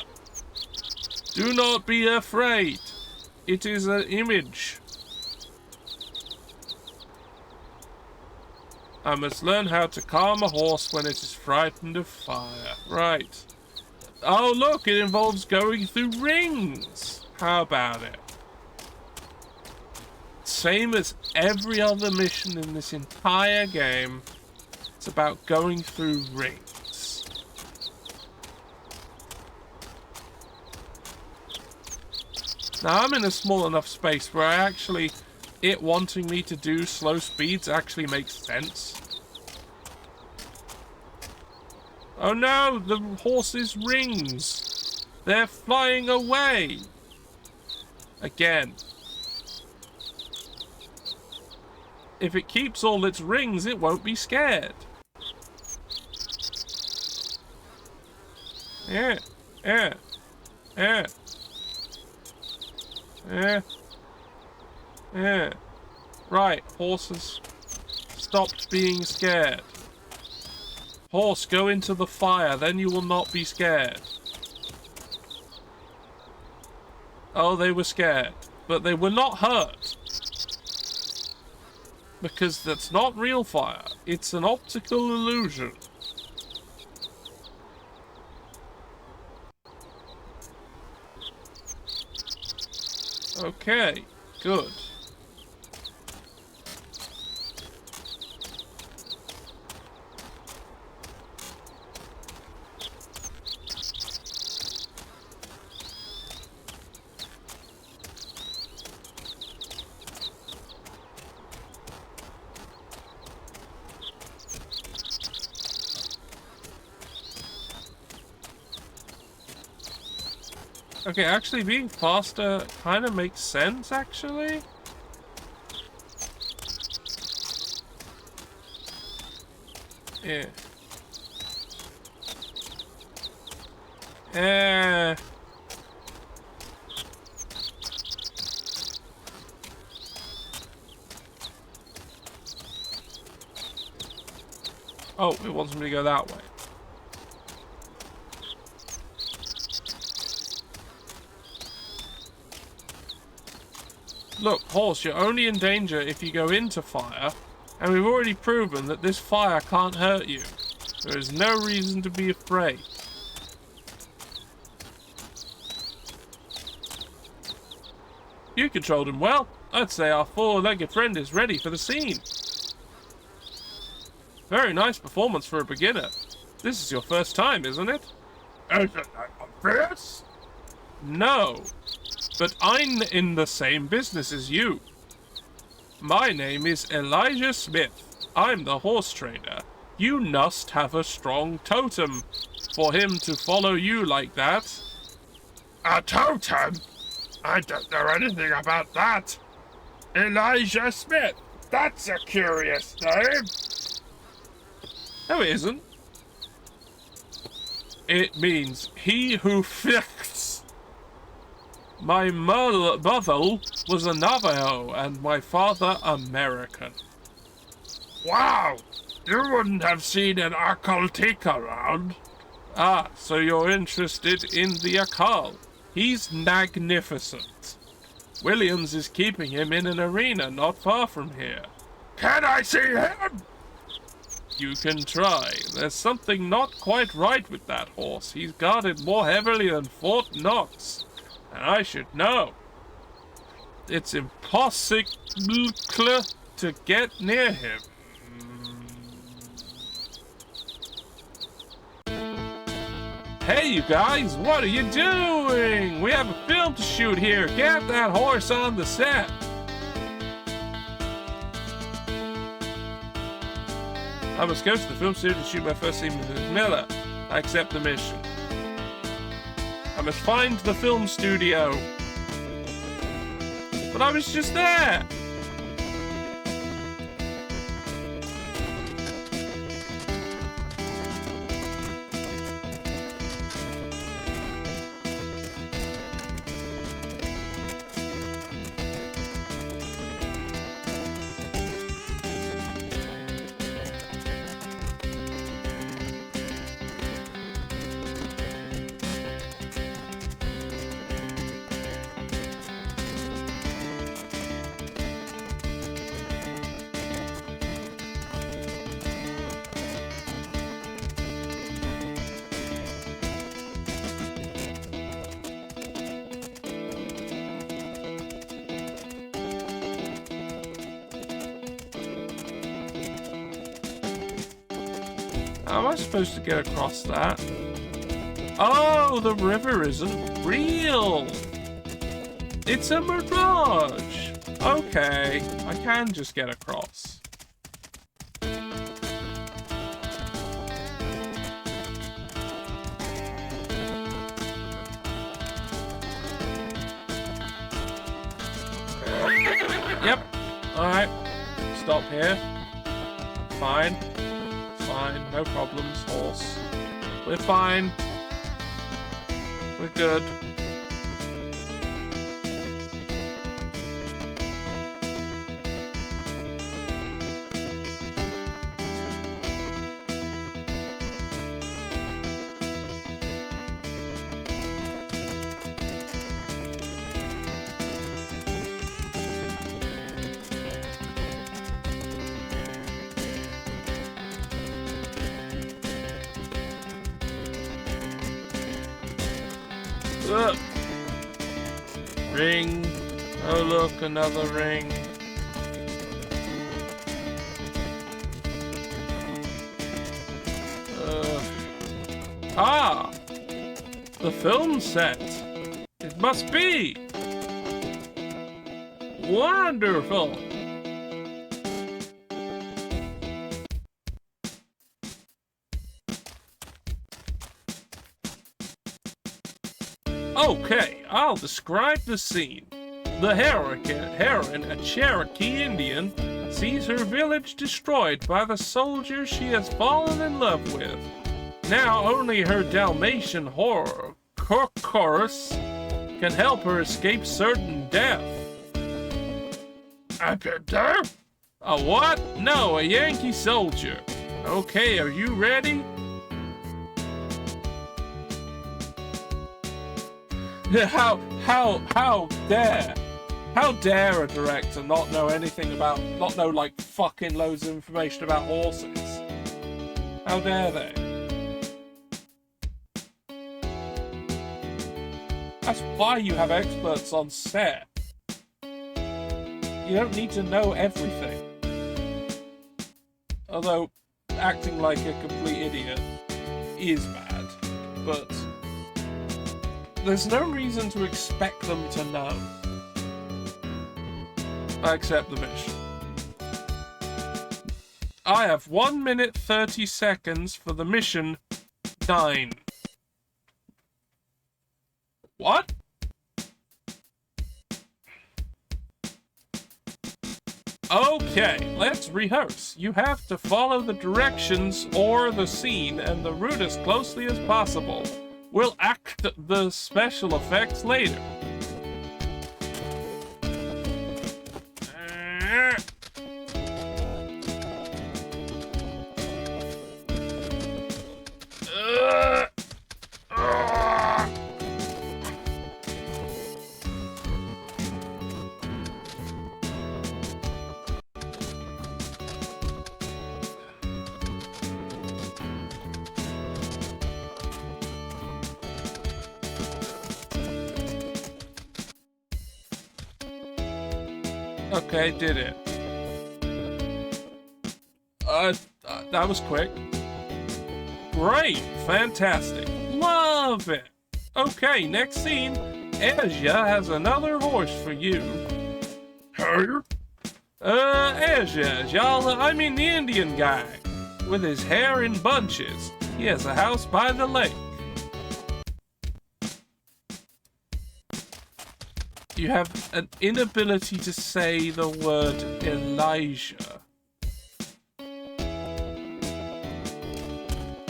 Do not be afraid. It is an image. I must learn how to calm a horse when it is frightened of fire. Right. Oh, look, it involves going through rings. How about it? Same as every other mission in this entire game. It's about going through rings. Now, I'm in a small enough space where it wanting me to do slow speeds actually makes sense. Oh no, the horse's rings! They're flying away! Again. If it keeps all its rings, it won't be scared. Yeah, yeah, yeah. Yeah. Yeah. Right, horses. Stopped being scared. Horse, go into the fire, then you will not be scared. Oh, they were scared. But they were not hurt. Because that's not real fire. It's an optical illusion. Okay, good. Okay, actually being faster kind of makes sense, actually. Yeah. Oh, it wants me to go that way. Look, horse, you're only in danger if you go into fire, and we've already proven that this fire can't hurt you. There is no reason to be afraid. You controlled him well. I'd say our four-legged friend is ready for the scene. Very nice performance for a beginner. This is your first time, isn't it? This? No. But I'm in the same business as you. My name is Elijah Smith. I'm the horse trainer. You must have a strong totem for him to follow you like that. A totem? I don't know anything about that. Elijah Smith. That's a curious name. No, it isn't. It means he who fixed. My mother was a Navajo and my father American. Wow! You wouldn't have seen an occultic around. Ah, so you're interested in the occult. He's magnificent. Williams is keeping him in an arena not far from here. Can I see him? You can try. There's something not quite right with that horse. He's guarded more heavily than Fort Knox. And I should know. It's impossible to get near him. Hey, you guys, what are you doing? We have a film to shoot here. Get that horse on the set. I must go to the film studio to shoot my first scene with Ms. Miller. I accept the mission. I must find the film studio. But I was just there. How am I supposed to get across that? Oh, the river isn't real! It's a mirage! Okay, I can just get across. Yep, alright. Stop here. Fine. Fine, no problems, horse. We're fine. We're good. Look. Ring. Oh look, another ring. Ah! The film set. It must be. Wonderful. Okay, I'll describe the scene. The heroine, a Cherokee Indian, sees her village destroyed by the soldier she has fallen in love with. Now only her Dalmatian horror, chorus, can help her escape certain death. A panther? A what? No, a Yankee soldier. Okay, are you ready? How dare a director not know anything about, not know like fucking loads of information about horses? How dare they? That's why you have experts on set. You don't need to know everything. Although, acting like a complete idiot is bad, but there's no reason to expect them to know. I accept the mission. I have 1 minute 30 seconds for the mission 9. What? Okay, let's rehearse. You have to follow the directions or the scene and the route as closely as possible. We'll act the special effects later. Okay, did it. That was quick. Great, fantastic, love it. Okay, next scene. Asia has another horse for you. Her? Asia, y'all. I mean the Indian guy. with his hair in bunches. He has a house by the lake. You have an inability to say the word Elijah.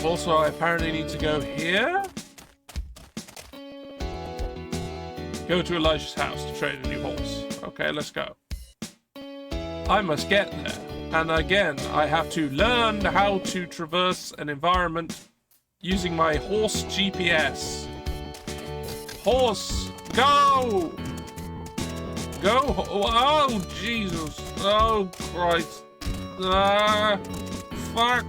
Also, I apparently need to go here. Go to Elijah's house to trade a new horse. Okay, let's go. I must get there. And again, I have to learn how to traverse an environment using my horse GPS. Horse, go! Go! Oh, Jesus! Oh, Christ! Fuck!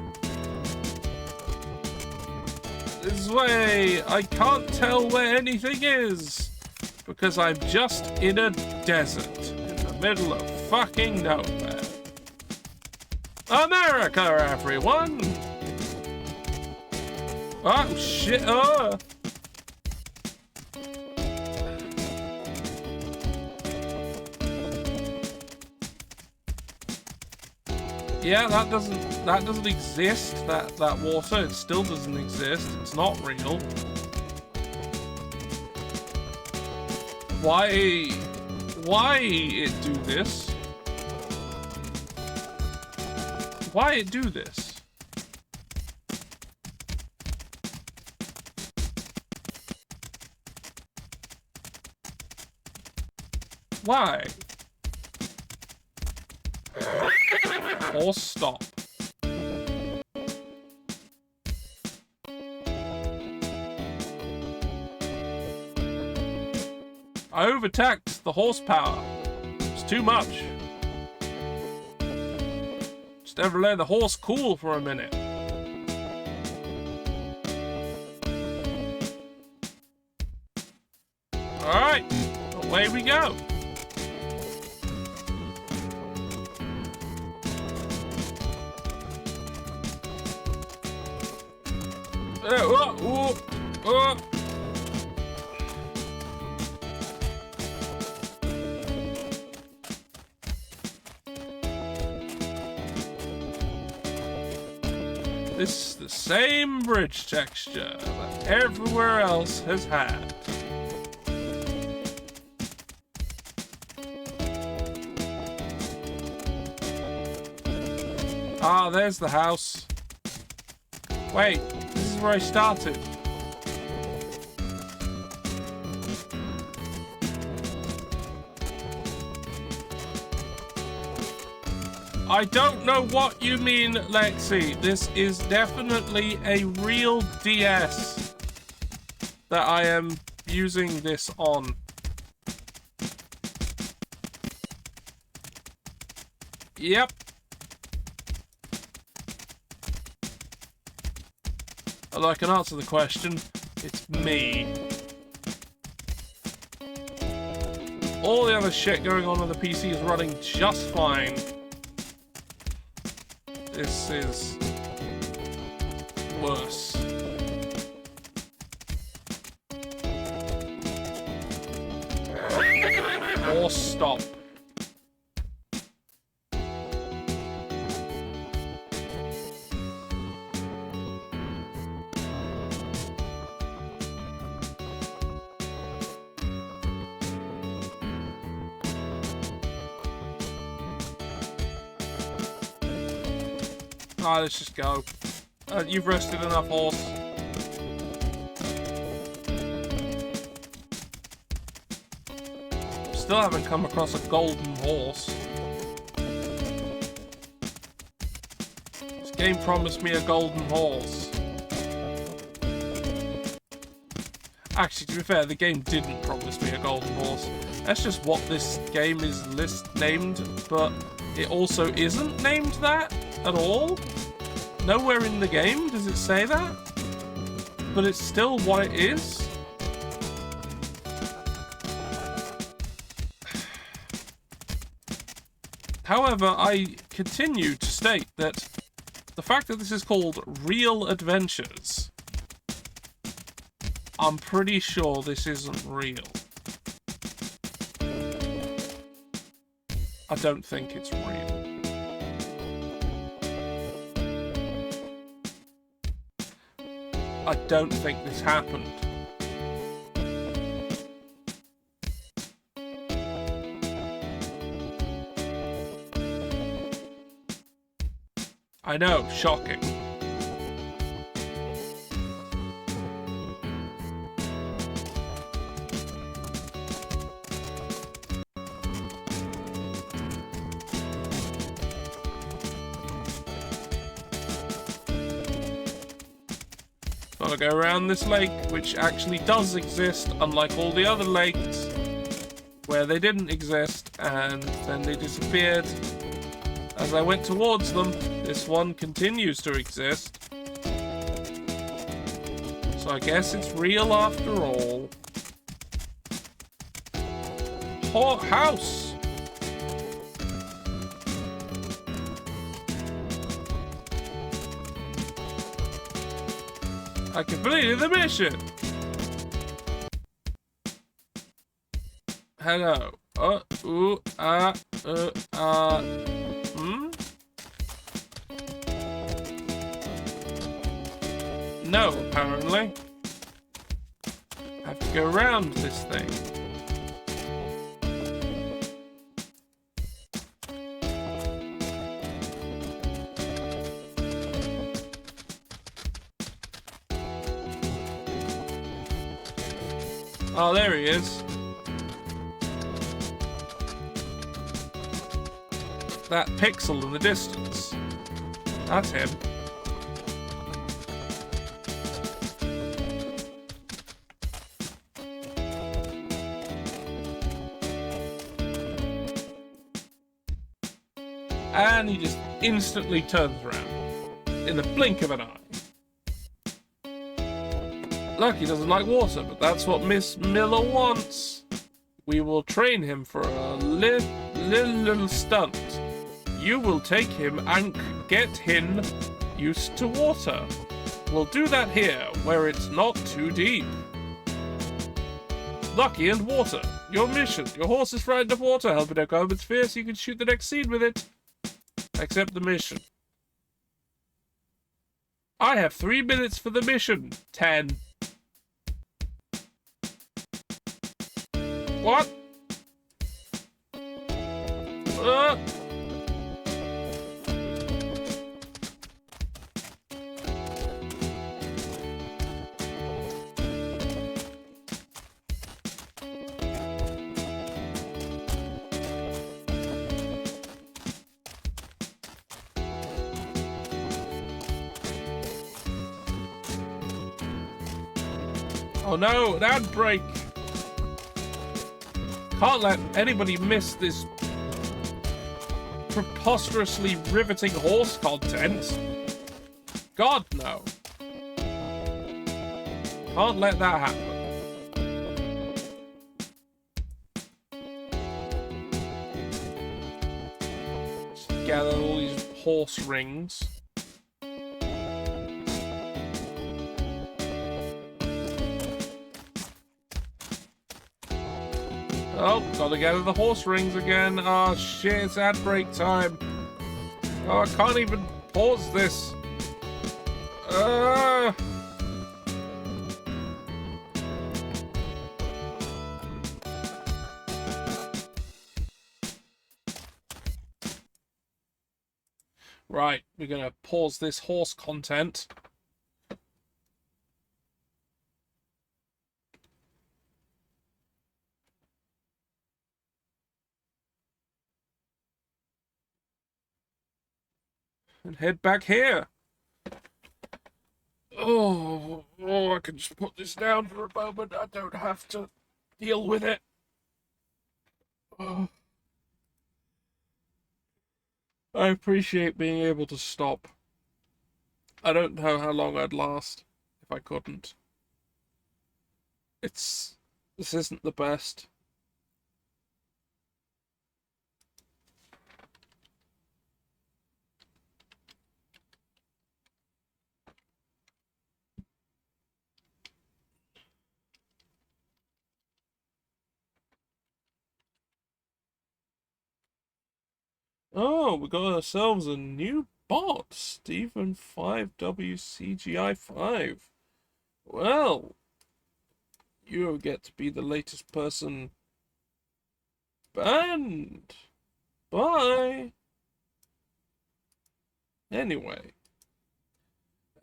This way! I can't tell where anything is! Because I'm just in a desert. In the middle of fucking nowhere. America, everyone! Oh, shit! Yeah, that doesn't exist. That water, it still doesn't exist. It's not real. Why it do this? Why it do this? Why? Or stop. I overtaxed the horsepower. It's too much. Just ever let the horse cool for a minute. Alright, away we go. This is the same bridge texture that everywhere else has had. Ah, there's the house. Wait, this is where I started. I don't know what you mean, Lexi. This is definitely a real DS that I am using this on. Yep. Although I can answer the question, it's me. All the other shit going on the PC is running just fine. This is worse. Or stop. Alright, let's just go. You've rested enough, horse. Still haven't come across a golden horse. This game promised me a golden horse. Actually, to be fair, the game didn't promise me a golden horse. That's just what this game is named, but it also isn't named that at all. Nowhere in the game does it say that, but it's still what it is. However, I continue to state that the fact that this is called Real Adventures, I'm pretty sure this isn't real. I don't think it's real. I don't think this happened. I know, shocking. Gotta go around this lake, which actually does exist, unlike all the other lakes, where they didn't exist, and then they disappeared. As I went towards them, this one continues to exist. So I guess it's real after all. House! I completed the mission! Hello. No, apparently. I have to go around this thing. Oh, there he is. That pixel in the distance. That's him. And he just instantly turns around. In the blink of an eye. Look, he doesn't like water, but that's what Miss Miller wants. We will train him for a little stunt. You will take him and get him used to water. We'll do that here, where it's not too deep. Lucky and water. Your mission. Your horse is frightened of water. Help it overcome its fear so you can shoot the next scene with it. Accept the mission. I have 3 minutes for the mission. 10. What? Oh no, an ad break. Can't let anybody miss this preposterously riveting horse content. God, no. Can't let that happen. Just gather all these horse rings. Oh, gotta gather the horse rings again. Oh shit, it's ad break time. Oh, I can't even pause this. Right, we're gonna pause this horse content. And head back here. Oh, I can just put this down for a moment. I don't have to deal with it. Oh. I appreciate being able to stop. I don't know how long I'd last if I couldn't. This isn't the best. Oh, we got ourselves a new bot, Stephen 5WCGI5. Well, you get to be the latest person banned. Bye. Anyway.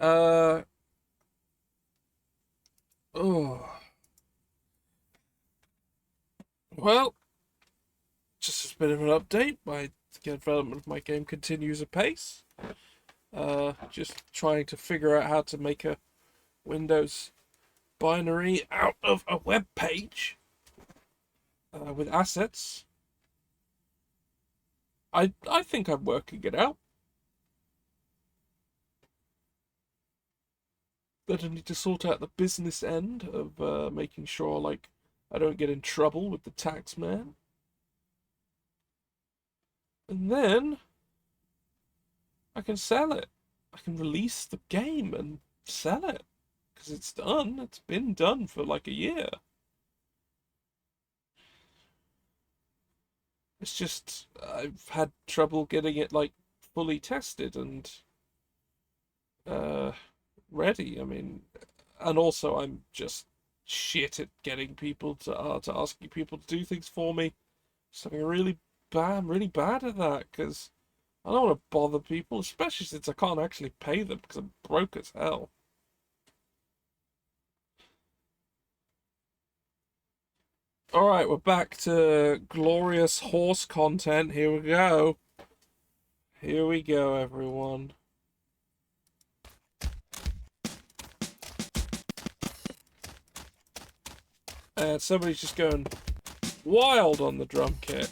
Oh. Well, just a bit of an update. My development of my game continues apace. Just trying to figure out how to make a Windows binary out of a web page with assets. I think I'm working it out. But I need to sort out the business end of making sure, like, I don't get in trouble with the tax man. And then I can sell it. I can release the game and sell it. Because it's done. It's been done for like a year. It's just, I've had trouble getting it, like, fully tested and ready. I mean, and also I'm just shit at getting people to asking people to do things for me. So I'm really bad at that, because I don't want to bother people, especially since I can't actually pay them because I'm broke as hell. Alright, we're back to glorious horse content. Here we go. Here we go, everyone. And somebody's just going wild on the drum kit.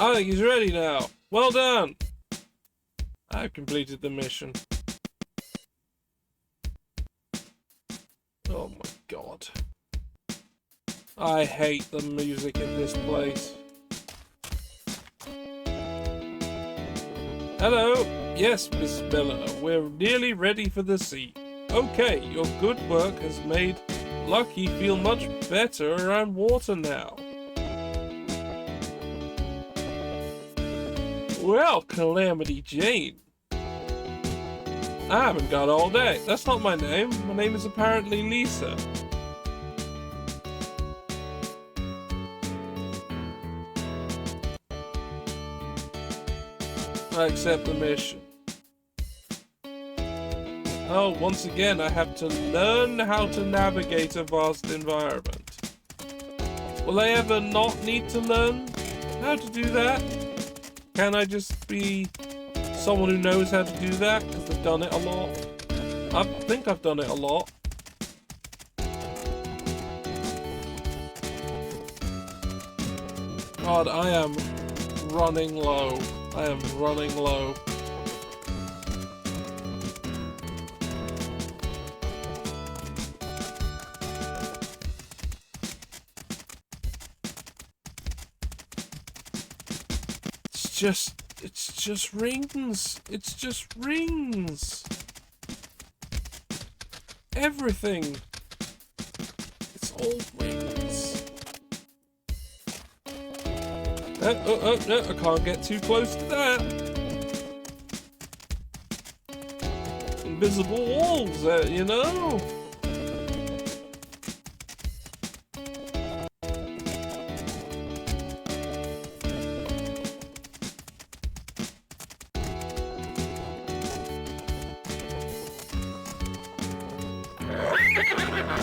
I think he's ready now. Well done. I've completed the mission. Oh my god. I hate the music in this place. Hello. Yes, Miss Miller. We're nearly ready for the sea. Okay, your good work has made Lucky feel much better around water now. Well, Calamity Jane. I haven't got all day. That's not my name. My name is apparently Lisa. I accept the mission. Oh, once again, I have to learn how to navigate a vast environment. Will I ever not need to learn how to do that? Can I just be someone who knows how to do that because I've done it a lot? I think I've done it a lot. God, I am running low. I am running low. It's just rings. It's just rings. Everything. It's all rings. No, I can't get too close to that. invisible walls, you know?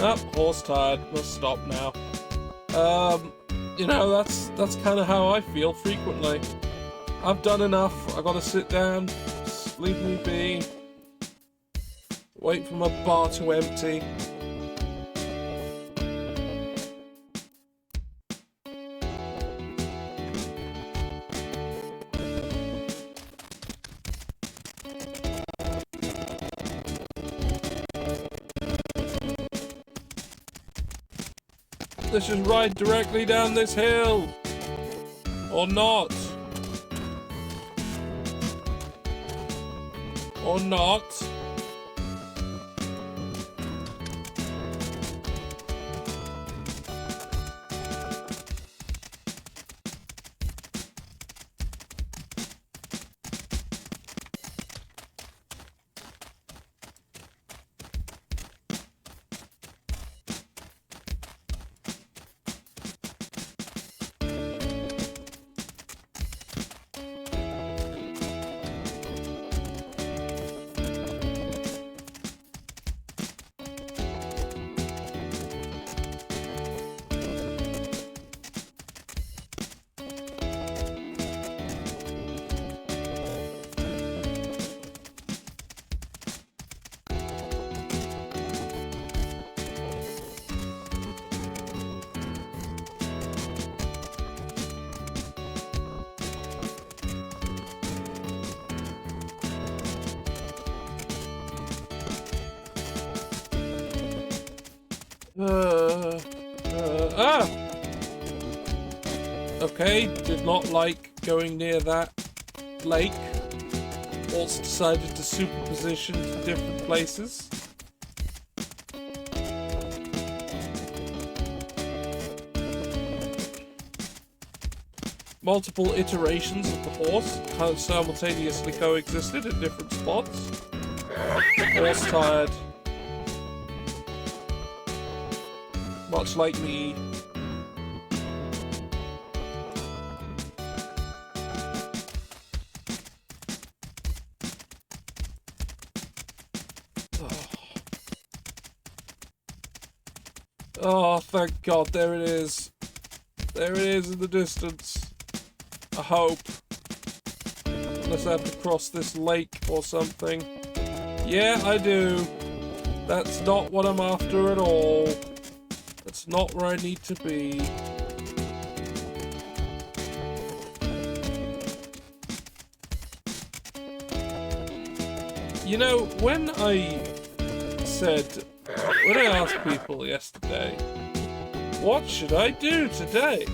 Oh, horse tired. Must stop now. You know, that's kind of how I feel frequently. I've done enough. I gotta sit down, just leave me be, wait for my bar to empty. Let's just ride directly down this hill. Or not. Or not. Okay, did not like going near that lake. Also decided to superposition to different places. Multiple iterations of the horse kind of simultaneously coexisted in different spots. Horse tired. Much like me. Oh, thank God, there it is. There it is in the distance. I hope. Unless I have to cross this lake or something. Yeah, I do. That's not what I'm after at all. That's not where I need to be. You know, when I asked people yesterday, what should I do today?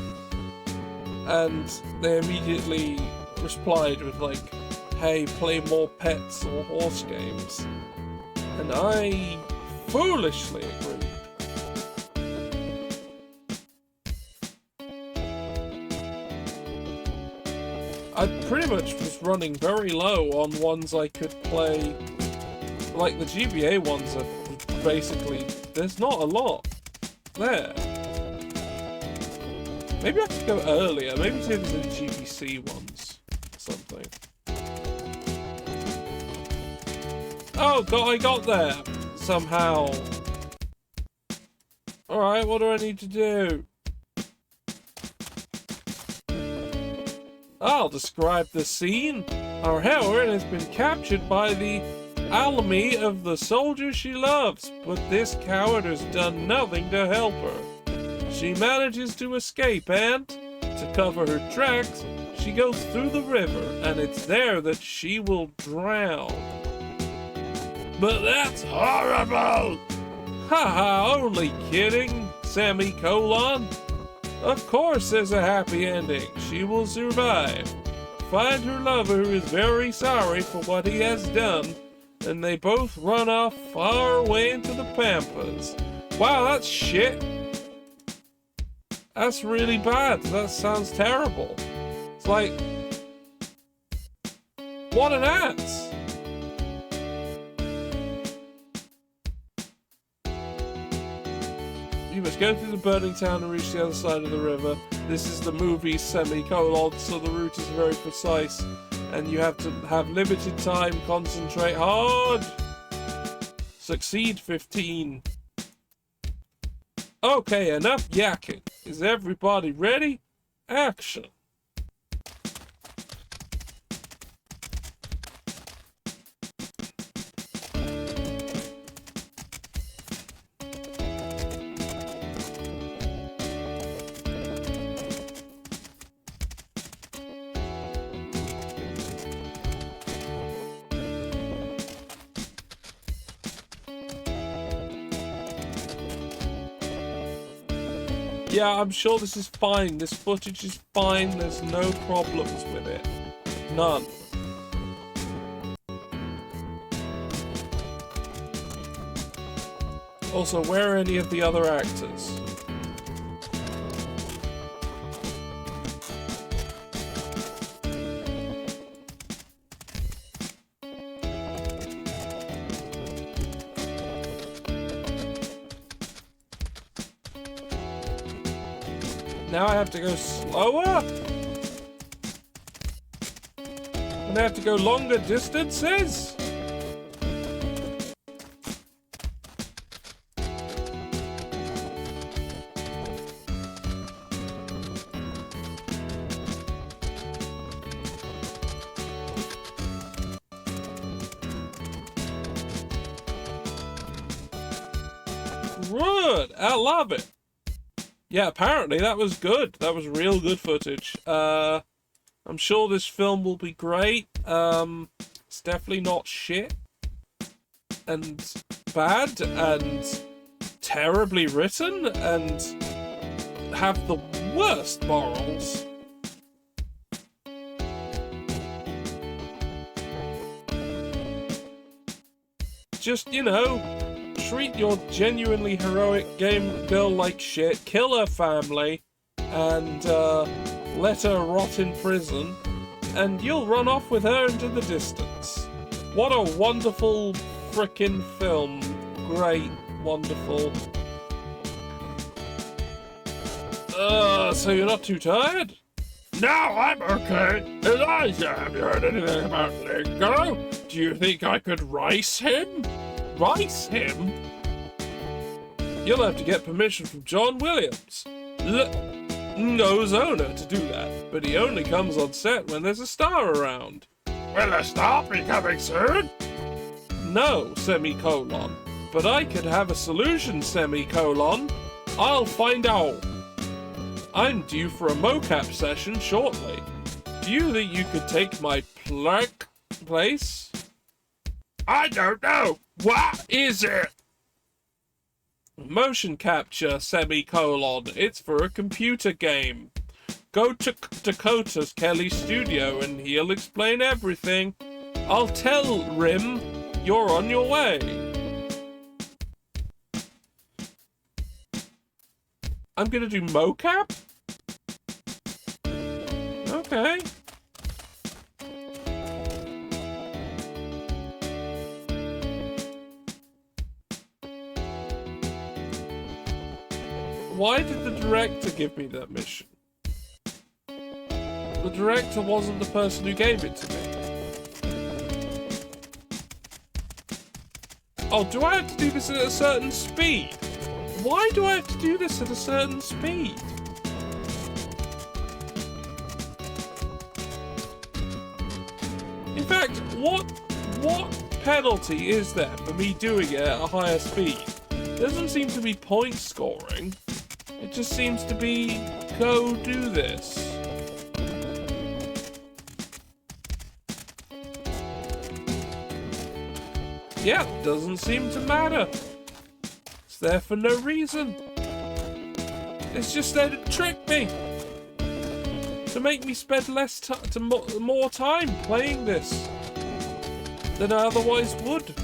And they immediately replied with like, hey, play more pets or horse games. And I foolishly agreed. I pretty much was running very low on ones I could play. Like the GBA ones are basically, there's not a lot there. Maybe I could go earlier. Maybe see if there's any GBC ones or something. Oh, I got there somehow. Alright, what do I need to do? I'll describe the scene. Our heroine has been captured by the alamy of the soldier she loves, but this coward has done nothing to help her. She manages to escape and, to cover her tracks, she goes through the river, and it's there that she will drown. But that's horrible! Haha, only kidding, semicolon. Of course there's a happy ending. She will survive. Find her lover who is very sorry for what he has done, and they both run off far away into the pampas. Wow, that's shit. That's really bad. That sounds terrible. It's like, what an ass. says, go through the burning town and reach the other side of the river. This is the movie semicolon, so the route is very precise. And you have to have limited time, concentrate hard. Succeed 15. Okay, enough yakking. Is everybody ready? Action. Yeah, I'm sure this is fine. This footage is fine. There's no problems with it. None. Also, where are any of the other actors? Now I have to go slower? And I have to go longer distances? Good! I love it! Yeah, apparently that was good. That was real good footage. I'm sure this film will be great. It's definitely not shit. And bad and terribly written and have the worst morals. Just, you know, treat your genuinely heroic game girl like shit, kill her family, and let her rot in prison, and you'll run off with her into the distance. What a wonderful frickin' film. Great, wonderful. So you're not too tired? No, I'm okay. Elijah, have you heard anything about Lingo? Do you think I could rice him? Rice him? You'll have to get permission from John Williams, Ngo's owner, to do that, but he only comes on set when there's a star around. Will the star be coming soon? No, semicolon. But I could have a solution, semicolon. I'll find out. I'm due for a mocap session shortly. Do you think you could take my place? I don't know. What is it? Motion capture, semicolon. It's for a computer game. Go to Dakota's Kelly studio and he'll explain everything. I'll tell Rim you're on your way. I'm gonna do mocap? Okay. Why did the director give me that mission? The director wasn't the person who gave it to me. Oh, do I have to do this at a certain speed? Why do I have to do this at a certain speed? In fact, what penalty is there for me doing it at a higher speed? There doesn't seem to be point scoring. It just seems to be, go do this. Yeah, doesn't seem to matter. It's there for no reason. It's just there to trick me. To make me spend more time playing this than I otherwise would.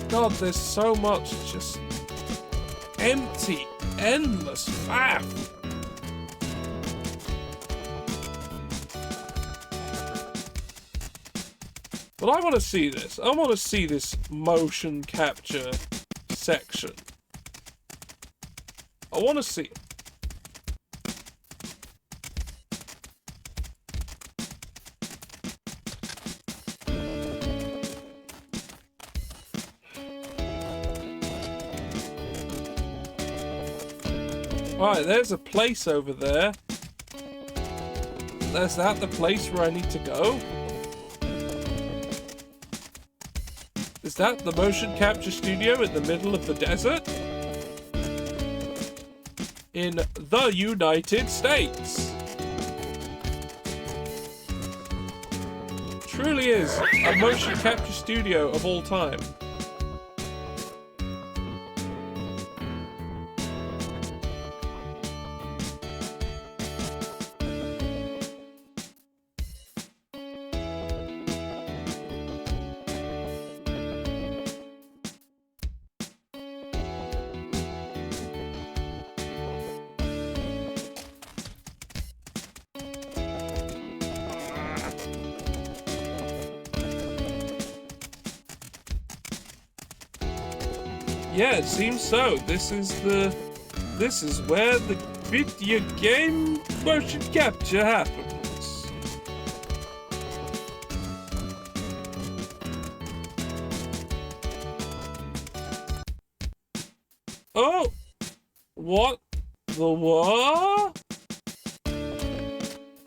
God, there's so much just empty, endless faff. But I want to see this. I want to see this motion capture section. I want to see. Right, there's a place over there. Is that the place where I need to go? Is that the motion capture studio in the middle of the desert? In the United States. Truly is a motion capture studio of all time. Yeah, it seems so. This is where the video game motion capture happens. Oh! What the what?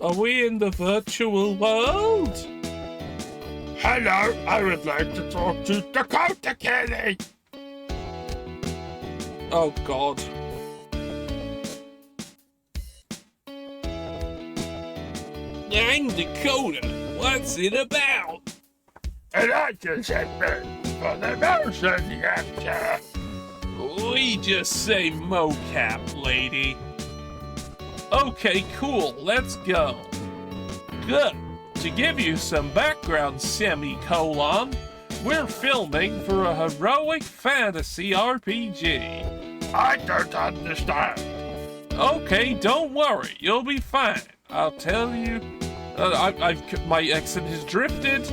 Are we in the virtual world? Hello, I would like to talk to Dakota Kelly. Oh, God. I'm Dakota. What's it about? And I just said for the motion capture. We just say mocap, lady. Okay, cool. Let's go. Good. To give you some background, semicolon, we're filming for a heroic fantasy RPG. I don't understand. Okay, don't worry. You'll be fine. I'll tell you. My accent has drifted.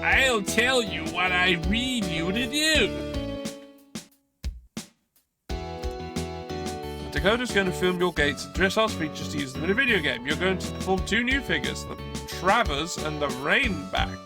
I'll tell you what I need you to do. Dakota's going to film your gates and dress our speeches to use them in a video game. You're going to perform 2 new figures, the Travers and the Rainback.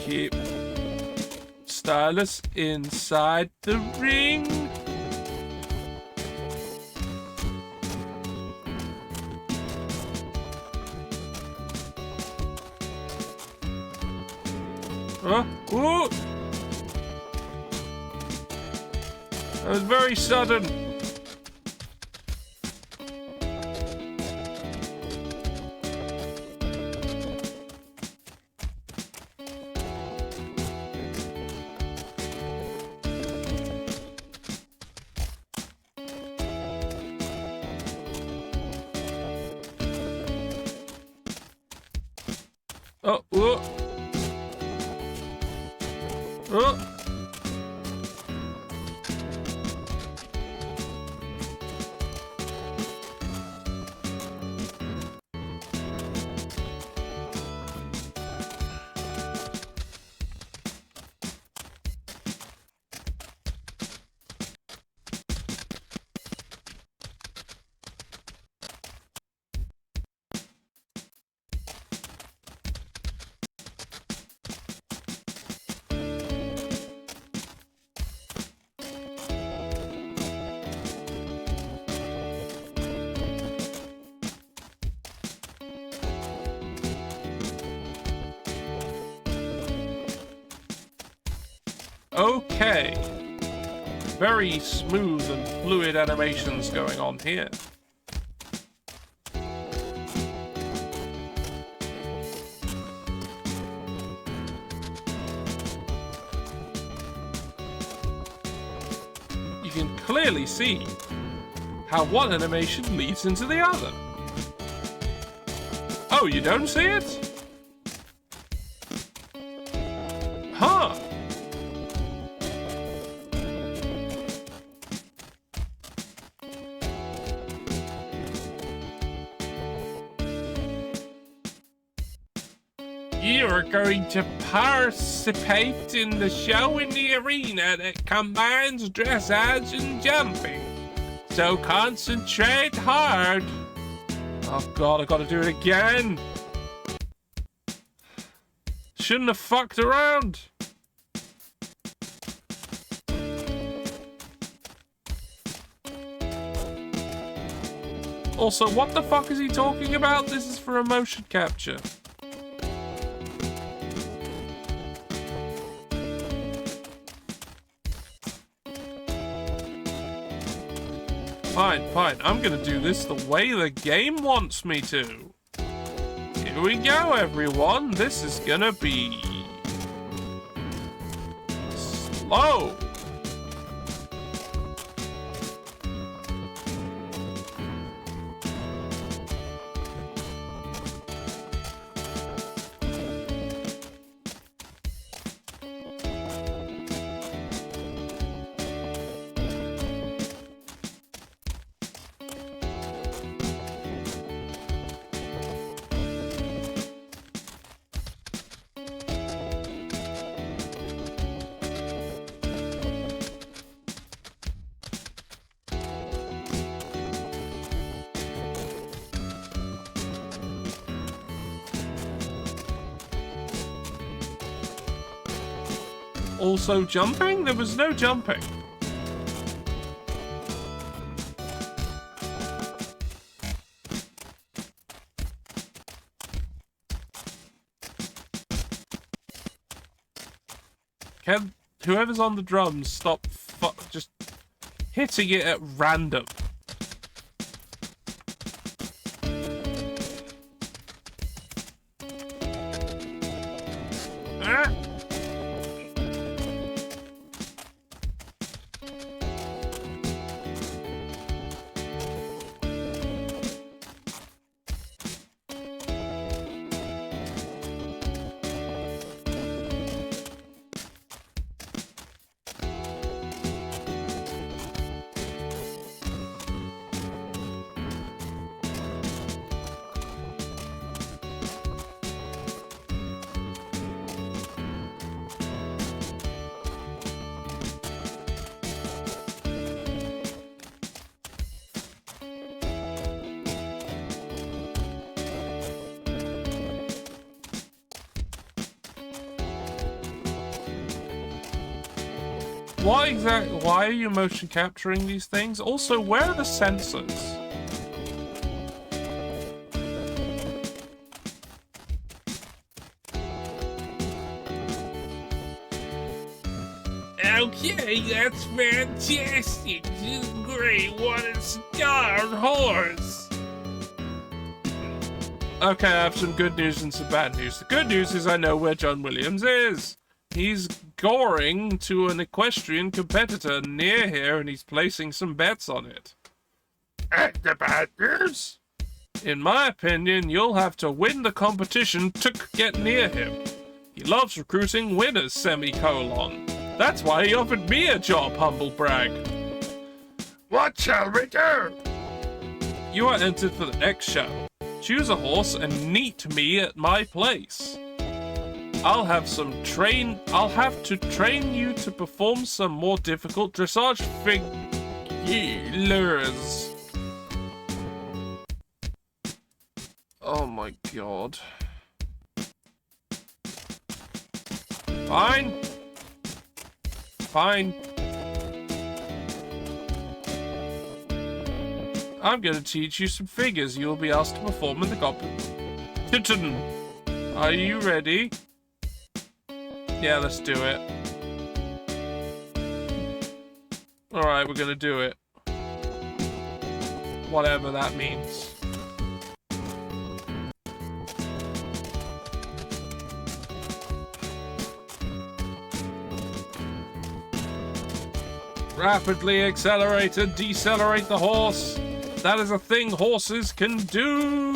Keep Stylus inside the ring. Ooh! That was very sudden. Oh, oh. Oh. Okay. Very smooth and fluid animations going on here. can clearly see how one animation leads into the other. Oh, you don't see it? Huh. You're going to participate in the show in the arena that combines dressage and jumping. So concentrate hard. Oh god, I gotta do it again. Shouldn't have fucked around. Also, what the fuck is he talking about? This is for a motion capture. Fine, fine. I'm gonna do this the way the game wants me to. Here we go, everyone. This is gonna be slow. Also jumping? There was no jumping. Can whoever's on the drums stop just hitting it at random? Ah! Why are you motion capturing these things? Also, where are the sensors? Okay, that's fantastic. This is great. What a star horse. Okay, I have some good news and some bad news. The good news is I know where John Williams is. He's goring to an equestrian competitor near here, and he's placing some bets on it. And the bad news? In my opinion, you'll have to win the competition to get near him. He loves recruiting winners, semicolon. That's why he offered me a job, humble brag. What shall we do? You are entered for the next show. Choose a horse and meet me at my place. I'll have to train you to perform some more difficult dressage figures. Oh my god. Fine. Fine. I'm gonna teach you some figures you'll be asked to perform in the competition. Are you ready? Yeah, let's do it. Alright, we're gonna do it. Whatever that means. Rapidly accelerate and decelerate the horse. That is a thing horses can do.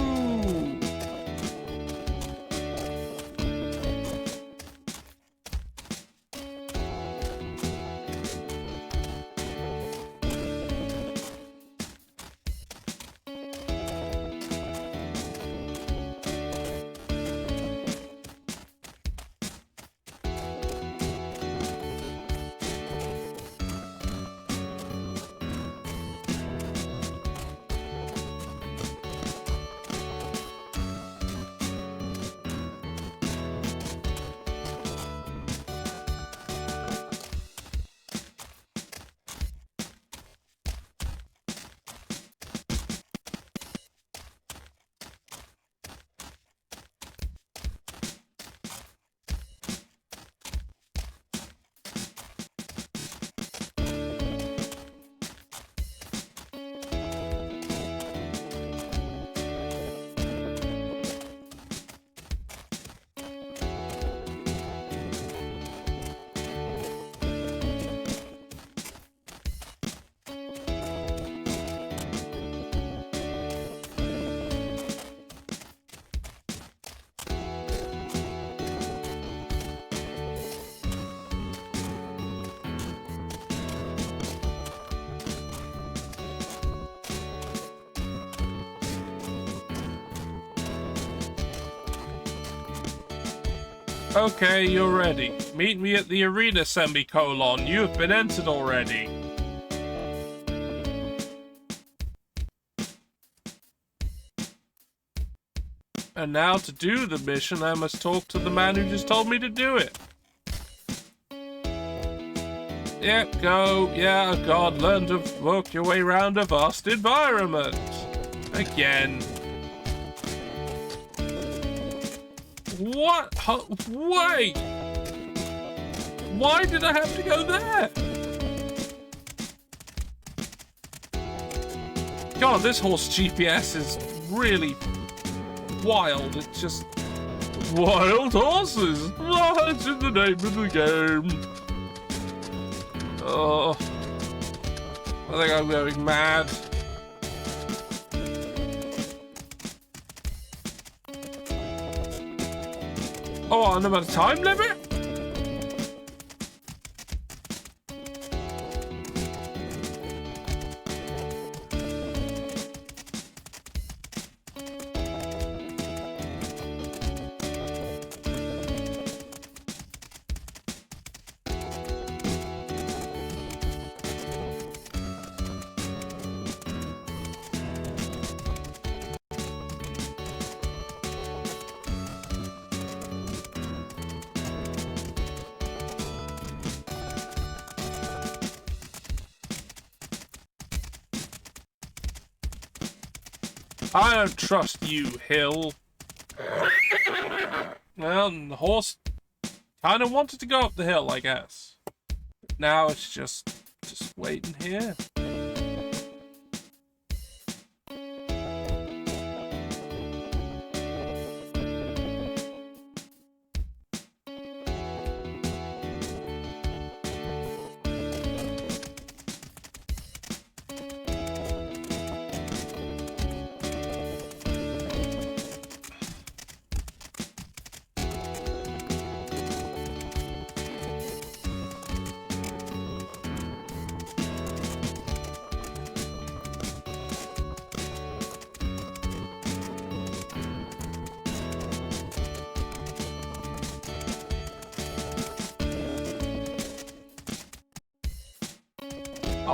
Okay, you're ready. Meet me at the arena, semicolon. You have been entered already. And now to do the mission, I must talk to the man who just told me to do it. Yep, go. Yeah, God, learn to work your way around a vast environment. Again. What? Wait! Why did I have to go there? God, this horse GPS is really wild. It's just wild horses. That's in the name of the game. Oh, I think I'm going mad. Oh, and about a time limit? I don't trust you, Hill. Well, the horse kind of wanted to go up the hill, I guess. Now it's just waiting here.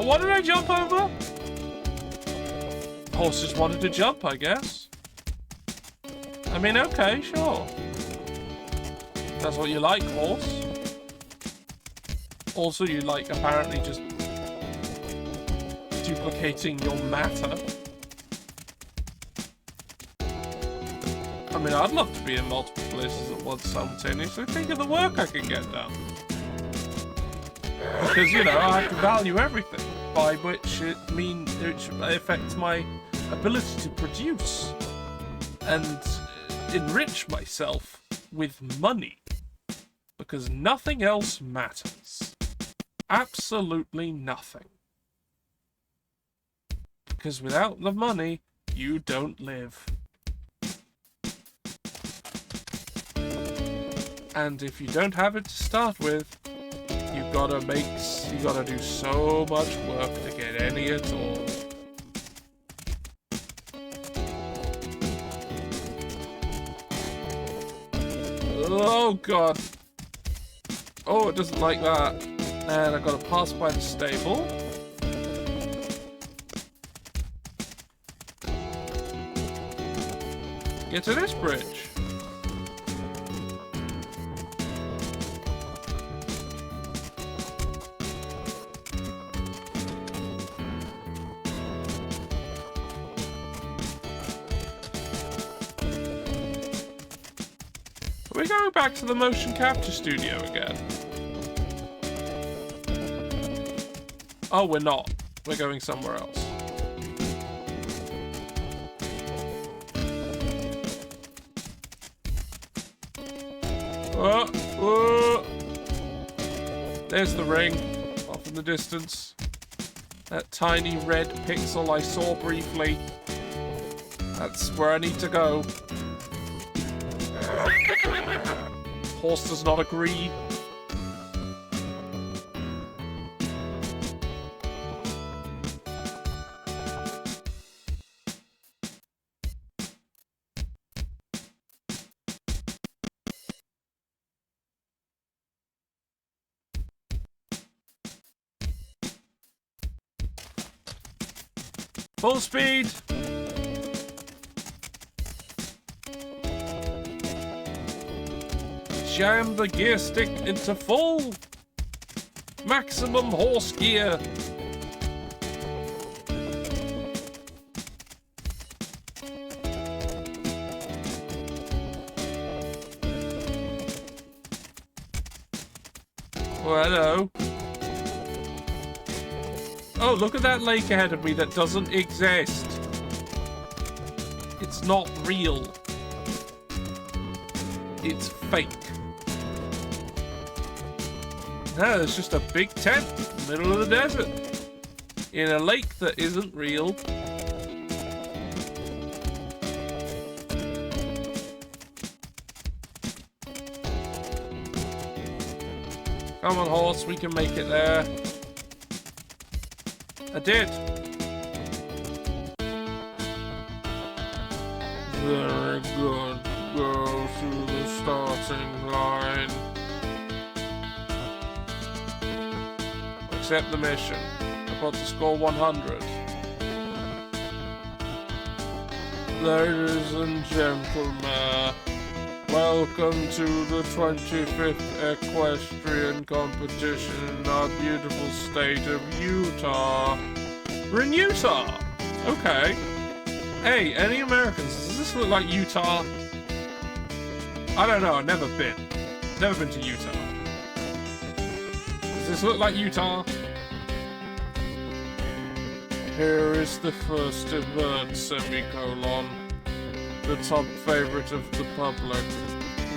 What did I jump over? Horse just wanted to jump, I guess. I mean, okay, sure. That's what you like, horse. Also, you like apparently just duplicating your matter. I mean, I'd love to be in multiple places at once simultaneously. Think of the work I could get done. Because, you know, I have to value everything, by which it affects my ability to produce and enrich myself with money, because nothing else matters. Absolutely nothing. Because without the money, you don't live. And if you don't have it to start with, you gotta do so much work to get any at all. Oh god. Oh, it doesn't like that. And I've got to pass by the stable. Get to this bridge. Are we going back to the motion capture studio again? Oh, we're not. We're going somewhere else. Oh, oh. There's the ring, off in the distance. That tiny red pixel I saw briefly. That's where I need to go. Horse does not agree. Full speed! Jam the gear stick into full maximum horse gear. Oh, hello. Oh, look at that lake ahead of me that doesn't exist. It's not real. It's fake. No, there's just a big tent in the middle of the desert. In a lake that isn't real. Come on, horse, we can make it there. I did. Very good. Go through the starting line. Accept the mission. I've got to score 100. Ladies and gentlemen, welcome to the 25th equestrian competition in our beautiful state of Utah. We're in Utah! Okay. Hey, any Americans, does this look like Utah? I don't know, I've never been. Never been to Utah. Does this look like Utah? Here is the first event, semicolon. The top favorite of the public.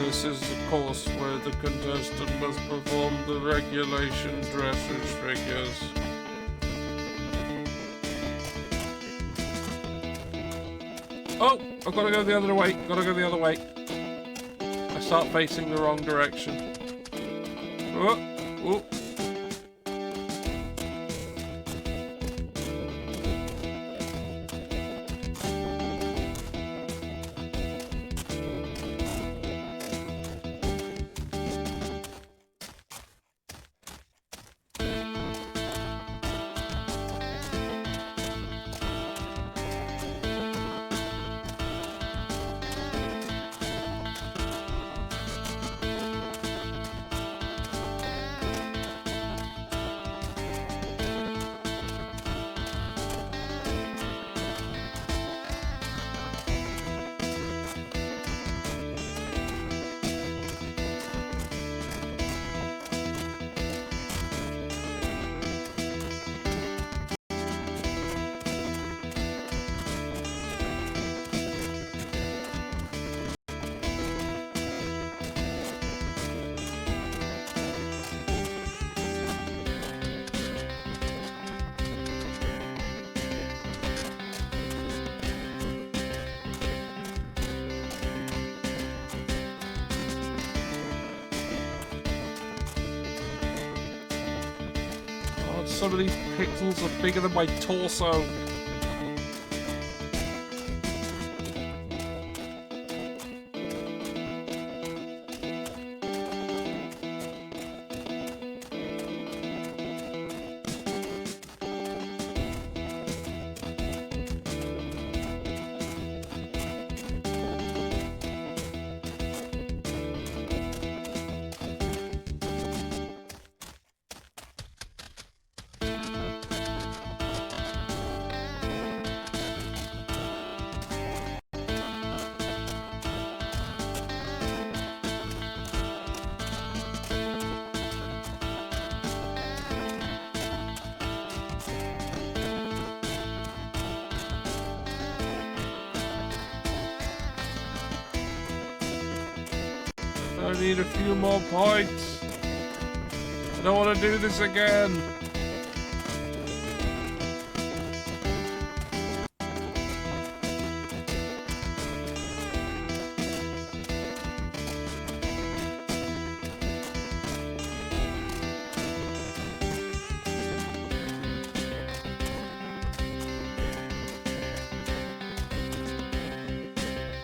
This is the course where the contestant must perform the regulation dressage figures. Oh, I've got to go the other way. Gotta go the other way. I start facing the wrong direction. Oh, oh. God, some of these pixels are bigger than my torso. I need a few more points. I don't want to do this again.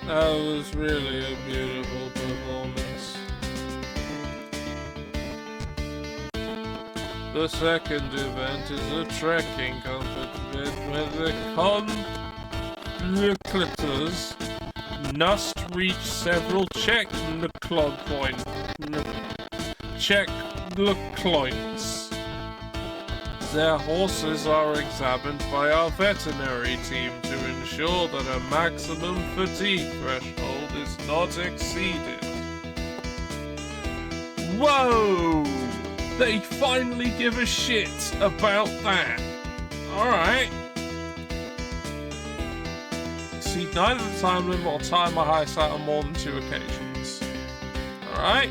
That was really a beautiful performance. The second event is a trekking competition where the competitors must reach several checkpoints. Their horses are examined by our veterinary team to ensure that a maximum fatigue threshold is not exceeded. Whoa! They finally give a shit about that. Alright. Exceed neither the time limit or time my eyesight on more than 2 occasions. Alright.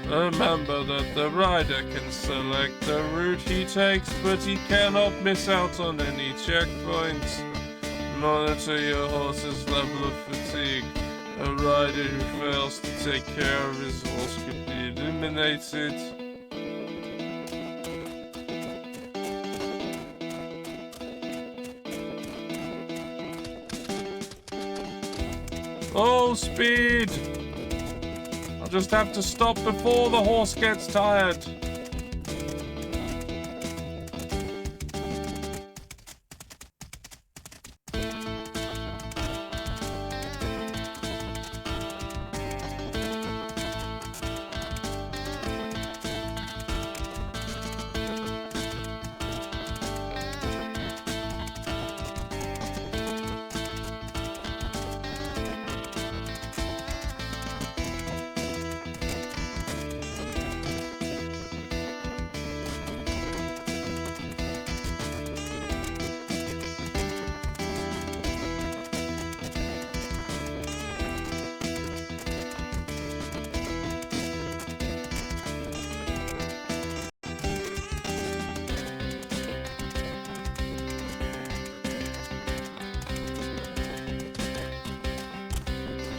Remember that the rider can select the route he takes, but he cannot miss out on any checkpoints. Monitor your horse's level of fatigue. A rider who fails to take care of his horse could be eliminated. Full speed! I'll just have to stop before the horse gets tired.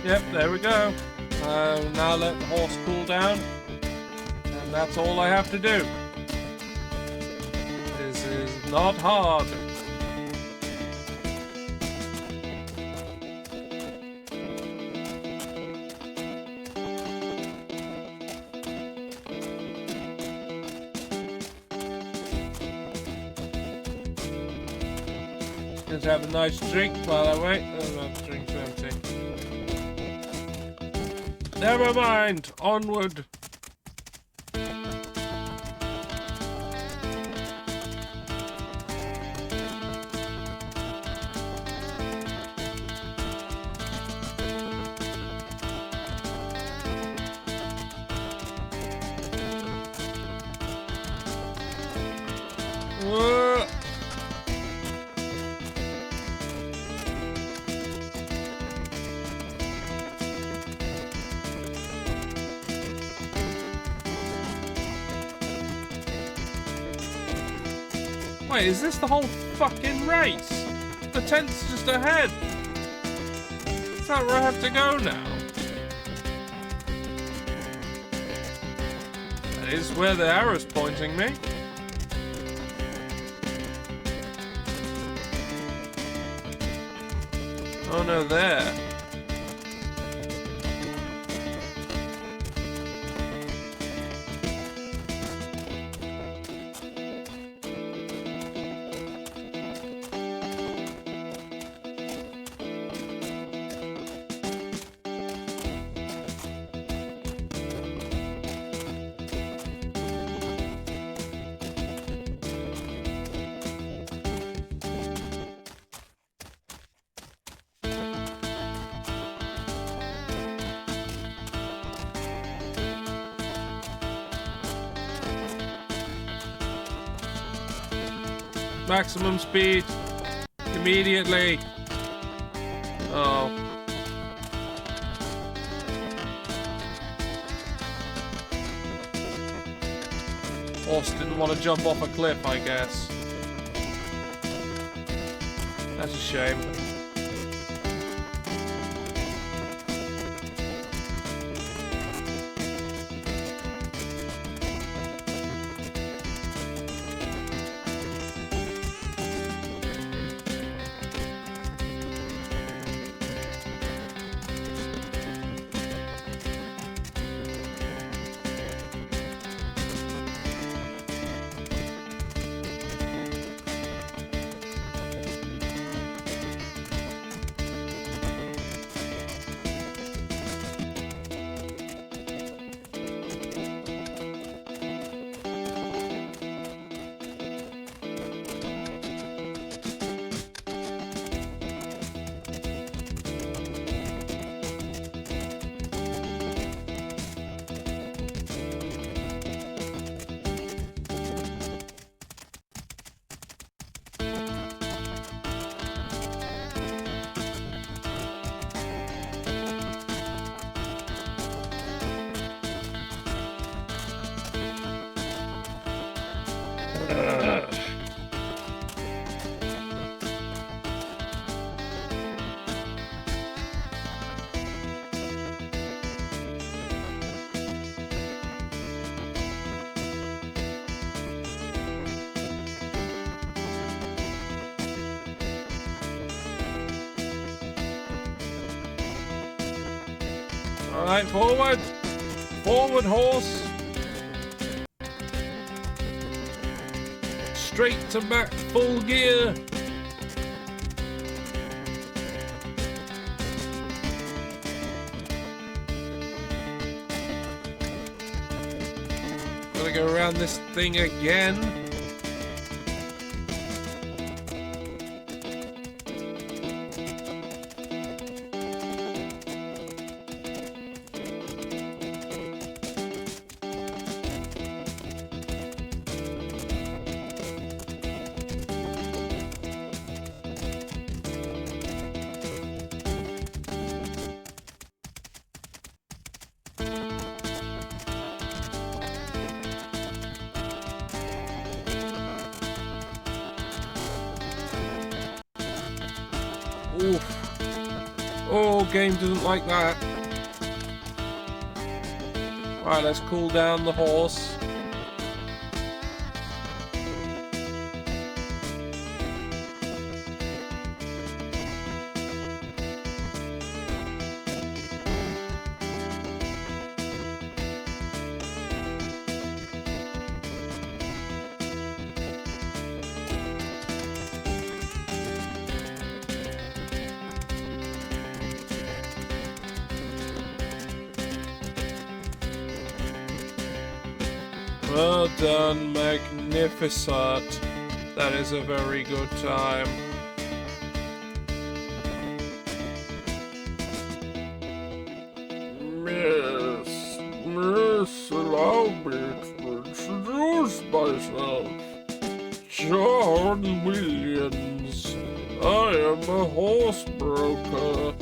Yep, there we go. Now let the horse cool down. And that's all I have to do. This is not hard. Let's have a nice drink while I wait. Oh, my drink's empty. Never mind. Onward. Wait, is this the whole fucking race? The tent's just ahead. Is that where I have to go now? That is where the arrow's pointing me. Oh no, there. Maximum speed. Immediately. Oh. Horse didn't want to jump off a cliff, I guess. That's a shame. Alright, forward! Forward, horse! Straight to back, full gear! Gotta go around this thing again. Oof. Oh, game doesn't like that. Right, let's cool down the horse. Well done, magnificent. That is a very good time. Miss, allow me to introduce myself. John Williams. I am a horse broker.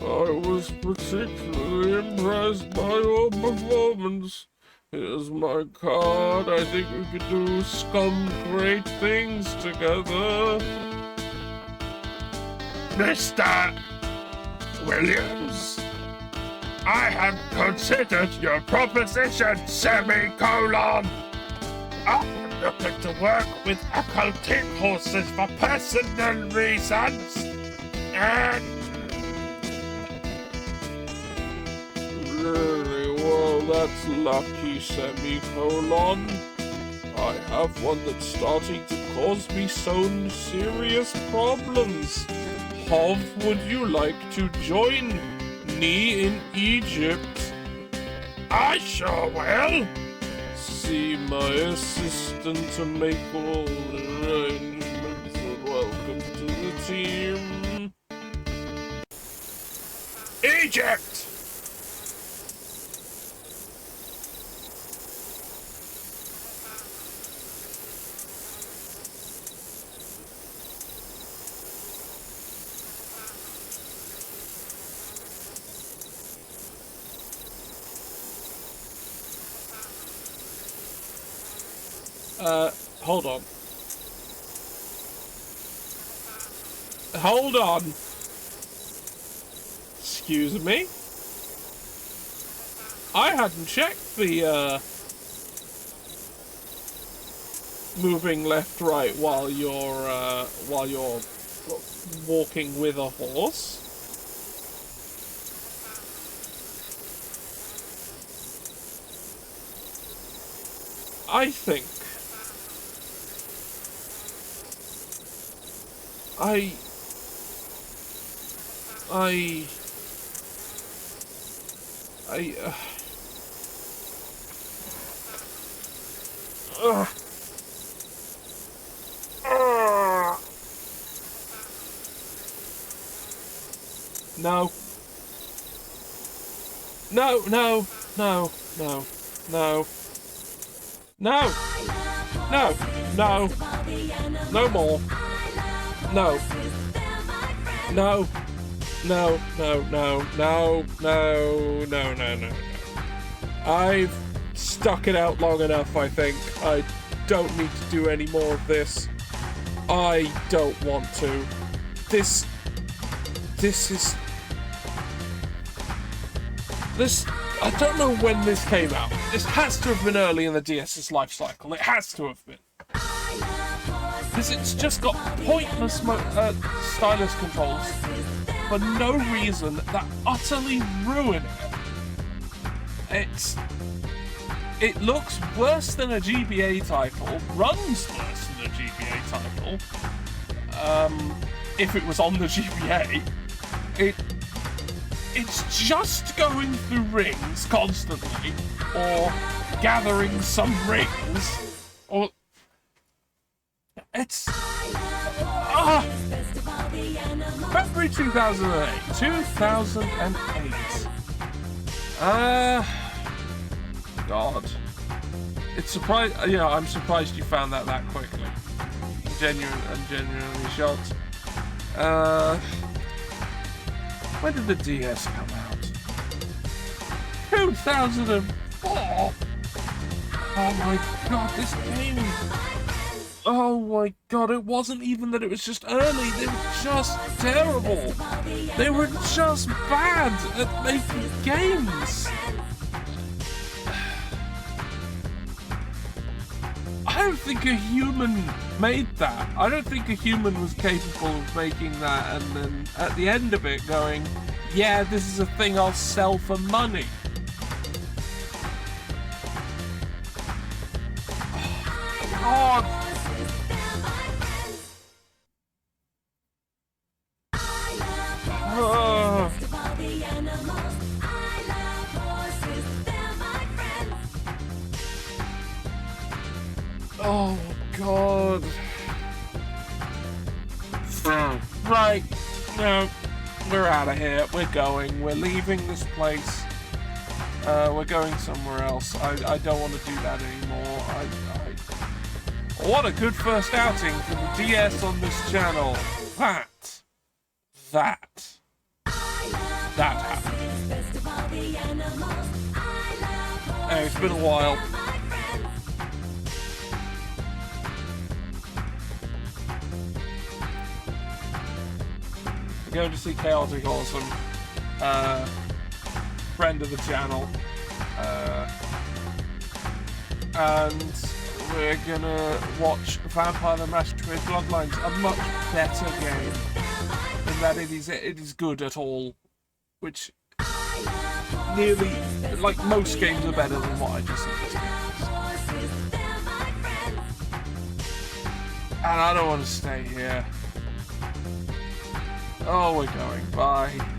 I was particularly impressed by your performance. Here's my card. I think we could do some great things together. Mr. Williams, I have considered your proposition, semicolon. I'm looking to work with occultic horses for personal reasons. And really? Well, that's lucky, semicolon. I have one that's starting to cause me some serious problems. Hov, would you like to join me in Egypt? I sure will. See my assistant to make all arrangements, and welcome to the team. Egypt! Hold on. Hold on. Excuse me? I hadn't checked the, moving left, right while you're walking with a horse. I think no. No, no, no, no, no. No! No! No! No more! No! No! No, no, no, no, no, no, no, no. I've stuck it out long enough, I think. I don't need to do any more of this. I don't want to. This I don't know when this came out. This has to have been early in the DS's life cycle. It has to have been. Because it's just got pointless stylus controls for no reason that utterly ruin it. It looks worse than a GBA title, runs worse than a GBA title. If it was on the GBA, it's just going through rings constantly, or gathering some rings, or it's February 2008. 2008. God. It's surprised. Yeah, I'm surprised you found that quickly. I'm genuinely shocked. When did the DS come out? 2004! Oh my god, this game... Oh my god, it wasn't even that it was just early, they were just terrible! They were just bad at making games! I don't think a human made that. I don't think a human was capable of making that and then at the end of it going, yeah, this is a thing I'll sell for money. Oh, God. Oh, God. Right. No. We're out of here. We're going. We're leaving this place. We're going somewhere else. I don't want to do that anymore. What a good first outing for the DS on this channel. That happened. Anyway, it's been a while. We're going to see Chaotic Awesome, friend of the channel, and we're gonna watch Vampire the Masquerade Bloodlines, a much better game in that it is good at all, which nearly like, most games are better than what I just suggested. And I don't want to stay here. Oh, we're going. Bye.